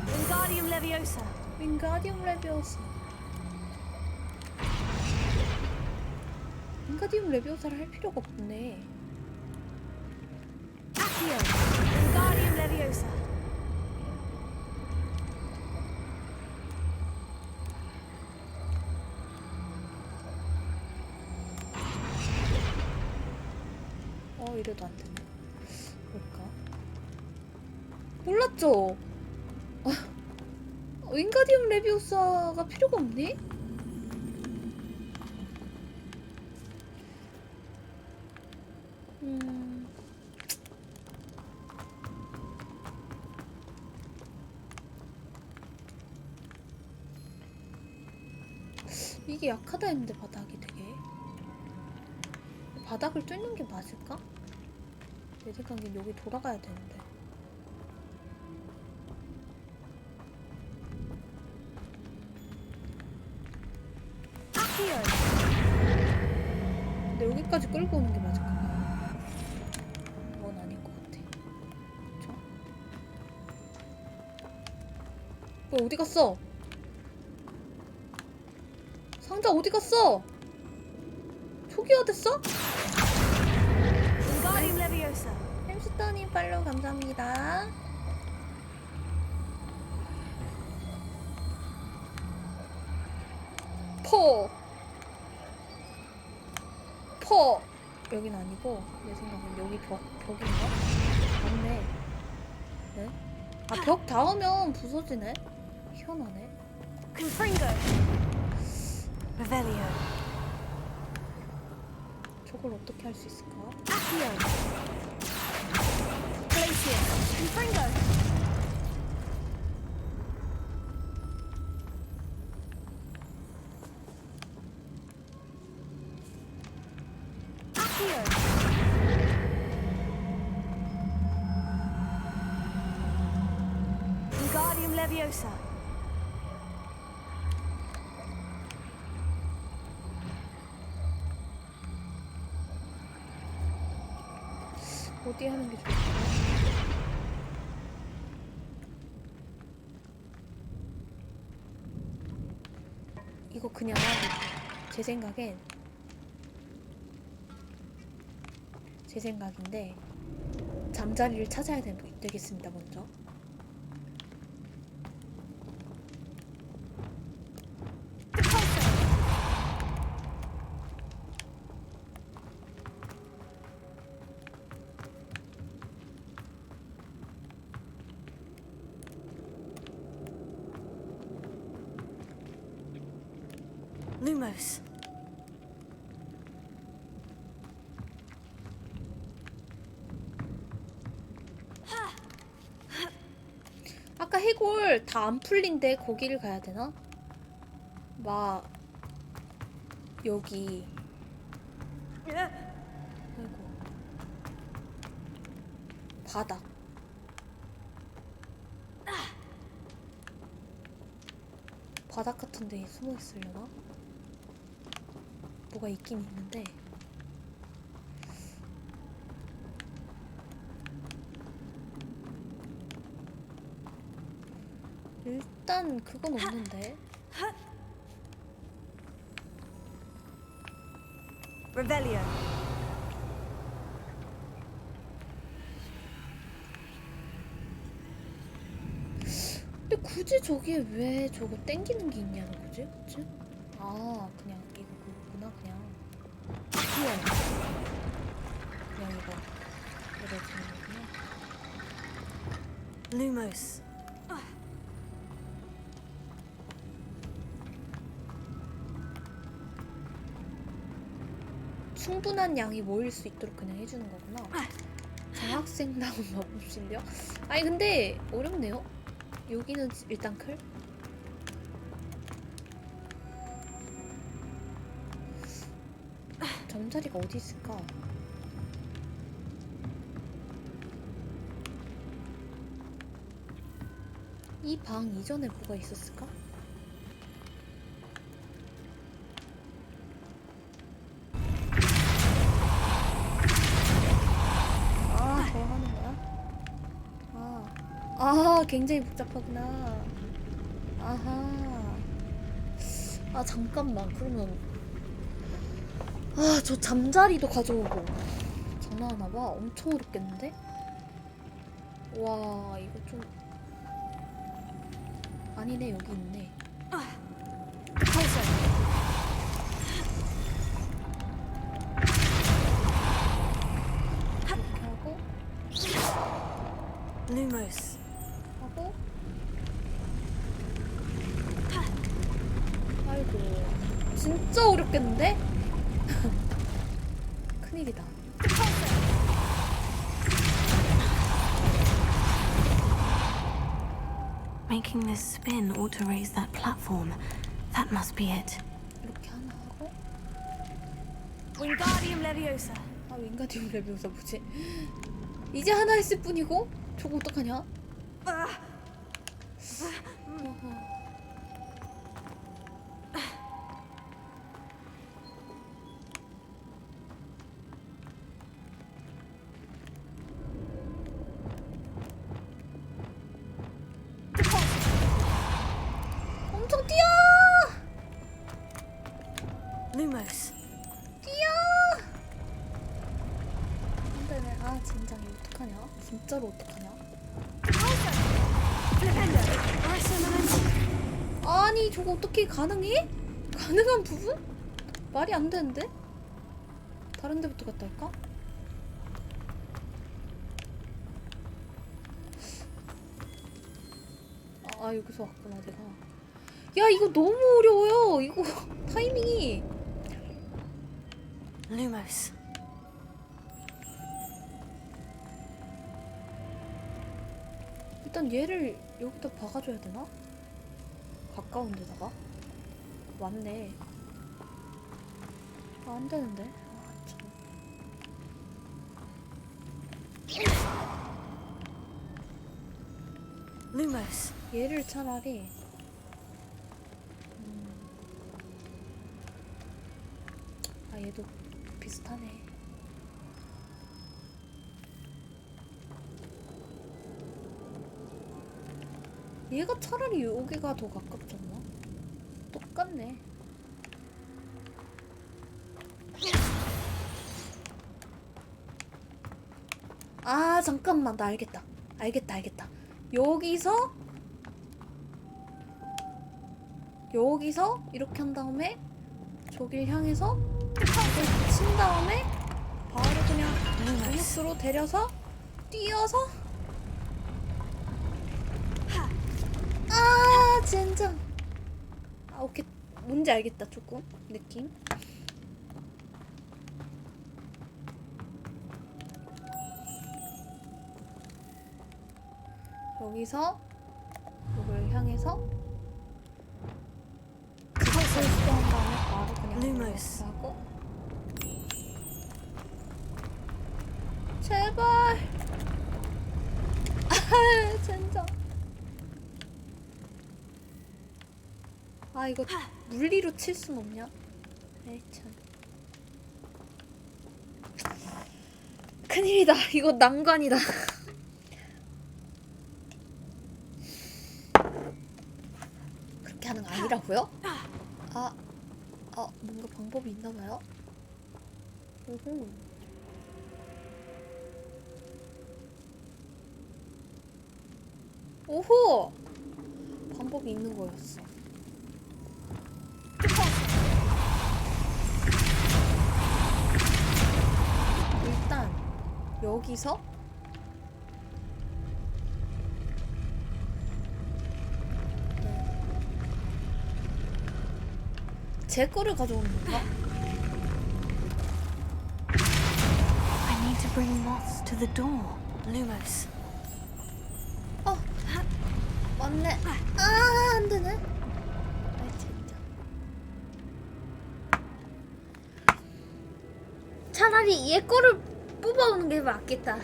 [SPEAKER 10] Wingardium Leviosa.
[SPEAKER 1] 윙가디움 레비오사. 윙가디움 레비오사를 할 필요가 없네.
[SPEAKER 10] Wingardium Leviosa.
[SPEAKER 1] 이래도 안 되네. 뭘까? 몰랐죠? 윙가디움 레비오사가 필요가 없니? 이게 약하다 했는데 바닥이 되게 바닥을 뚫는 게 맞을까? 내 생각엔 여기 돌아가야 되는데. 근데 여기까지 끌고 오는 게 맞을까? 그건 아닌 것 같아. 그쵸? 뭐야, 어디 갔어? 상자 어디 갔어? 초기화됐어? 햄스터님 팔로우 감사합니다. 퍼 여긴 아니고 내 생각엔 여기 벽인가? 맞네. 네? 아, 벽 닿으면 부서지네? 희한하네. 저걸 어떻게 할 수 있을까?
[SPEAKER 10] Wingardium Leviosa.
[SPEAKER 1] 어디 하는 게 좋을까? 그냥 제 생각인데 잠자리를 찾아야 되겠습니다. 먼저
[SPEAKER 14] Lumos.
[SPEAKER 1] 아까 해골 다 안 풀린데 거기를 가야 되나? 막 여기 아이고 바닥 바닥 같은 데에 숨어 있으려나? 뭐가 있긴 있는데 일단 그건 없는데.
[SPEAKER 10] Revelio.
[SPEAKER 1] 근데 굳이 저기에 왜 저거 땡기는 게 있냐는 거지? 그치? 아 그냥 이거구나 그냥. 그냥 이거 이래주는 거구나.
[SPEAKER 14] Lumos.
[SPEAKER 1] 충분한 양이 모일 수 있도록 그냥 해주는 거구나. 장학생다운 마법 실력? 아니 근데 어렵네요. 여기는 일단 클? 잠자리가 어디 있을까? 이 방 이전에 뭐가 있었을까? 굉장히 복잡하구나. 아하. 아 잠깐만. 그러면 저 잠자리도 가져오고 장난하나봐. 엄청 어렵겠는데? 와 이거 좀 아니네. 여기 있네. 이렇게 하고
[SPEAKER 14] Lumos.
[SPEAKER 1] 하고 아이고 진짜 어렵겠는데? 큰일이다.
[SPEAKER 14] Making this spin ought to raise that platform. That must be it.
[SPEAKER 1] 이렇게 하나 하고
[SPEAKER 14] Wingardium Leviosa.
[SPEAKER 1] 윙가디움 레비오사 뭐지? 이제 하나 했을 뿐이고 저거 어떡하냐? 엄청 뛰어!
[SPEAKER 14] Lumos.
[SPEAKER 1] 뛰어! 안되네. 아 진짜 이거 어떡하냐? 진짜로 어떡하냐? 아니 저거 어떻게 가능해? 가능한 부분? 말이 안 되는데? 다른 데부터 갔다 할까? 아 여기서 왔구나 내가. 야 이거 너무 어려워요. 이거 타이밍이.
[SPEAKER 14] Lumos.
[SPEAKER 1] 일단 얘를 여기다 박아줘야 되나? 가까운 데다가? 맞네. 아, 안 되는데. 아, 참.
[SPEAKER 14] Lumos.
[SPEAKER 1] 얘를 차라리 아 얘도 비슷하네. 얘가 차라리 여기가 더 가깝지 않나? 똑같네. 아 잠깐만, 나 알겠다. 알겠다. 여기서 이렇게 한 다음에 저길 향해서 저걸 친 다음에 바로 그냥 루무스로 데려서 뛰어서 아 젠장. 아 오케이, 뭔지 알겠다. 조금 느낌. 여기서 이걸 향해서 그것을 수정한 다음에 바로 그냥 루머스 하고. 제발. 아 젠장. 아 이거 물리로 칠 순 없냐? 에이 참. 큰일이다. 이거 난관이다. 그렇게 하는 거 아니라고요? 뭔가 방법이 있나봐요? 오호. 오호! 방법이 있는 거였어. 일단 여기서 제 거를 가져오는 건가?
[SPEAKER 14] I need to bring moths to the door. Lumos.
[SPEAKER 1] 맞네. 아, 안 되네. 아, 진짜. 차라리 얘 거를 뽑아오는 게 맞겠다.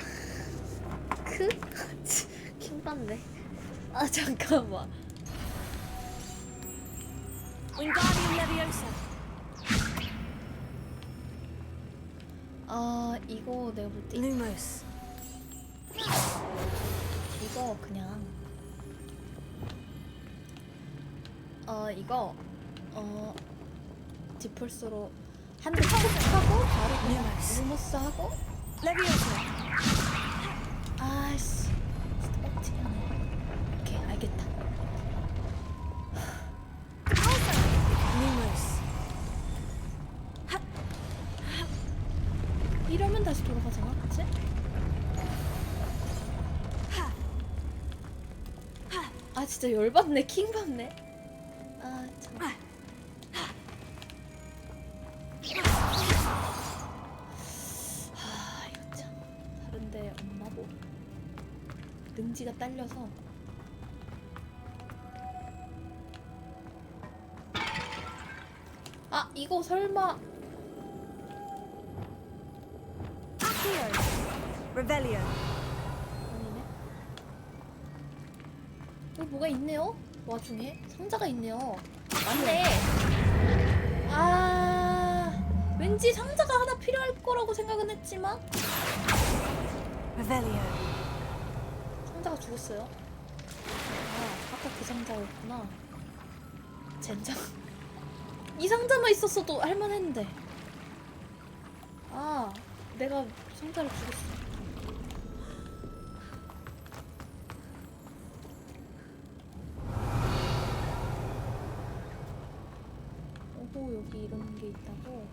[SPEAKER 1] 킹받네. 아, 잠깐만. 이거 내가 볼 때
[SPEAKER 14] Lumos.
[SPEAKER 1] 이거 그냥 이거 디폴스로 한 대 툭 하고 바로 그냥 루머스 하고 아씨 진짜 빡치게 하네. 오케이 알겠다. 이러면 다시 돌아가잖아, 그치? 아 진짜 열받네, 킹받네. 아 참. 이거 참 다른데 엄마 뭐 능지가 딸려서. 아 이거 설마
[SPEAKER 10] Revelio.
[SPEAKER 1] 아니네. 여기 뭐가 있네요? 와중에 상자가 있네요. 맞네. 아 왠지 상자가 하나 필요할 거라고 생각은 했지만
[SPEAKER 10] Revelio.
[SPEAKER 1] 상자가 죽었어요. 아 아까 그 상자였구나. 젠장. 이 상자만 있었어도 할만했는데. 아 내가 상자를 죽였어. 오호 여기 이런 게 있다고.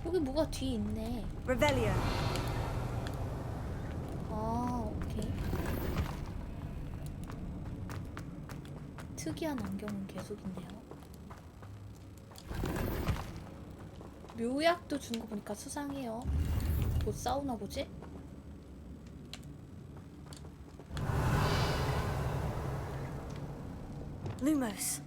[SPEAKER 1] 여기 뭐가 뒤에 있네.
[SPEAKER 10] Revelio.
[SPEAKER 1] 아 오케이. 특이한 안경은 계속 있네요. 묘약도 준 거 보니까 수상해요. 곧 싸우나 보지?
[SPEAKER 14] Lumos.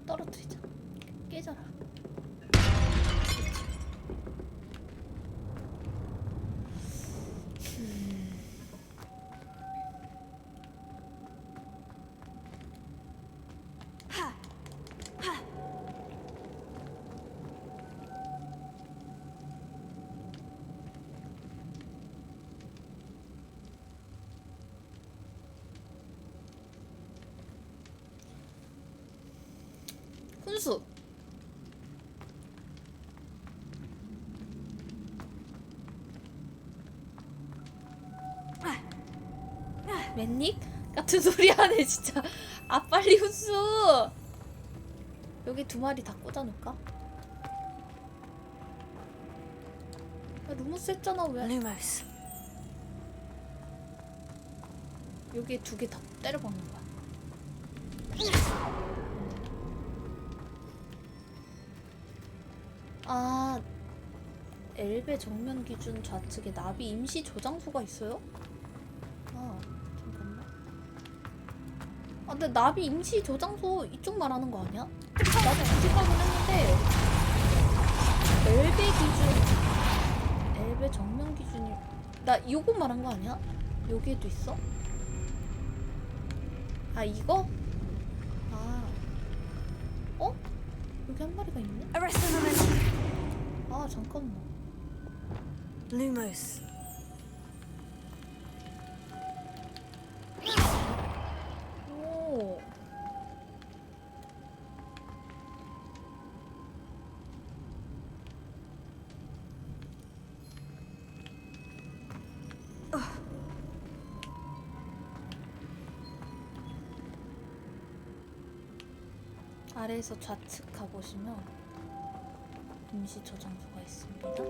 [SPEAKER 1] 떨어뜨리자. 깨져라. 그렇지. 훈수. 맨닉? 같은 소리 하네 진짜. 아 빨리 훈수. 여기 두 마리 다 꽂아놓을까? 야, 루머스 했잖아 왜?
[SPEAKER 14] 루머스.
[SPEAKER 1] 여기에 두 개 다 때려박는 거야. 아, 엘베 정면 기준 좌측에 나비 임시 저장소가 있어요? 아, 잠깐만. 아, 근데 나비 임시 저장소 이쪽 말하는 거 아니야? 나도 그 생각은 했는데 엘베 기준, 엘베 정면 기준이 나 요거 말한 거 아니야? 여기에도 있어? 아 이거? 아, 어? 여기 한 마리가 있네? 아 잠깐만.
[SPEAKER 14] Lumos.
[SPEAKER 1] 오. 아래에서 좌측 가보시면 임시 저장소가 있습니다.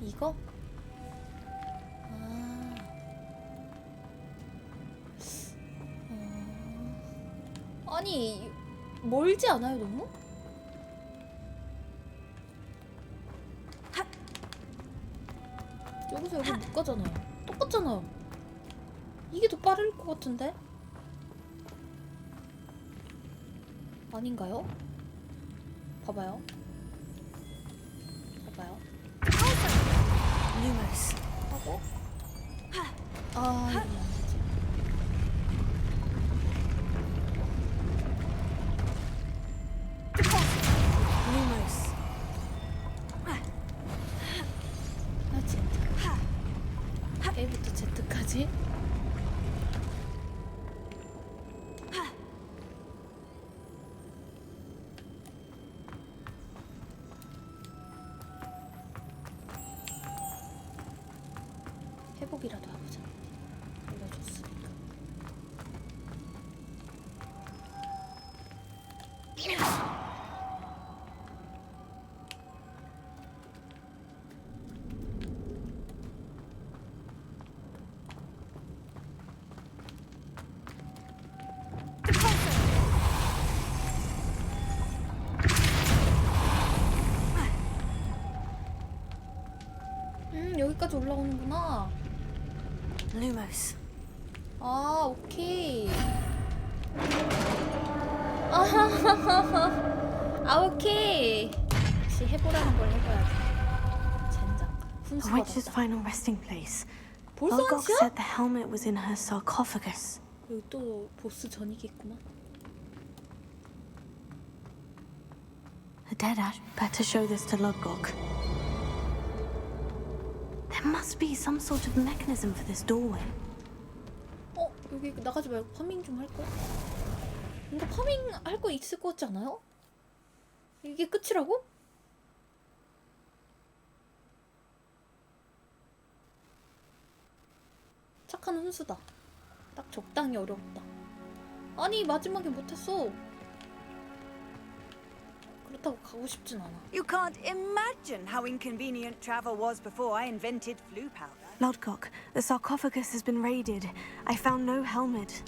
[SPEAKER 1] 이거? 아. 아니 멀지 않아요 너무? 여기서 여기 못 가잖아요. 똑같잖아요. 이게 더 빠를 것 같은데? 아닌가요? 봐봐요. 봐봐요.
[SPEAKER 14] Lumos.
[SPEAKER 1] 하고. 아, 이게 안 되지.
[SPEAKER 14] Lumos.
[SPEAKER 1] 아, 진짜. A부터 Z까지? 회복이라도 해보자. 알려줬으니까. 여기까지 올라오는구나.
[SPEAKER 14] Lumos.
[SPEAKER 1] 아, 오케이. 아, 오케이. 역시 해보라는 걸 해봐야지. 젠장.
[SPEAKER 14] The
[SPEAKER 1] 훈수가
[SPEAKER 14] witch's
[SPEAKER 1] 났다.
[SPEAKER 14] final resting place.
[SPEAKER 1] 벌써
[SPEAKER 14] Logok
[SPEAKER 1] 한시야?
[SPEAKER 14] said the helmet was in her sarcophagus.
[SPEAKER 1] 여기 또 보스 전이겠구만.
[SPEAKER 14] The dead ash better show this to Logok. There must be some sort of mechanism for this doorway.
[SPEAKER 1] 어? 여기 나가지 말고 파밍 좀 할까? 뭔가 파밍 할 거 있을 것 같지 않아요? 이게 끝이라고? 착한 훈수다. 딱 적당히 어렵다. 아니 마지막에 못했어. 그렇다고 가고 싶진 않아.
[SPEAKER 4] You can't imagine how inconvenient travel was before I invented flu powder.
[SPEAKER 14] Lodgok, the sarcophagus has been raided. I found no helmet,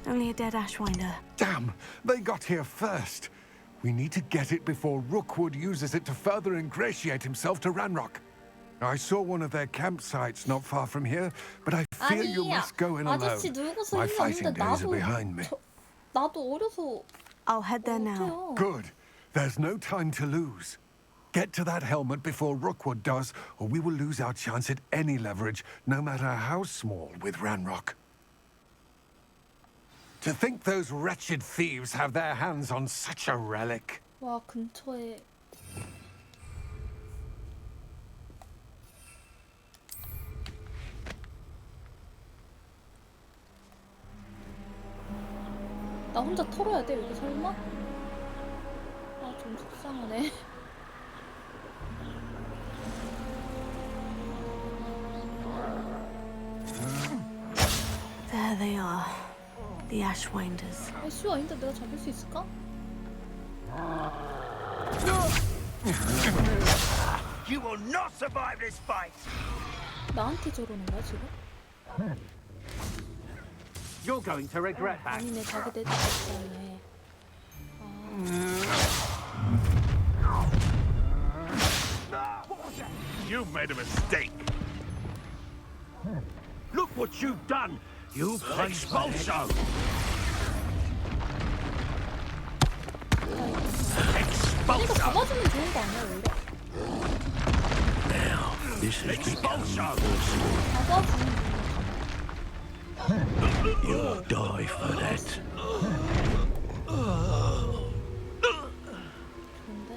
[SPEAKER 14] only a dead ashwinder.
[SPEAKER 17] Damn, they got here first. We need to get it before Rookwood uses it to further ingratiate himself to Ranrock. I saw one of their campsites not far from here, but I fear you must go in alone.
[SPEAKER 1] 아저씨 늙어서
[SPEAKER 17] My
[SPEAKER 1] 힘이
[SPEAKER 17] fighting
[SPEAKER 1] 없는데
[SPEAKER 17] days are behind me.
[SPEAKER 1] 나도 어려서.
[SPEAKER 14] I'll head there now.
[SPEAKER 17] Good. There's no time to lose. Get to that helmet before Rookwood does, or we will lose our chance at any leverage, no matter how small, with Ranrock. To think those wretched thieves have their hands on such a relic.
[SPEAKER 1] 와 근처에. 나 혼자 털어야 돼 여기 설마? 좀 속상하네.
[SPEAKER 14] There they are. The Ashwinders.
[SPEAKER 1] 애쉬와인더 내가 잡을 수 있을까?
[SPEAKER 9] You will not survive this fight.
[SPEAKER 1] 나한테 저러는 거야 지금?
[SPEAKER 9] You're going to regret that.
[SPEAKER 1] 아니네, 자기들 잡았네.
[SPEAKER 21] You've made a mistake.
[SPEAKER 9] Look what you've done. You've expulso.
[SPEAKER 1] 이거 잡아주면 좋은 거 아니야 원래?
[SPEAKER 5] Now, this has become personal.
[SPEAKER 1] 잡아주면
[SPEAKER 5] You'll die for that.
[SPEAKER 1] 좋은데.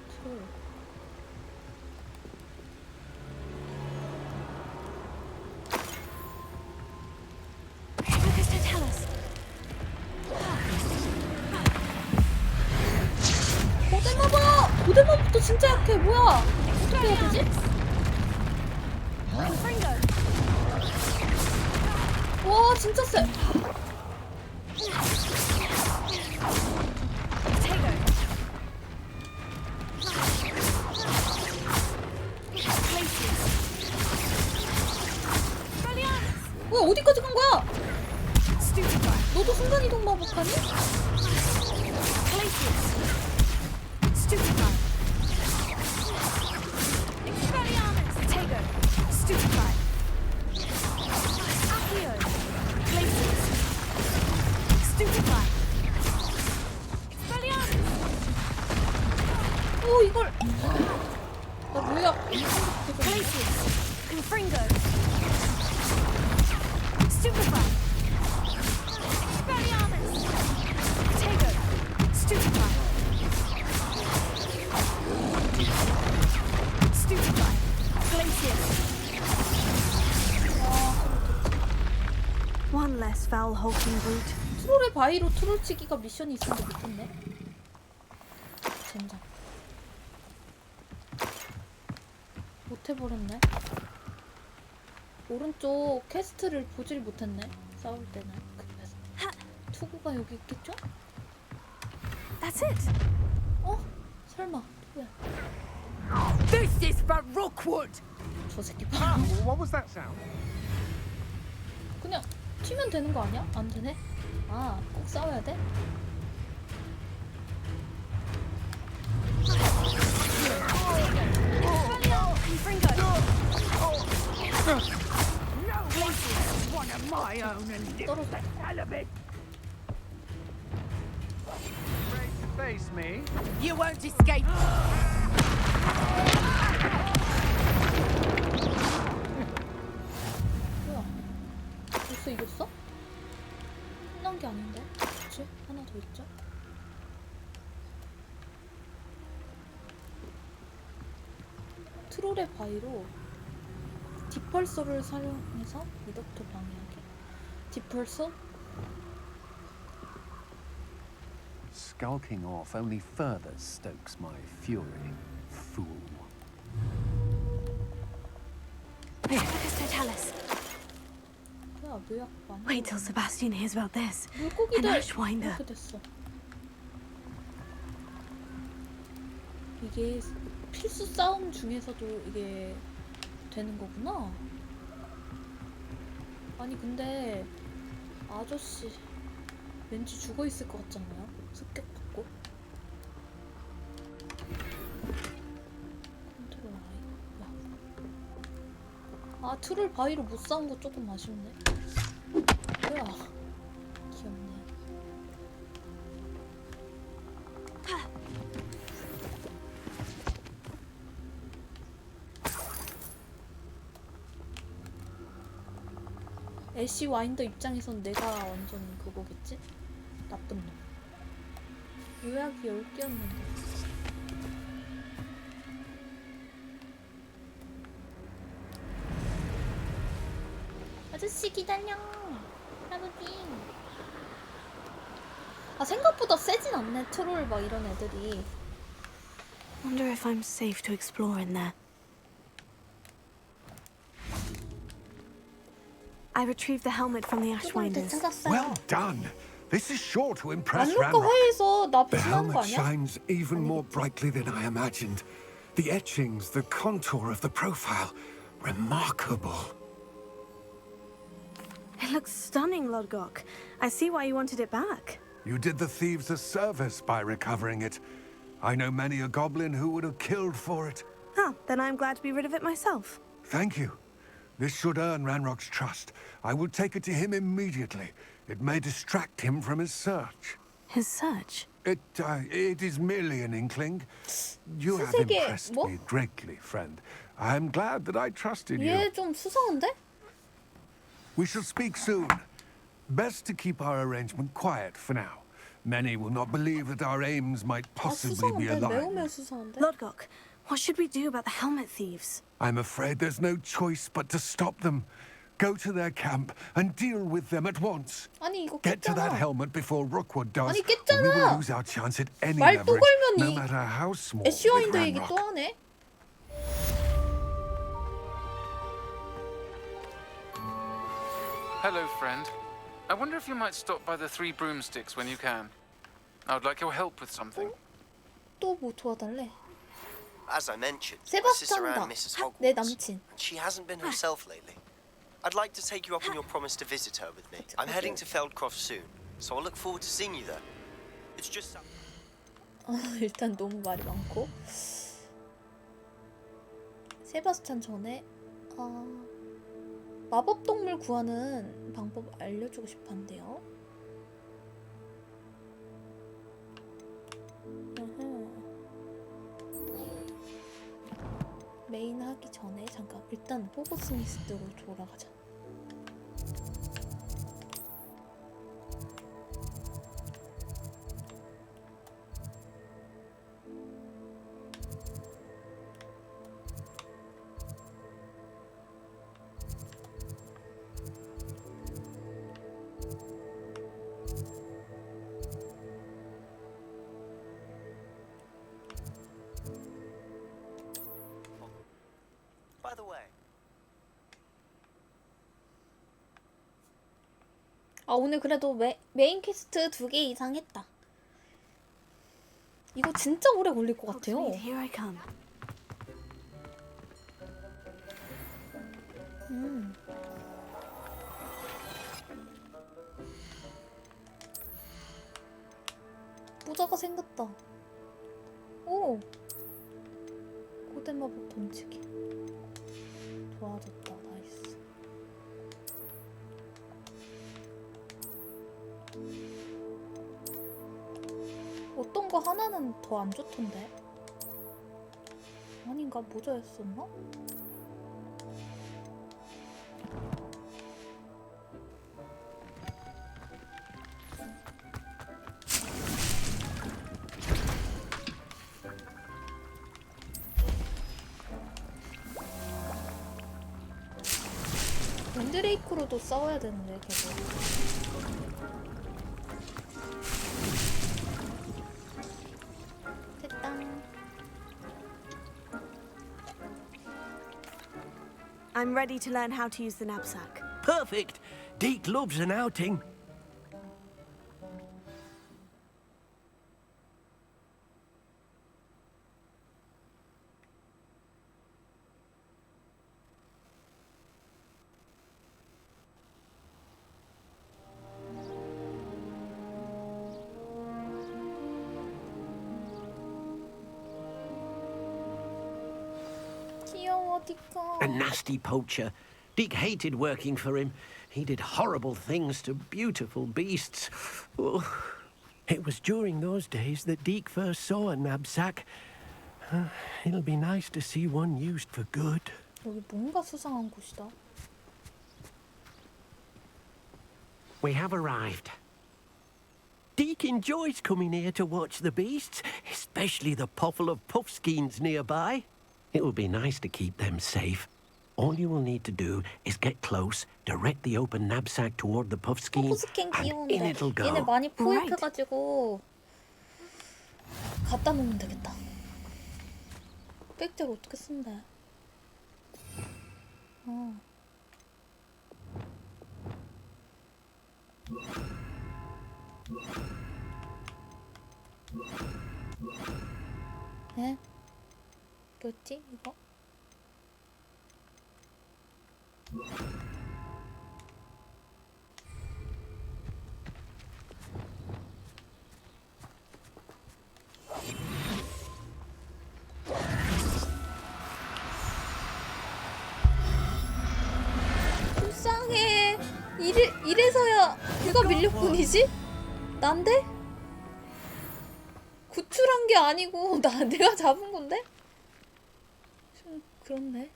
[SPEAKER 1] 트롤.
[SPEAKER 14] Focus to tell us.
[SPEAKER 1] 고대마법! 고대마법도 진짜 약해. 뭐야? 어떻게 해야 되지? 와, 진짜 세. 뭐야, 어디까지 간 거야? 너도 순간이동 마법하니? 오, 이걸. 나 뭐야?
[SPEAKER 14] One less foul hulking brute.
[SPEAKER 1] 트롤의 바위로 트롤치기가 미션이 있었는데 못했네. 젠장. 못해버렸네. 오른쪽 퀘스트를 보질 못했네. 싸울 때는 급해서. 투구가 여기 있겠죠?
[SPEAKER 14] That's it.
[SPEAKER 1] 어? 설마 누구야?
[SPEAKER 9] This is for Rookwood.
[SPEAKER 1] 저 새끼 봐.
[SPEAKER 9] What was that sound?
[SPEAKER 1] 그냥 튀면 되는 거 아니야? 안 되네? 아, 꼭 싸워야 돼?
[SPEAKER 9] One of my own and
[SPEAKER 1] 떨어져.
[SPEAKER 9] Ready to face me? You won't escape.
[SPEAKER 1] 뭐야? 벌써 이겼어? 끝난 게 아닌데? 그치? 하나 더 있죠? 트롤의 바위로 디펄서를 사용해서 미덕도 방해하기. 디펄서?
[SPEAKER 6] Skulking off only further stokes my fury. Fool.
[SPEAKER 14] Focus to tell us.
[SPEAKER 1] 뭐야, 묘약 많이.
[SPEAKER 14] Wait till Sebastian hears about this. An
[SPEAKER 1] 물고기들
[SPEAKER 14] Ashwinder.
[SPEAKER 1] 이렇게 됐어. 이게 필수 싸움 중에서도 이게 되는 거구나. 아니 근데 아저씨 왠지 죽어 있을 것 같지 않아요? 습격받고. 컨트롤 아이. 아, 트롤 바위로 못 싸운 거 조금 아쉽네. 뭐야? 귀엽네. 애쉬 와인더 입장에선 내가 완전 그거겠지? 나쁜 놈. 요약이 10개였는데. 아저씨 기다려. 할아버지. 아 생각보다 세진 않네. 트롤 막 이런 애들이.
[SPEAKER 14] Wonder if I'm safe to explore in there. I retrieved the helmet from the Ashwinders.
[SPEAKER 17] Well done. This is sure to impress
[SPEAKER 1] 란로카
[SPEAKER 17] Ranrock.
[SPEAKER 1] 회에서 나
[SPEAKER 17] The
[SPEAKER 1] 비난한 거
[SPEAKER 17] helmet
[SPEAKER 1] 아니야?
[SPEAKER 17] shines even more brightly than I imagined. The etchings, the contour of the profile, remarkable.
[SPEAKER 14] It looks stunning, Lodgok. I see why you wanted it back.
[SPEAKER 17] You did the thieves a service by recovering it. I know many a goblin who would have killed for it.
[SPEAKER 14] Ah, then I'm glad to be rid of it myself.
[SPEAKER 17] Thank you. This should earn Ranrock's trust. I will take it to him immediately. It may distract him from his search.
[SPEAKER 14] His search?
[SPEAKER 17] It is merely an inkling. You have impressed me greatly, friend. I am glad that I trusted you.
[SPEAKER 1] 얘 좀 수상한데?
[SPEAKER 17] We shall speak soon. Best to keep our arrangement quiet for now. Many will not believe that our aims might possibly be aligned.
[SPEAKER 14] Lodgok, what should we do about the helmet thieves?
[SPEAKER 17] I'm afraid there's no choice but to stop them. Go to their camp and deal with them at once.
[SPEAKER 1] 아니 이거
[SPEAKER 17] Get to that
[SPEAKER 1] 깼잖아.
[SPEAKER 17] helmet before Rookwood does.
[SPEAKER 1] 아니,
[SPEAKER 17] or we will
[SPEAKER 1] 깼잖아.
[SPEAKER 17] lose our chance at any
[SPEAKER 1] 말 또
[SPEAKER 17] leverage, no
[SPEAKER 1] 걸면
[SPEAKER 17] matter how small.
[SPEAKER 1] 이 애쉬와인드
[SPEAKER 17] with
[SPEAKER 1] 얘기 또
[SPEAKER 17] Ranrock.
[SPEAKER 1] 하네.
[SPEAKER 8] Hello, friend. I wonder if you might stop by the Three Broomsticks when you can. I would like your help with something.
[SPEAKER 1] 또 뭐 도와달래?
[SPEAKER 11] As I mentioned, my sister
[SPEAKER 1] 세바스찬이다.
[SPEAKER 11] Anne misses
[SPEAKER 1] 내
[SPEAKER 11] Hogwarts,
[SPEAKER 1] 남친.
[SPEAKER 11] and she hasn't been herself lately. I'd like to take you up on your promise to visit her with me. I'm heading to Feldcroft soon, so I'll look forward to seeing you there. It's just
[SPEAKER 1] 일단 너무 말이 많고. 세바스찬 전에 마법동물 구하는 방법 알려주고 싶었는데요. 메인 하기 전에 잠깐 일단 호그스미스로 돌아가자.
[SPEAKER 11] By the way,
[SPEAKER 1] 오늘 그래도 메인 퀘스트 2개 이상 했다. 이거 진짜 오래 걸릴 것 같아요.
[SPEAKER 14] Here I come.
[SPEAKER 1] 모자가 생겼다. 오! 고대 마법 던지기. 좋아졌다. 나이스. 어떤 거 하나는 더 안 좋던데? 아닌가? 모자였었나? 윈드레이크로도 싸워야 되는데 계속. 됐다.
[SPEAKER 14] I'm ready to learn how to use the knapsack.
[SPEAKER 9] Perfect. Deke loves an outing.
[SPEAKER 1] 귀여워, 디카.
[SPEAKER 9] A nasty poacher. Deke hated working for him. He did horrible things to beautiful beasts. Oh. It was during those days that Deke first saw a knapsack. It'll be nice to see one used for good.
[SPEAKER 1] 여기 뭔가 수상한 곳이다.
[SPEAKER 9] We have arrived. Deke enjoys coming here to watch the beasts, especially the potful of puffskeins nearby. It will be nice to keep them safe. All you will need to do is get close, direct the open knapsack toward the puffskein,
[SPEAKER 1] 퍼프스킨
[SPEAKER 9] and
[SPEAKER 1] 귀여운데
[SPEAKER 9] in it'll go.
[SPEAKER 1] 얘네 많이 포획해가지고 갖다 놓으면 되겠다. 백제를 어떻게 쓴대? 네? 뭐였지 이거? 불쌍해. 이래서야 누가 밀렵꾼이지? 난데? 구출한 게 아니고 내가 잡은 건데? 좀 그렇네.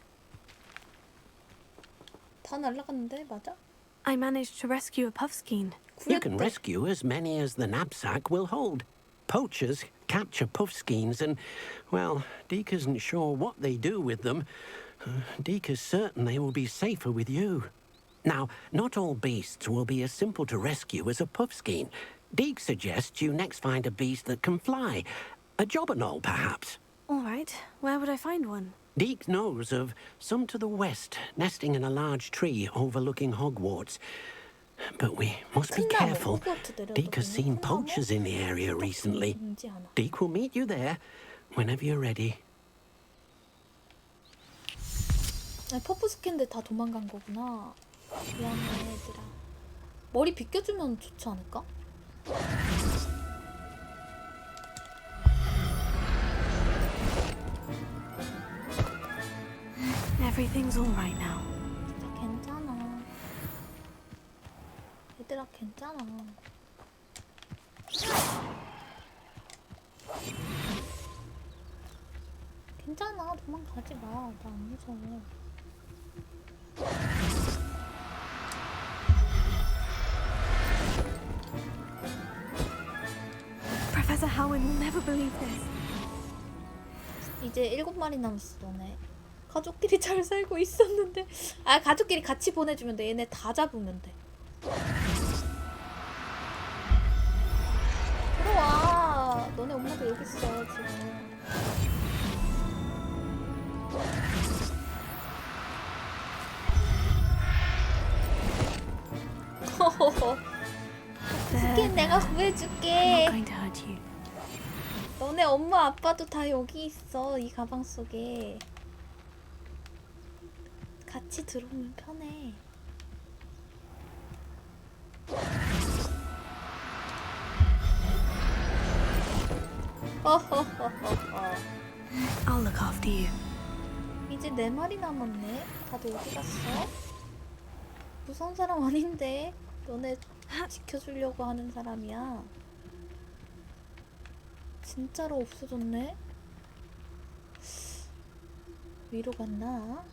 [SPEAKER 1] 다 날라갔는데 맞아?
[SPEAKER 14] I managed to rescue a puffskein.
[SPEAKER 9] You can rescue as many as the knapsack will hold. Poachers capture puffskeins and, well, Deke isn't sure what they do with them. Deke is certain they will be safer with you. Now, not all beasts will be as simple to rescue as a puffskein. Deke suggests you next find a beast that can fly. A jobberknoll, perhaps.
[SPEAKER 14] All right. Where would I find one?
[SPEAKER 9] Deke knows of some to the west, nesting in a large tree overlooking Hogwarts. But we must be careful. Deke has seen poachers in the area recently. Deke will meet you there whenever you're ready.
[SPEAKER 1] 퍼프스캔들 다 도망간 거구나. 미안해 얘들아. 머리 빗겨주면 좋지 않을까?
[SPEAKER 14] Everything's all right now.
[SPEAKER 1] 괜찮아. 얘들아 괜찮아. 괜찮아. 도망가지 마. 나 안 무서워.
[SPEAKER 14] Professor Howin will never believe this.
[SPEAKER 1] 이제 7마리 남았어 너네. 가족끼리 잘 살고 있었는데. 아 가족끼리 같이 보내주면 돼. 얘네 다 잡으면 돼. 들어와. 너네 엄마도 여기 있어 지금. 스킨 내가 구해줄게. 너네 엄마 아빠도 다 여기 있어. 이 가방 속에. 같이 들어오면 편해.
[SPEAKER 14] I'll look after you.
[SPEAKER 1] 이제 4마리 남았네. 다들 어디 갔어? 무서운 사람 아닌데. 너네 지켜주려고 하는 사람이야. 진짜로 없어졌네? 위로 갔나?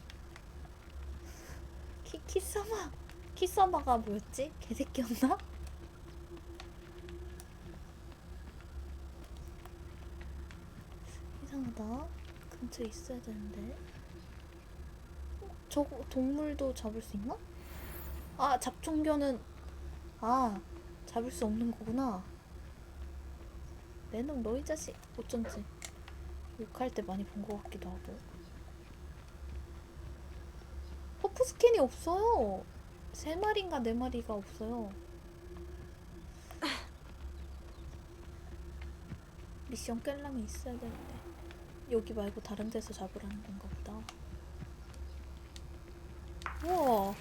[SPEAKER 1] 키사마가 뭐였지? 개새끼였나? 이상하다. 근처에 있어야 되는데. 저거 동물도 잡을 수 있나? 아 잡종견은 잡을 수 없는 거구나. 내놈 너희 자식 어쩐지 욕할 때 많이 본 것 같기도 하고. 퍼프스캔이 없어요. 3마리인가 4마리가 없어요. 미션 깰려면 있어야 되는데 여기 말고 다른 데서 잡으라는 건가 보다. 우와,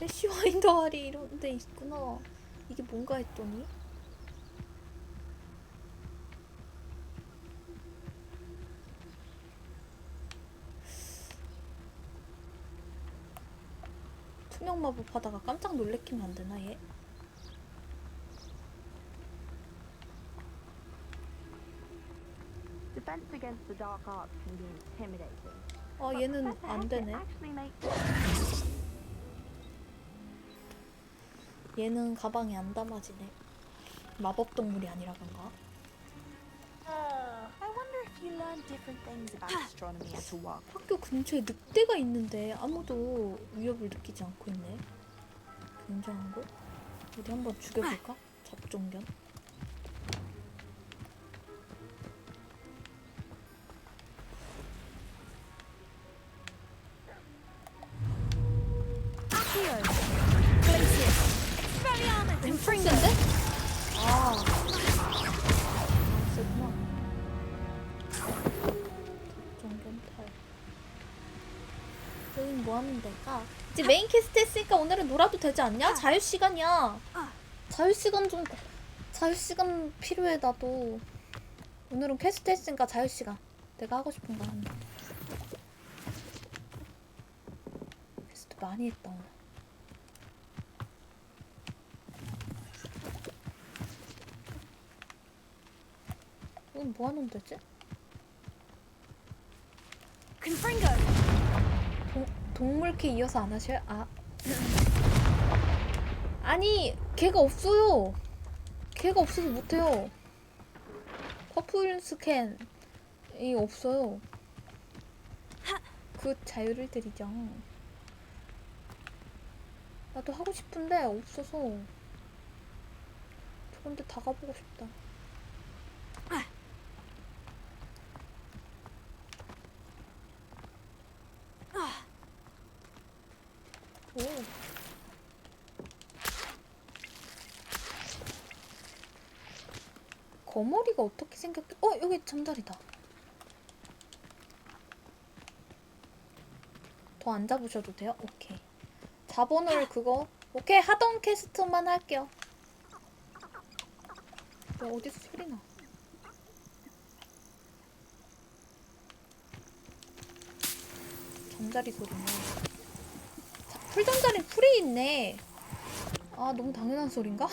[SPEAKER 1] 애쉬와인더 알이 이런 데 있구나. 이게 뭔가 했더니 투명 마법 하다가 깜짝 놀래키면 안 되나 얘?
[SPEAKER 18] Defense against the dark arts can be intimidating.
[SPEAKER 1] 얘는 안 되네. 얘는 가방에 안 담아지네. 마법동물이 아니라 그런가?
[SPEAKER 18] I wonder if you learn
[SPEAKER 10] learn different things about astronomy at a walk.
[SPEAKER 1] 학교 근처에 늑대가 있는데 아무도 위협을 느끼지 않고 있네. 굉장한 거? 어디 한번 죽여볼까? 잡종견. 엠프인데? 아, 세구나. 잡종견 탈. 여긴 뭐 하면 될까? 이제 메인 퀘스트 했으니까 오늘은 놀아도 되지 않냐? 자유시간이야. 자유시간 필요해 나도. 오늘은 퀘스트 했으니까 자유시간. 내가 하고 싶은 거 하는. 퀘스트 많이 했다 오늘. 이건 뭐 하는 데지? 동물캐 이어서 안 하셔요? 아. 아니, 걔가 없어요. 걔가 없어서 못해요. 퍼플 스캔이 없어요. 그 자유를 드리죠. 나도 하고 싶은데 없어서 저런데 다 가보고 싶다. 오. 거머리가 어떻게 생겼게? 여기 잠자리다. 더 안 잡으셔도 돼요? 오케이. 자본을 그거 오케이 하던 퀘스트만 할게요. 야, 어디서 소리 나? 잠자리 소리네. 풀잠자리 풀이 있네. 아, 너무 당연한 소린가?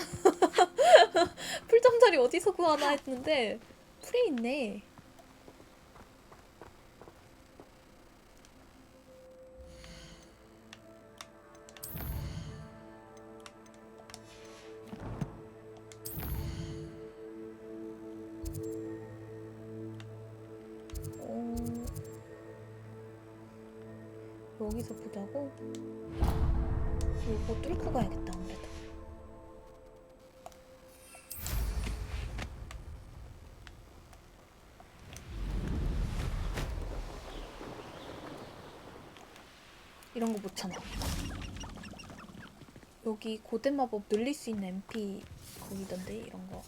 [SPEAKER 1] 풀잠자리 어디서 구하나 했는데 풀이 있네. 여기서 보자고? 이거 뚫고 가야겠다 아무래도. 이런 거 못 참아. 여기 고대 마법 늘릴 수 있는 MP 거기던데 이런 거.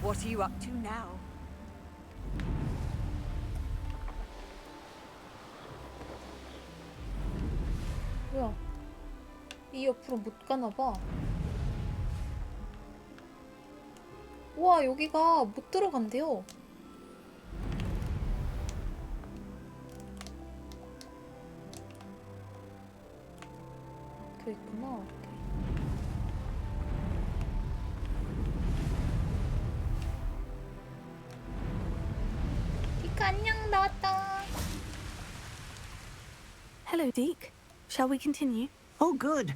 [SPEAKER 4] What are you up to now?
[SPEAKER 1] 뭐야? 이 옆으로 못 가나봐. 우와, 여기가 못 들어간대요. 돼 있구나. 디카 안녕, 나왔다.
[SPEAKER 14] Hello, Deke. Shall we continue?
[SPEAKER 9] Oh, good.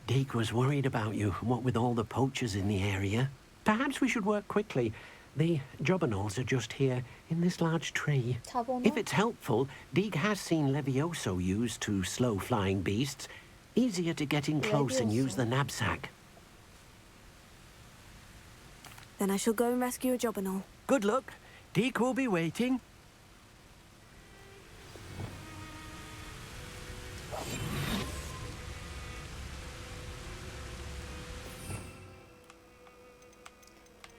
[SPEAKER 9] Deke was worried about you, what with all the poachers in the area. Perhaps we should work quickly. The jobberknolls are just here, in this large tree. If it's helpful, Deke has seen Levioso used to slow flying beasts. Easier to get in close and use the knapsack.
[SPEAKER 14] Then I shall go and rescue a jobberknoll.
[SPEAKER 9] Good luck. Deke will be waiting.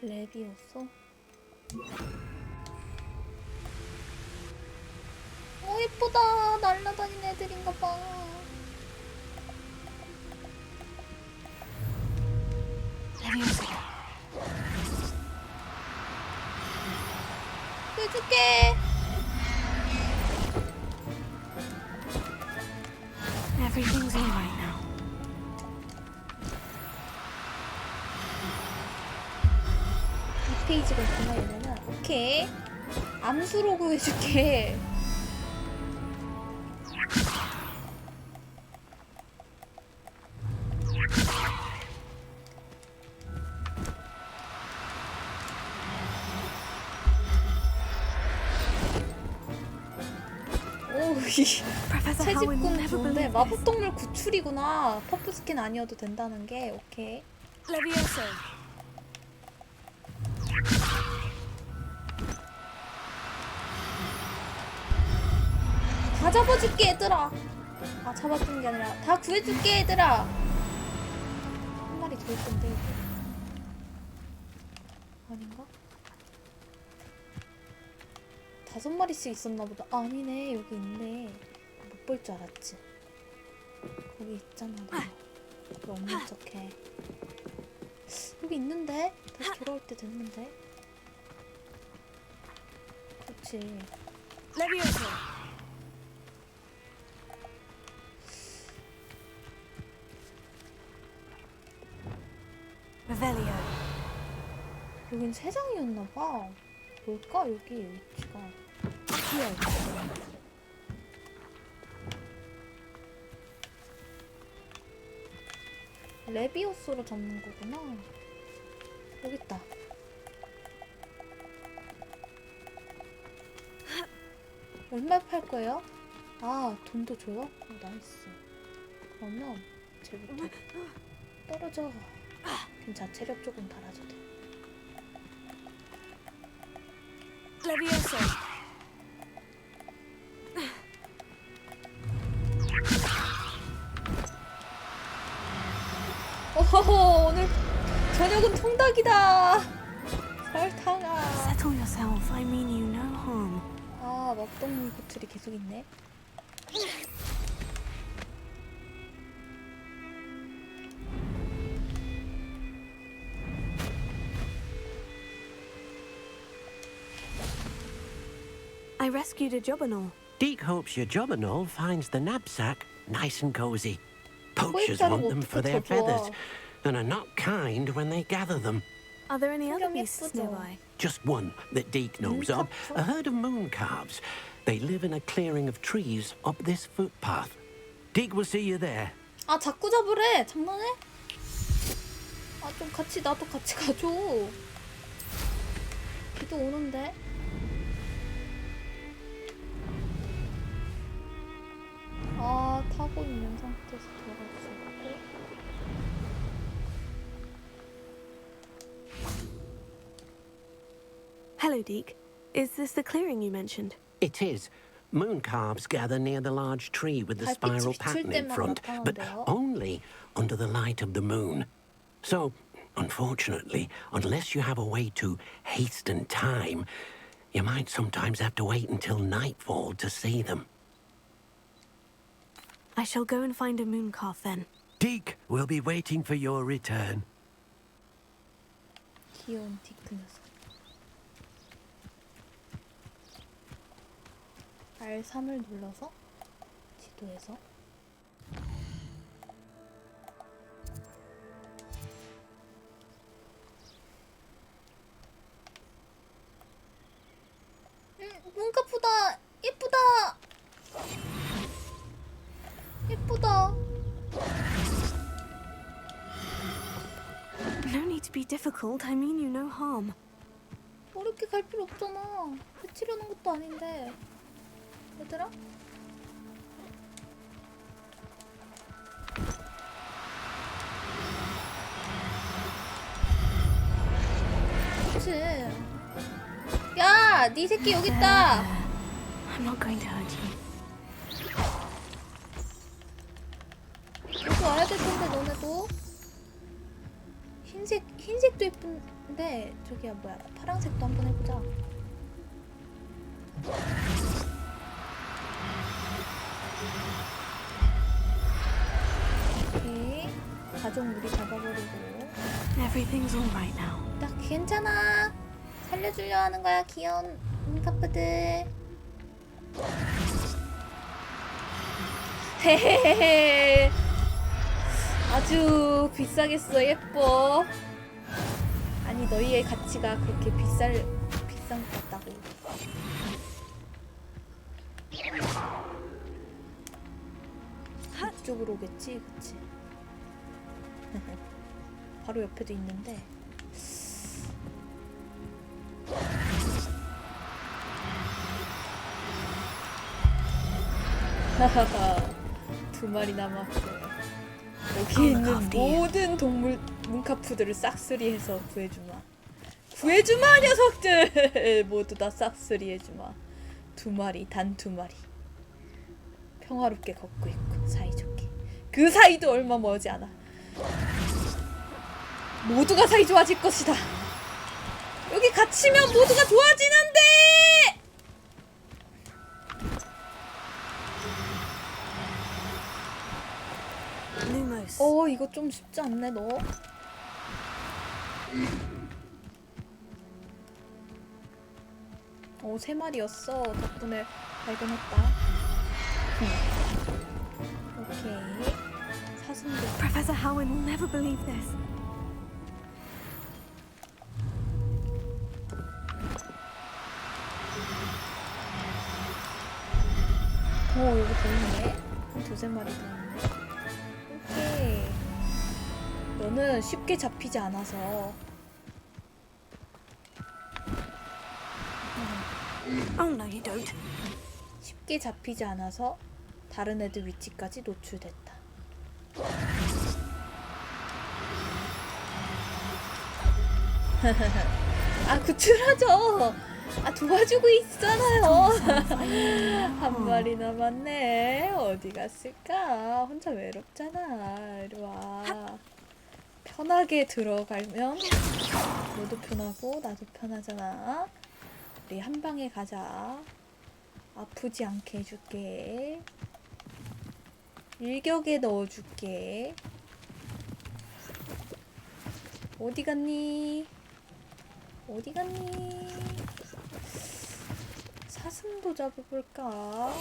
[SPEAKER 1] 레비오소? 예쁘다. 날라다니는 애들인가 봐. 레비오소. 해줄게.
[SPEAKER 14] Everything's all right now.
[SPEAKER 1] 페이지가 있구나 얘네는. 오케이. 암수로 구해줄게. 오, 채집꾼 좋은데 마법동물 구출이구나. 퍼프 스킨 아니어도 된다는 게. 오케이. 다 잡아줄게 얘들아. 아, 잡아주는 게 아니라 다 구해줄게 얘들아. 한 마리 더 있던데 이거. 아닌가? 5마리씩 있었나 보다. 아, 아니네. 여기 있네. 못 볼 줄 알았지. 거기 있잖아. 내가. 여기 없는 척해. 여기 있는데? 다시 돌아올 때 됐는데? 그렇지. 여긴 세상이었나봐. 뭘까? 여기 위치가. 레비오스로 잡는 거구나. 여기 있다. 얼마 팔 거예요? 아, 돈도 줘요? 오, 나이스. 그러면 쟤부터 떨어져. 괜찮아, 체력 조금 달아도 돼.
[SPEAKER 14] 레비오스.
[SPEAKER 1] 오호호, 오늘 저녁은 통닭이다. 설탕아.
[SPEAKER 14] Settle yourself. I mean you no harm.
[SPEAKER 1] 아, 마법동물 구출이 계속 있네.
[SPEAKER 14] I rescued a jobberknoll.
[SPEAKER 9] Deke hopes your jobberknoll finds the knapsack nice and cozy. Poachers want them for their feathers, and are not kind when they gather them.
[SPEAKER 14] Are there any other beasts nearby?
[SPEAKER 9] Just one that Deke knows of, a herd of moon calves. They live in a clearing of trees up this footpath. Deke will see you there.
[SPEAKER 1] 아, 자꾸 잡으래. 장난해? 아, 좀 같이, 나도 같이 가줘. 비도 오는데. 아, 타고 있는 상태에서 들어갈 수 없고.
[SPEAKER 14] Hello, Deke. Is this the clearing you mentioned?
[SPEAKER 9] It is. Moon calves gather near the large tree with the spiral pattern in front, but only under the light of the moon. So, unfortunately, unless you have a way to hasten time, you might sometimes have to wait until nightfall to see them.
[SPEAKER 14] I shall go and find a moon calf then.
[SPEAKER 9] Deke will be waiting for your return.
[SPEAKER 1] 귀여운 디크 녀석. R3을 눌러서 지도에서 문카푸다. 예쁘다. 예쁘다.
[SPEAKER 14] No need to be difficult. I mean you no harm.
[SPEAKER 1] 어렵게 갈 필요 없잖아. 해치려는 것도 아닌데. 얘들아? 그치. 야! 네 새끼 여기 있다!
[SPEAKER 14] I'm not going to hurt you.
[SPEAKER 1] 여기 와야 될 텐데 너네도. 흰색도 예쁜데 저기야 뭐야, 파란색도 한번 해보자. 오케이, 가족 무리 잡아버리고.
[SPEAKER 14] Everything's all right now.
[SPEAKER 1] 나 괜찮아. 살려주려 하는 거야, 귀여운 카프들. 헤헤헤헤. 아주 비싸겠어. 예뻐. 아니, 아니 너희의 가치가 그렇게 비싼 것 같다고. 이쪽으로 오겠지, 그치? 바로 옆에도 있는데. 하하하. 2마리 남았고 여기 있는 모든 동물 문카푸들을 싹쓸이해서 구해주마. 구해주마 녀석들. 모두 다 싹쓸이해주마. 2마리, 단 2마리 평화롭게 걷고 있고 사이좋게. 그 사이도 얼마 멀지 않아. 모두가 사이 좋아질 것이다. 여기 갇히면 모두가 좋아지는데. 이거 좀 쉽지 않네 너. 오, 3마리였어. 덕분에 발견했다. 오케이. 사슴도.
[SPEAKER 14] Professor Howen will never believe this.
[SPEAKER 1] 여기 보이네. 2-3마리 더 있네. 오케이. 너는 쉽게 잡히지 않아서.
[SPEAKER 14] Oh no, you don't.
[SPEAKER 1] 쉽게 잡히지 않아서 다른 애들 위치까지 노출됐다. 아, 구출하죠. 아, 도와주고 있잖아요. 한 마리 남았네. 어디 갔을까? 혼자 외롭잖아. 이리 와. 편하게 들어가면 너도 편하고 나도 편하잖아. 우리 한 방에 가자. 아프지 않게 해줄게. 일격에 넣어줄게. 어디 갔니? 어디 갔니? 사슴도 잡아볼까?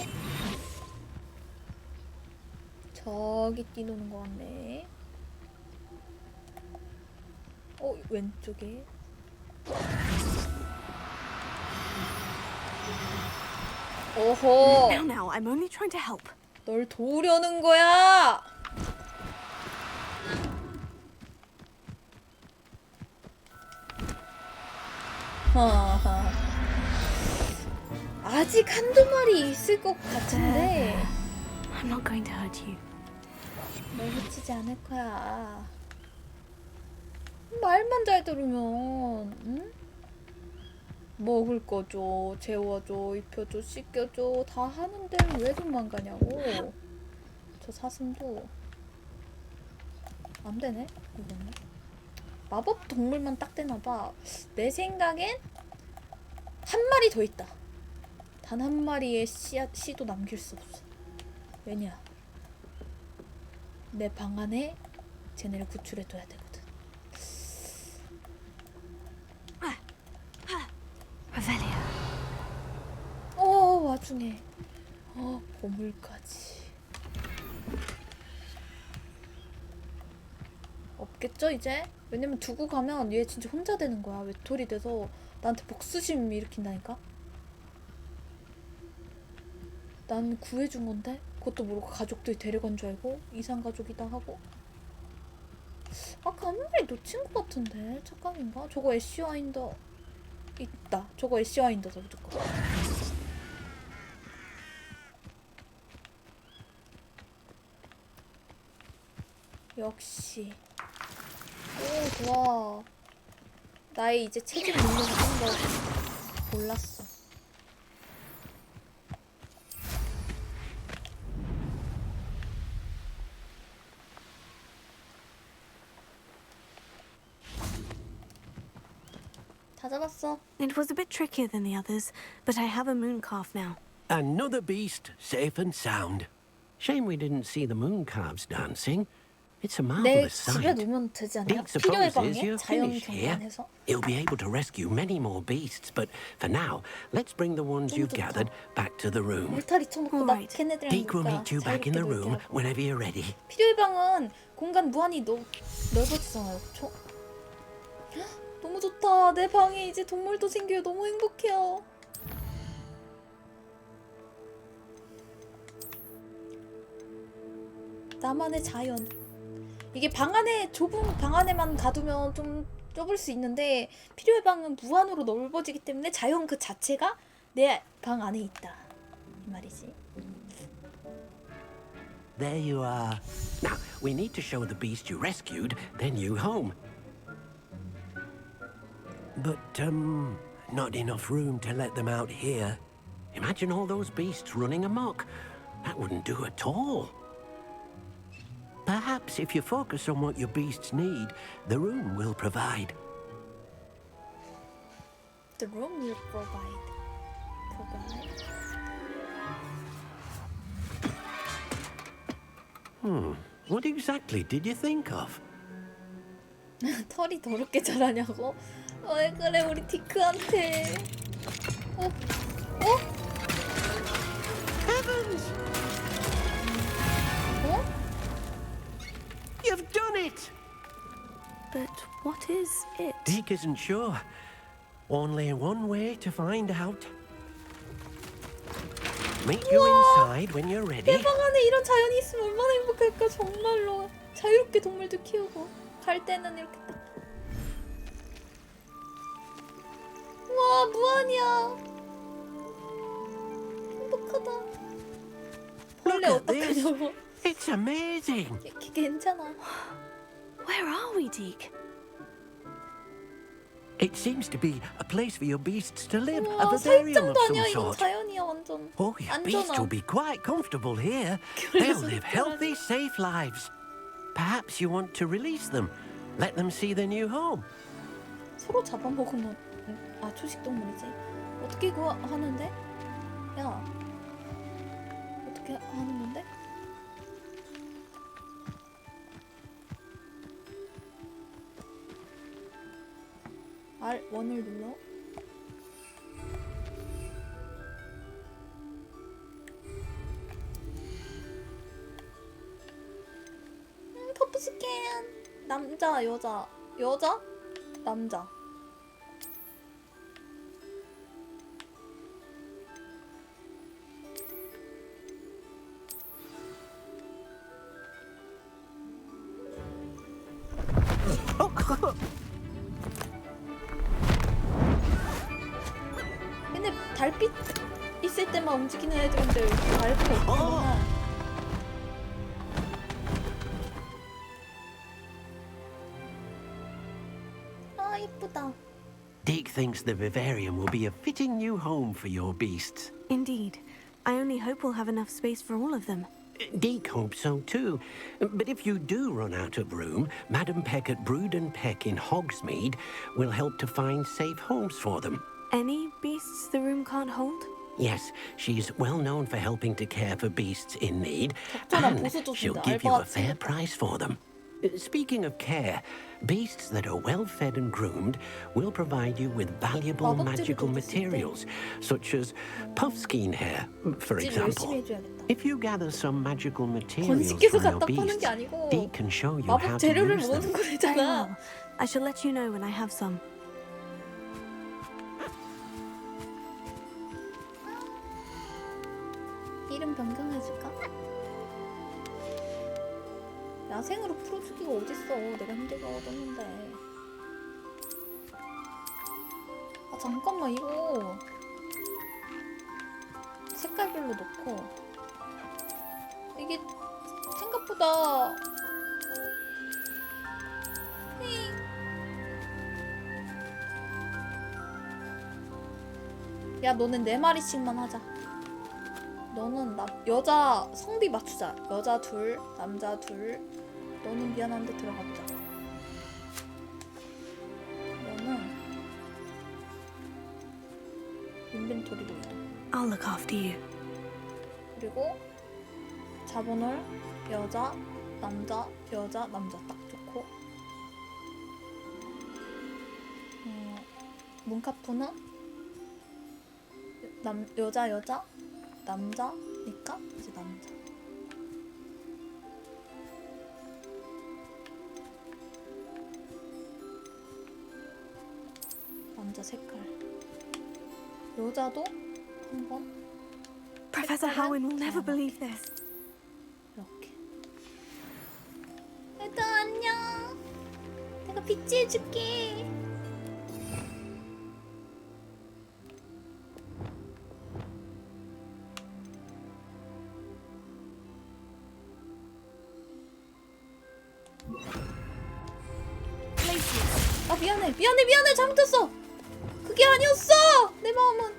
[SPEAKER 1] 저기 뛰노는 것 같네. 왼쪽에. 오호.
[SPEAKER 14] Now, I'm only trying to help.
[SPEAKER 1] 널 도우려는 거야. 아직 1-2마리 있을 것 같은데.
[SPEAKER 14] I'm not going to hurt you.
[SPEAKER 1] 널 해치지 않을 거야. 말만 잘 들으면, 응? 먹을 거 줘, 재워줘, 입혀줘, 씻겨줘 다 하는데 왜 도망가냐고. 저 사슴도 안 되네 이거는. 마법 동물만 딱 되나봐. 내 생각엔 1마리 더 있다. 단 1마리의 씨도 남길 수 없어. 왜냐? 내 방 안에 쟤네를 구출해둬야 되거든. 와중에 보물까지. 없겠죠 이제? 왜냐면 두고 가면 얘 진짜 혼자 되는 거야. 외톨이 돼서 나한테 복수심 일으킨다니까? 난 구해준 건데 그것도 모르고 가족들이 데려간 줄 알고 이상가족이다 하고. 아까 한 마리 놓친 것 같은데 착각인가? 저거 애쉬와인더 있다. 저거 애쉬와인더다 무조건. 역시. 오, 좋아. 나의 이제 체질 능력이 좀 더 올랐어. 다 잡았어.
[SPEAKER 14] It was a bit trickier than the others, but I have a moon calf now.
[SPEAKER 9] Another beast, safe and sound. Shame we didn't see the moon calves dancing. It's a
[SPEAKER 1] 내
[SPEAKER 9] marvelous
[SPEAKER 1] 집에
[SPEAKER 9] sight.
[SPEAKER 1] 놓으면 되지 않나요?
[SPEAKER 9] Dick
[SPEAKER 1] 필요의
[SPEAKER 9] supposes
[SPEAKER 1] 방에
[SPEAKER 9] you're
[SPEAKER 1] 자연
[SPEAKER 9] finished here.
[SPEAKER 1] 경관해서.
[SPEAKER 9] He'll be able to rescue many more beasts, but for now, let's bring the ones you've
[SPEAKER 1] 좋다.
[SPEAKER 9] gathered back to the room.
[SPEAKER 1] 울타리 쳐놓고 나 걔네들이랑
[SPEAKER 9] Dick will
[SPEAKER 1] 놀까.
[SPEAKER 9] meet you back in the
[SPEAKER 1] 자유롭게
[SPEAKER 9] room
[SPEAKER 1] 놀게 하고.
[SPEAKER 9] whenever you're ready.
[SPEAKER 1] 필요의 방은 공간 무한히 넓어지잖아요. 그쵸? 너무 좋다. 내 방에 이제 동물도 생겨요. 너무 행복해요. 나만의 자연. 이게 방 안에, 좁은 방 안에만 가두면 좀 좁을 수 있는데 필요의 방은 무한으로 넓어지기 때문에 자연 그 자체가 내 방 안에 있다 이 말이지.
[SPEAKER 9] There you are. Now, we need to show the beast you rescued their new home. But, not enough room to let them out here. Imagine all those beasts running amok. That wouldn't do at all. Perhaps if you focus on what your beasts need, the room will provide.
[SPEAKER 1] The room will provide.
[SPEAKER 9] What exactly did you think of?
[SPEAKER 1] 털이 더럽게 자라냐고? 왜 그래 우리 디크한테.
[SPEAKER 9] Heavens! You've done it!
[SPEAKER 14] But what is it?
[SPEAKER 9] Deke isn't sure. Only one way to find out. Meet you inside when you're ready.
[SPEAKER 1] 내 방 안에 이런 자연이 있으면 얼마나 행복할까 정말로. 자유롭게 동물도 키우고 갈 때는 이렇게 딱. 와 무한이야. 행복하다. 원래 어떡하냐고.
[SPEAKER 9] It's amazing.
[SPEAKER 1] 괜찮아.
[SPEAKER 14] Where are we, Deke?
[SPEAKER 9] It seems to be a place for your beasts to live, a
[SPEAKER 1] 와
[SPEAKER 9] vivarium of
[SPEAKER 1] 설정도
[SPEAKER 9] some
[SPEAKER 1] 아니야. 이건
[SPEAKER 9] sort.
[SPEAKER 1] 자연이야 완전.
[SPEAKER 9] Oh, your beasts will be quite comfortable here. They'll live healthy, safe lives. Perhaps you want to release them, let them see their new home.
[SPEAKER 1] 서로 잡아먹으면 초식 동물이지. 어떻게 그거 하는데? 야 어떻게 하는 건데? R1을 눌러. 퍼프 스캔. 남자, 여자, 여자, 남자. 근데 달빛 있을 때만 움직이는 애들인데 달빛이 없구나. 아 이쁘다.
[SPEAKER 9] Deke thinks the vivarium will be a fitting new home for your beasts.
[SPEAKER 14] Indeed. I only hope we'll have enough space for all of them.
[SPEAKER 9] Deke hopes so too. But if you do run out of room, Madam Peck at Brood and Peck in Hogsmeade will help to find safe homes for them.
[SPEAKER 14] Any beasts the room can't hold?
[SPEAKER 9] Yes, she's well known for helping to care for beasts in need,
[SPEAKER 1] 적절한
[SPEAKER 9] and
[SPEAKER 1] 보수도
[SPEAKER 9] she'll
[SPEAKER 1] 준다.
[SPEAKER 9] give you a
[SPEAKER 1] 알바같이.
[SPEAKER 9] fair price for them. Speaking of care, beasts that are well fed and groomed will provide you with valuable magical materials, such as puffskein hair, for example. If you gather some magical materials
[SPEAKER 1] 건식계속
[SPEAKER 9] from your
[SPEAKER 1] 갖다 파는
[SPEAKER 9] beasts,
[SPEAKER 1] 게 아니고
[SPEAKER 9] Deke can show you how
[SPEAKER 1] 마법
[SPEAKER 9] to
[SPEAKER 1] 재료를
[SPEAKER 9] use them.
[SPEAKER 1] 모으는 거래잖아.
[SPEAKER 14] I shall let you know when I have some.
[SPEAKER 1] 이름 변경해줄까? 야생으로 풀어주기가 어딨어. 내가 힘들게 얻었는데. 아 잠깐만 이거 색깔별로 넣고 이게 생각보다 야 너는 4마리씩만 하자. 너는 여자 성비 맞추자. 여자 둘, 남자 둘. 너는 미안한데 들어가보자. 너는 인벤토리로 이동.
[SPEAKER 14] I'll look after you.
[SPEAKER 1] 그리고 자본을 여자, 남자, 여자, 남자 딱 좋고. 문카프는 여자, 여자, 남자니까 이제 남자. 남자 색깔. 여자도 한번.
[SPEAKER 14] Professor Howen will never believe this.
[SPEAKER 1] 이렇게. 얘들아 안녕. 내가 비치해줄게. 아 미안해 잘못했어. 그게 아니었어. 내 마음은.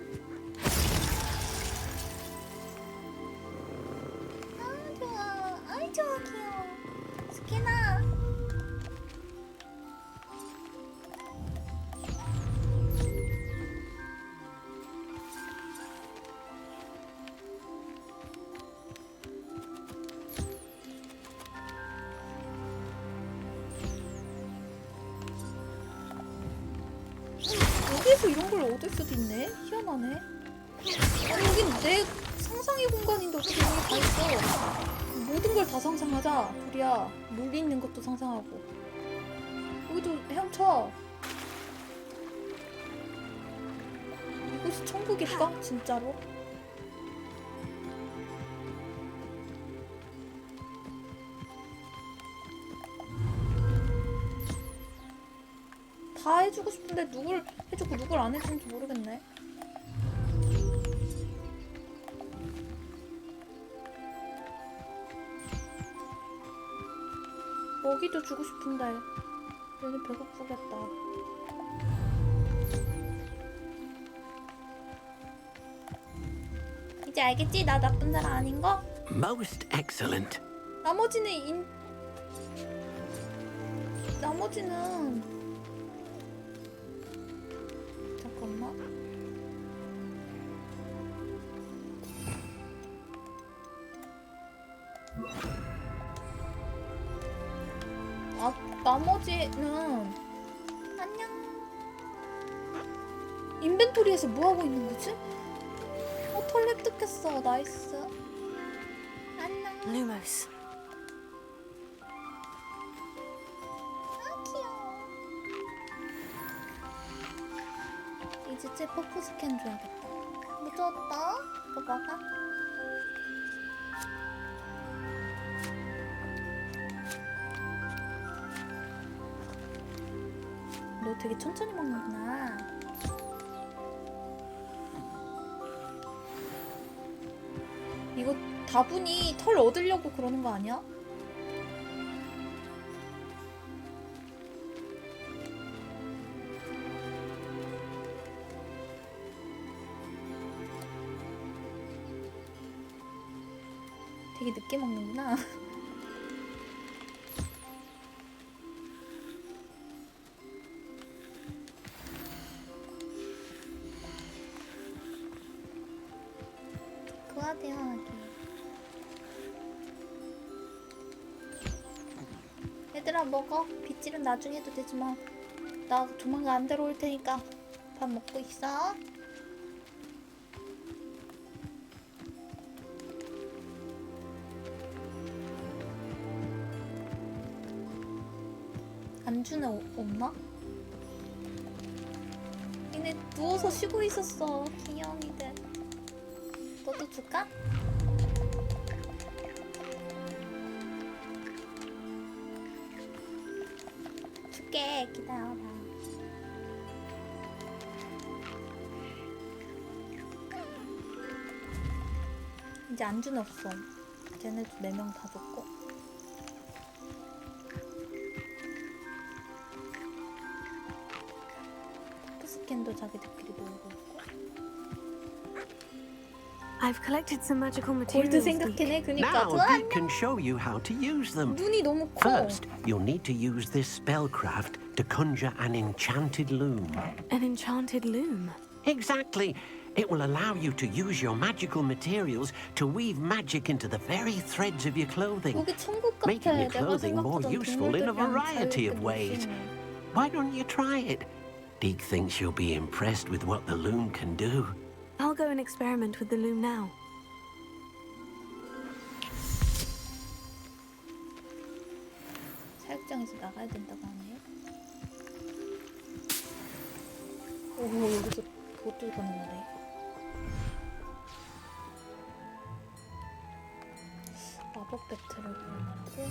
[SPEAKER 1] 아 좋아. 아이 좋아 귀여워. 스키나. 여기서 이런 걸 얻을 수도 있네? 희한하네. 아니 여긴 내 상상의 공간인데 어떻게 여기 다 있어. 모든 걸 다 상상하자. 둘이야. 물 있는 것도 상상하고. 여기도 헤엄쳐. 이곳이 천국일까? 진짜로? 다 해주고 싶은데 누굴 해주고 누굴 안 해주는지 모르겠네. 먹이도 주고 싶은데 얘는 배고프겠다. 이제 알겠지? 나 나쁜 사람 아닌 거?
[SPEAKER 9] Most excellent.
[SPEAKER 1] 나머지는 잠깐만. 나머지는 안녕. 인벤토리에서 뭐 하고 있는 거지? 털 획득했어. 나이스. 안녕.
[SPEAKER 14] Lumos.
[SPEAKER 1] 이제 제 퍼프 스캔 줘야겠다. 무서웠다. 이거 막아. 너 되게 천천히 먹는구나. 이거 다분히 털 얻으려고 그러는 거 아니야? 되게 늦게 먹는구나. 구하대하기. 얘들아 먹어. 빗질은 나중에 해도 되지만 나 조만간 안 들어올 테니까 밥 먹고 있어. 안주는 없나? 얘네 누워서 쉬고 있었어. 귀여움이들. 너도 줄까? 줄게. 기다려봐. 이제 안주는 없어. 쟤네도 4명 다 줬고. 스캔도 자기들끼리 놀고 있고.
[SPEAKER 14] I've collected some magical
[SPEAKER 1] 골드
[SPEAKER 14] materials.
[SPEAKER 1] 생각해내. 그니까.
[SPEAKER 9] Now Deek can show you how to use them.
[SPEAKER 1] 눈이 너무 커.
[SPEAKER 9] First, you'll need to use this spellcraft to conjure an enchanted loom.
[SPEAKER 14] An enchanted loom?
[SPEAKER 9] Exactly. It will allow you to use your magical materials to weave magic into the very threads of your clothing,
[SPEAKER 1] 여기 천국 같아.
[SPEAKER 9] making your
[SPEAKER 1] 내가
[SPEAKER 9] clothing more
[SPEAKER 1] 생각보다
[SPEAKER 9] useful in a
[SPEAKER 1] 동물들이랑
[SPEAKER 9] variety of
[SPEAKER 1] 자유롭게
[SPEAKER 9] ways.
[SPEAKER 1] 놀
[SPEAKER 9] Why don't you try it? Deek thinks you'll be impressed with what the loom can do.
[SPEAKER 14] I'll go and experiment with the loom now.
[SPEAKER 1] 사육장에서 나가야 된다고 하네. 오, 여기서 그것도 봤는데. 마법 배틀을 보여놨고.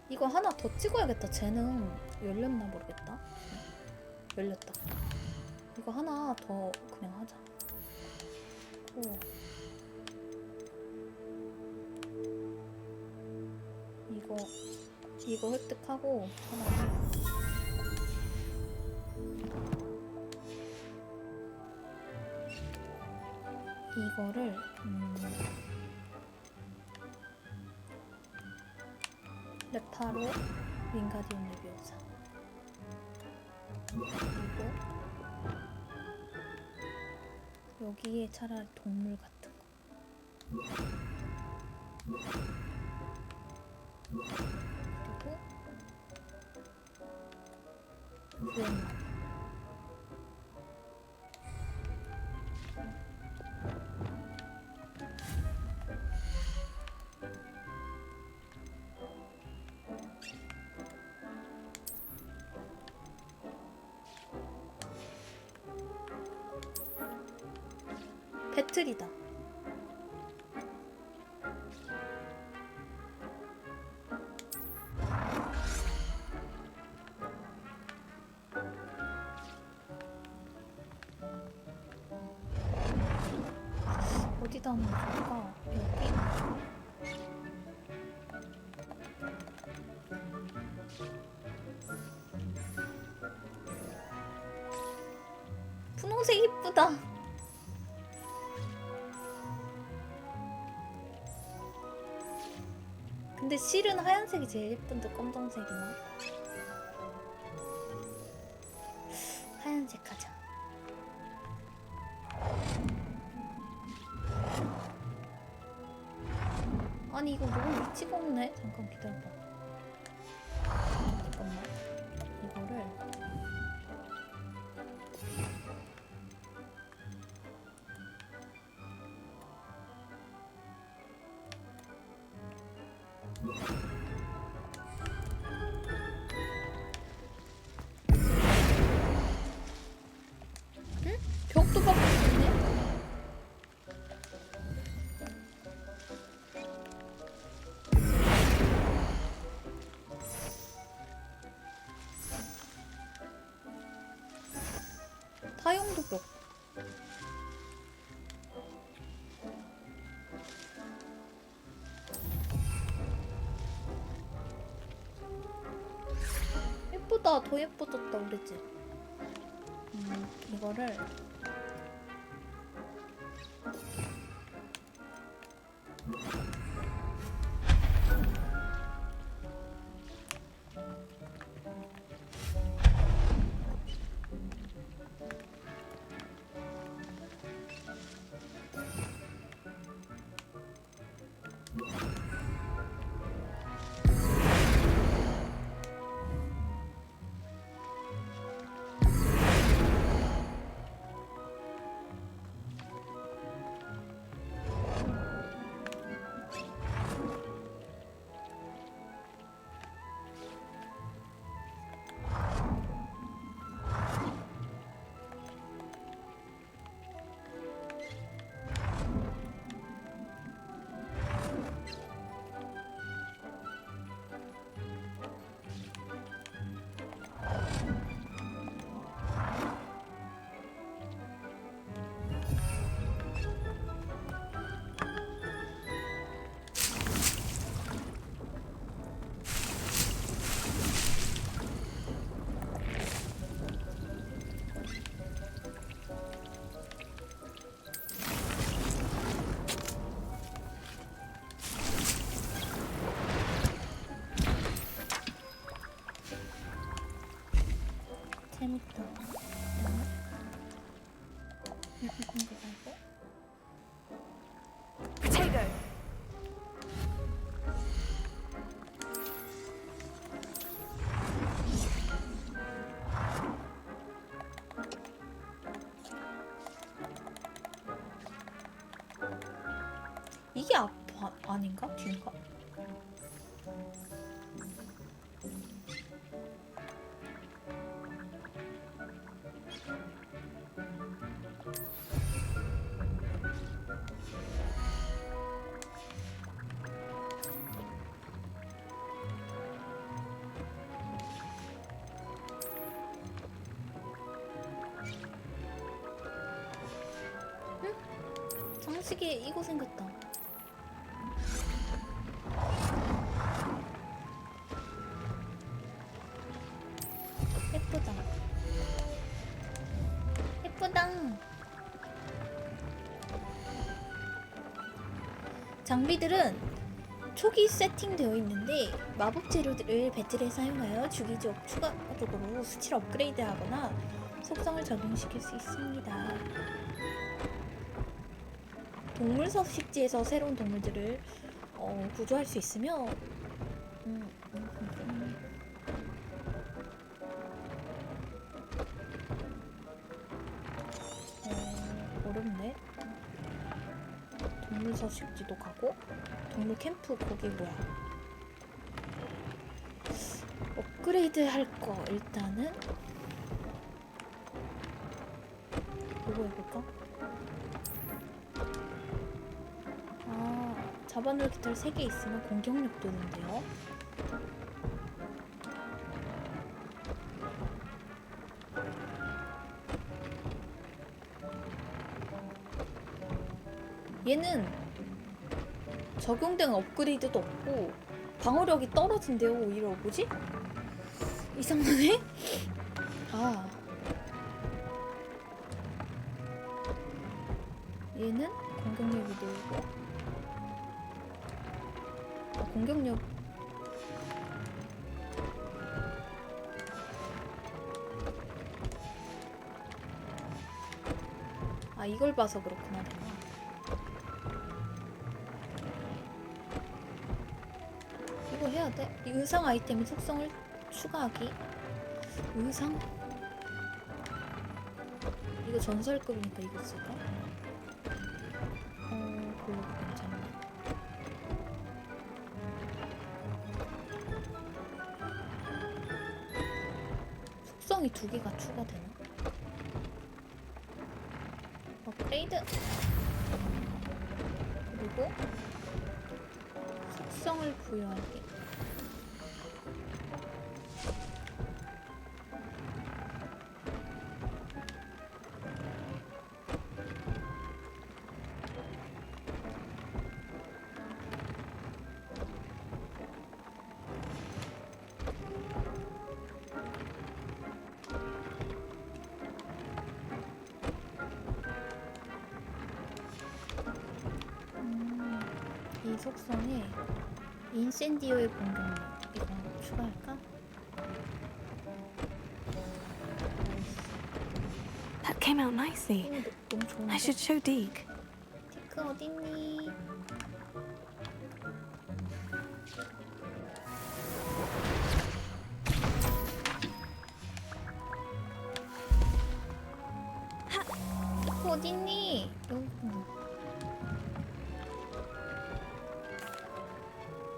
[SPEAKER 1] 이거 하나 더 찍어야겠다. 쟤는 열렸나 모르겠다. 열렸다. 이거 하나 더 그냥 하자. 오. 이거 획득하고 하나. 이거를 레파로 윙가디움 레비오사. 그리고 여기에 차라리 동물 같은 거. 그리고 구원만. 배틀이다. 어디다 놓으면 좋을까? 여기? 분홍색 이쁘다. 근데 실은 하얀색이 제일 예쁜데 검정색이나? 하얀색 하자. 아니 이거 너무 위치가 없네. 잠깐 기다려봐. 잠깐만. 이거를 응? 벽도 바꿀 수 있네? 타용도 벽. 예쁘다. 더 예뻐졌다 우리 집. 이거를 재밌다.
[SPEAKER 10] Potato.
[SPEAKER 1] 이게 아닌가? 뒤인가? 시계 이거 생겼다. 예쁘다. 예쁘다. 장비들은 초기 세팅되어 있는데 마법 재료들을 배틀에 사용하여 주기적 추가적으로 수치를 업그레이드하거나 속성을 적용시킬 수 있습니다. 동물 서식지에서 새로운 동물들을 구조할 수 있으며 어렵네. 동물 서식지도 가고 동물 캠프 거기 뭐야? 업그레이드 할 거 일단은 이거 해볼까? 잡아놓을 깃털 3개 있으면 공격력 도는데요. 얘는 적용된 업그레이드도 없고 방어력이 떨어진대요. 오히려 뭐지? 이상하네? 얘는 공격력이 늘고 공격력 이걸 봐서 그렇구나. 이거 해야 돼? 이 의상 아이템의 속성을 추가하기. 의상? 이거 전설급이니까 이거 쓸까? 별로 괜찮네. 속성이 2개가 추가되나? 업그레이드! 그리고 속성을 부여하기. 이 속성에 인센디오의 공격력 이거 추가할까?
[SPEAKER 14] That came out nicely.
[SPEAKER 1] 너무 좋은데?
[SPEAKER 14] I should show Deke.
[SPEAKER 1] 디크 어딨니? 디크 어딨니?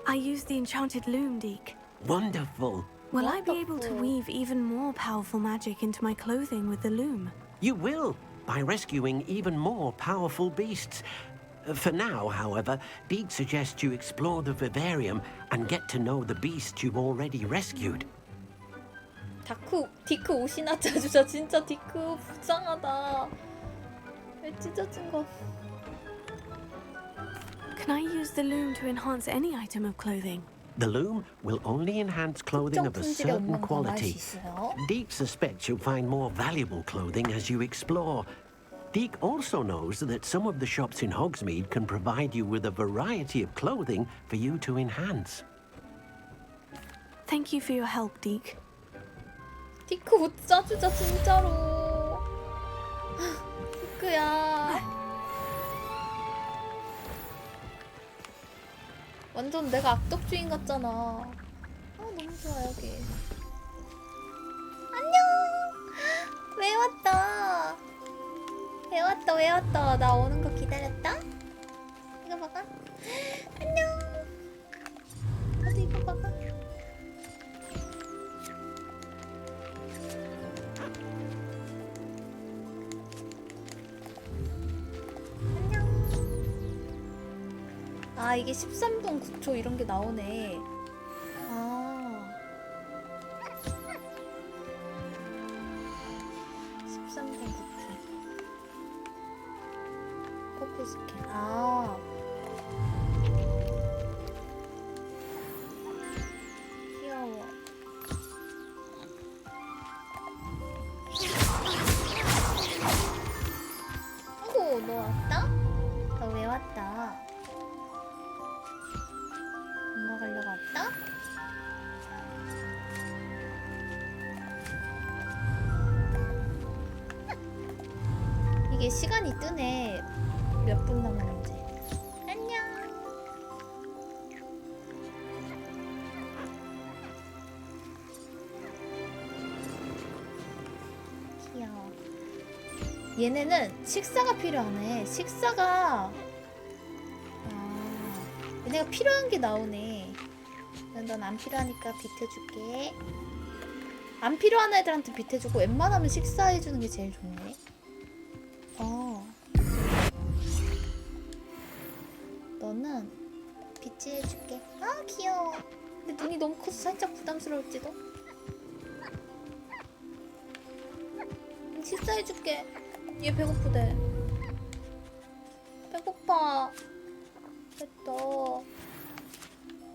[SPEAKER 14] I used the enchanted loom, Deke.
[SPEAKER 9] Wonderful.
[SPEAKER 14] Will I be able to weave even more powerful magic into my clothing with the loom?
[SPEAKER 9] You will, by rescuing even more powerful beasts. For now, however, Deke suggests you explore the vivarium and get to know the beasts you've already rescued.
[SPEAKER 1] 디크 옷이나 짜주자. 진짜 디크 불쌍하다. 왜 찢어진 거.
[SPEAKER 14] Can I use the loom to enhance any item of clothing?
[SPEAKER 9] The loom will only enhance clothing of a certain quality. Deke suspects you'll find more valuable clothing as you explore. Deke also knows that some of the shops in Hogsmeade can provide you with a variety of clothing for you to enhance.
[SPEAKER 14] Thank you for your help, Deke.
[SPEAKER 1] 디크 옷 짜주자 진짜로. 디크야. 완전 내가 악덕주인 같잖아. 너무 좋아 여기. 안녕. 왜 왔다? 왜 왔다? 나 오는 거 기다렸다? 이거 봐봐. 안녕. 나도 이거 봐봐. 이게 13분 9초 이런 게 나오네. 13분 9초. 푸드 스캔. 아. 귀여워. 오, 너 왔다? 너 왜 왔다? 엄마 가려고 왔다? 이게 시간이 뜨네. 몇 분 남았는지. 안녕. 귀여워. 얘네는 식사가 필요하네. 식사가 얘네가 필요한 게 나오네. 넌 안 필요하니까 빗해줄게. 안 필요한 애들한테 빗해주고 웬만하면 식사해주는 게 제일 좋네. 너는 빗질해줄게. 아 귀여워. 근데 눈이 너무 커서 살짝 부담스러울지도. 식사해줄게. 얘 배고프대.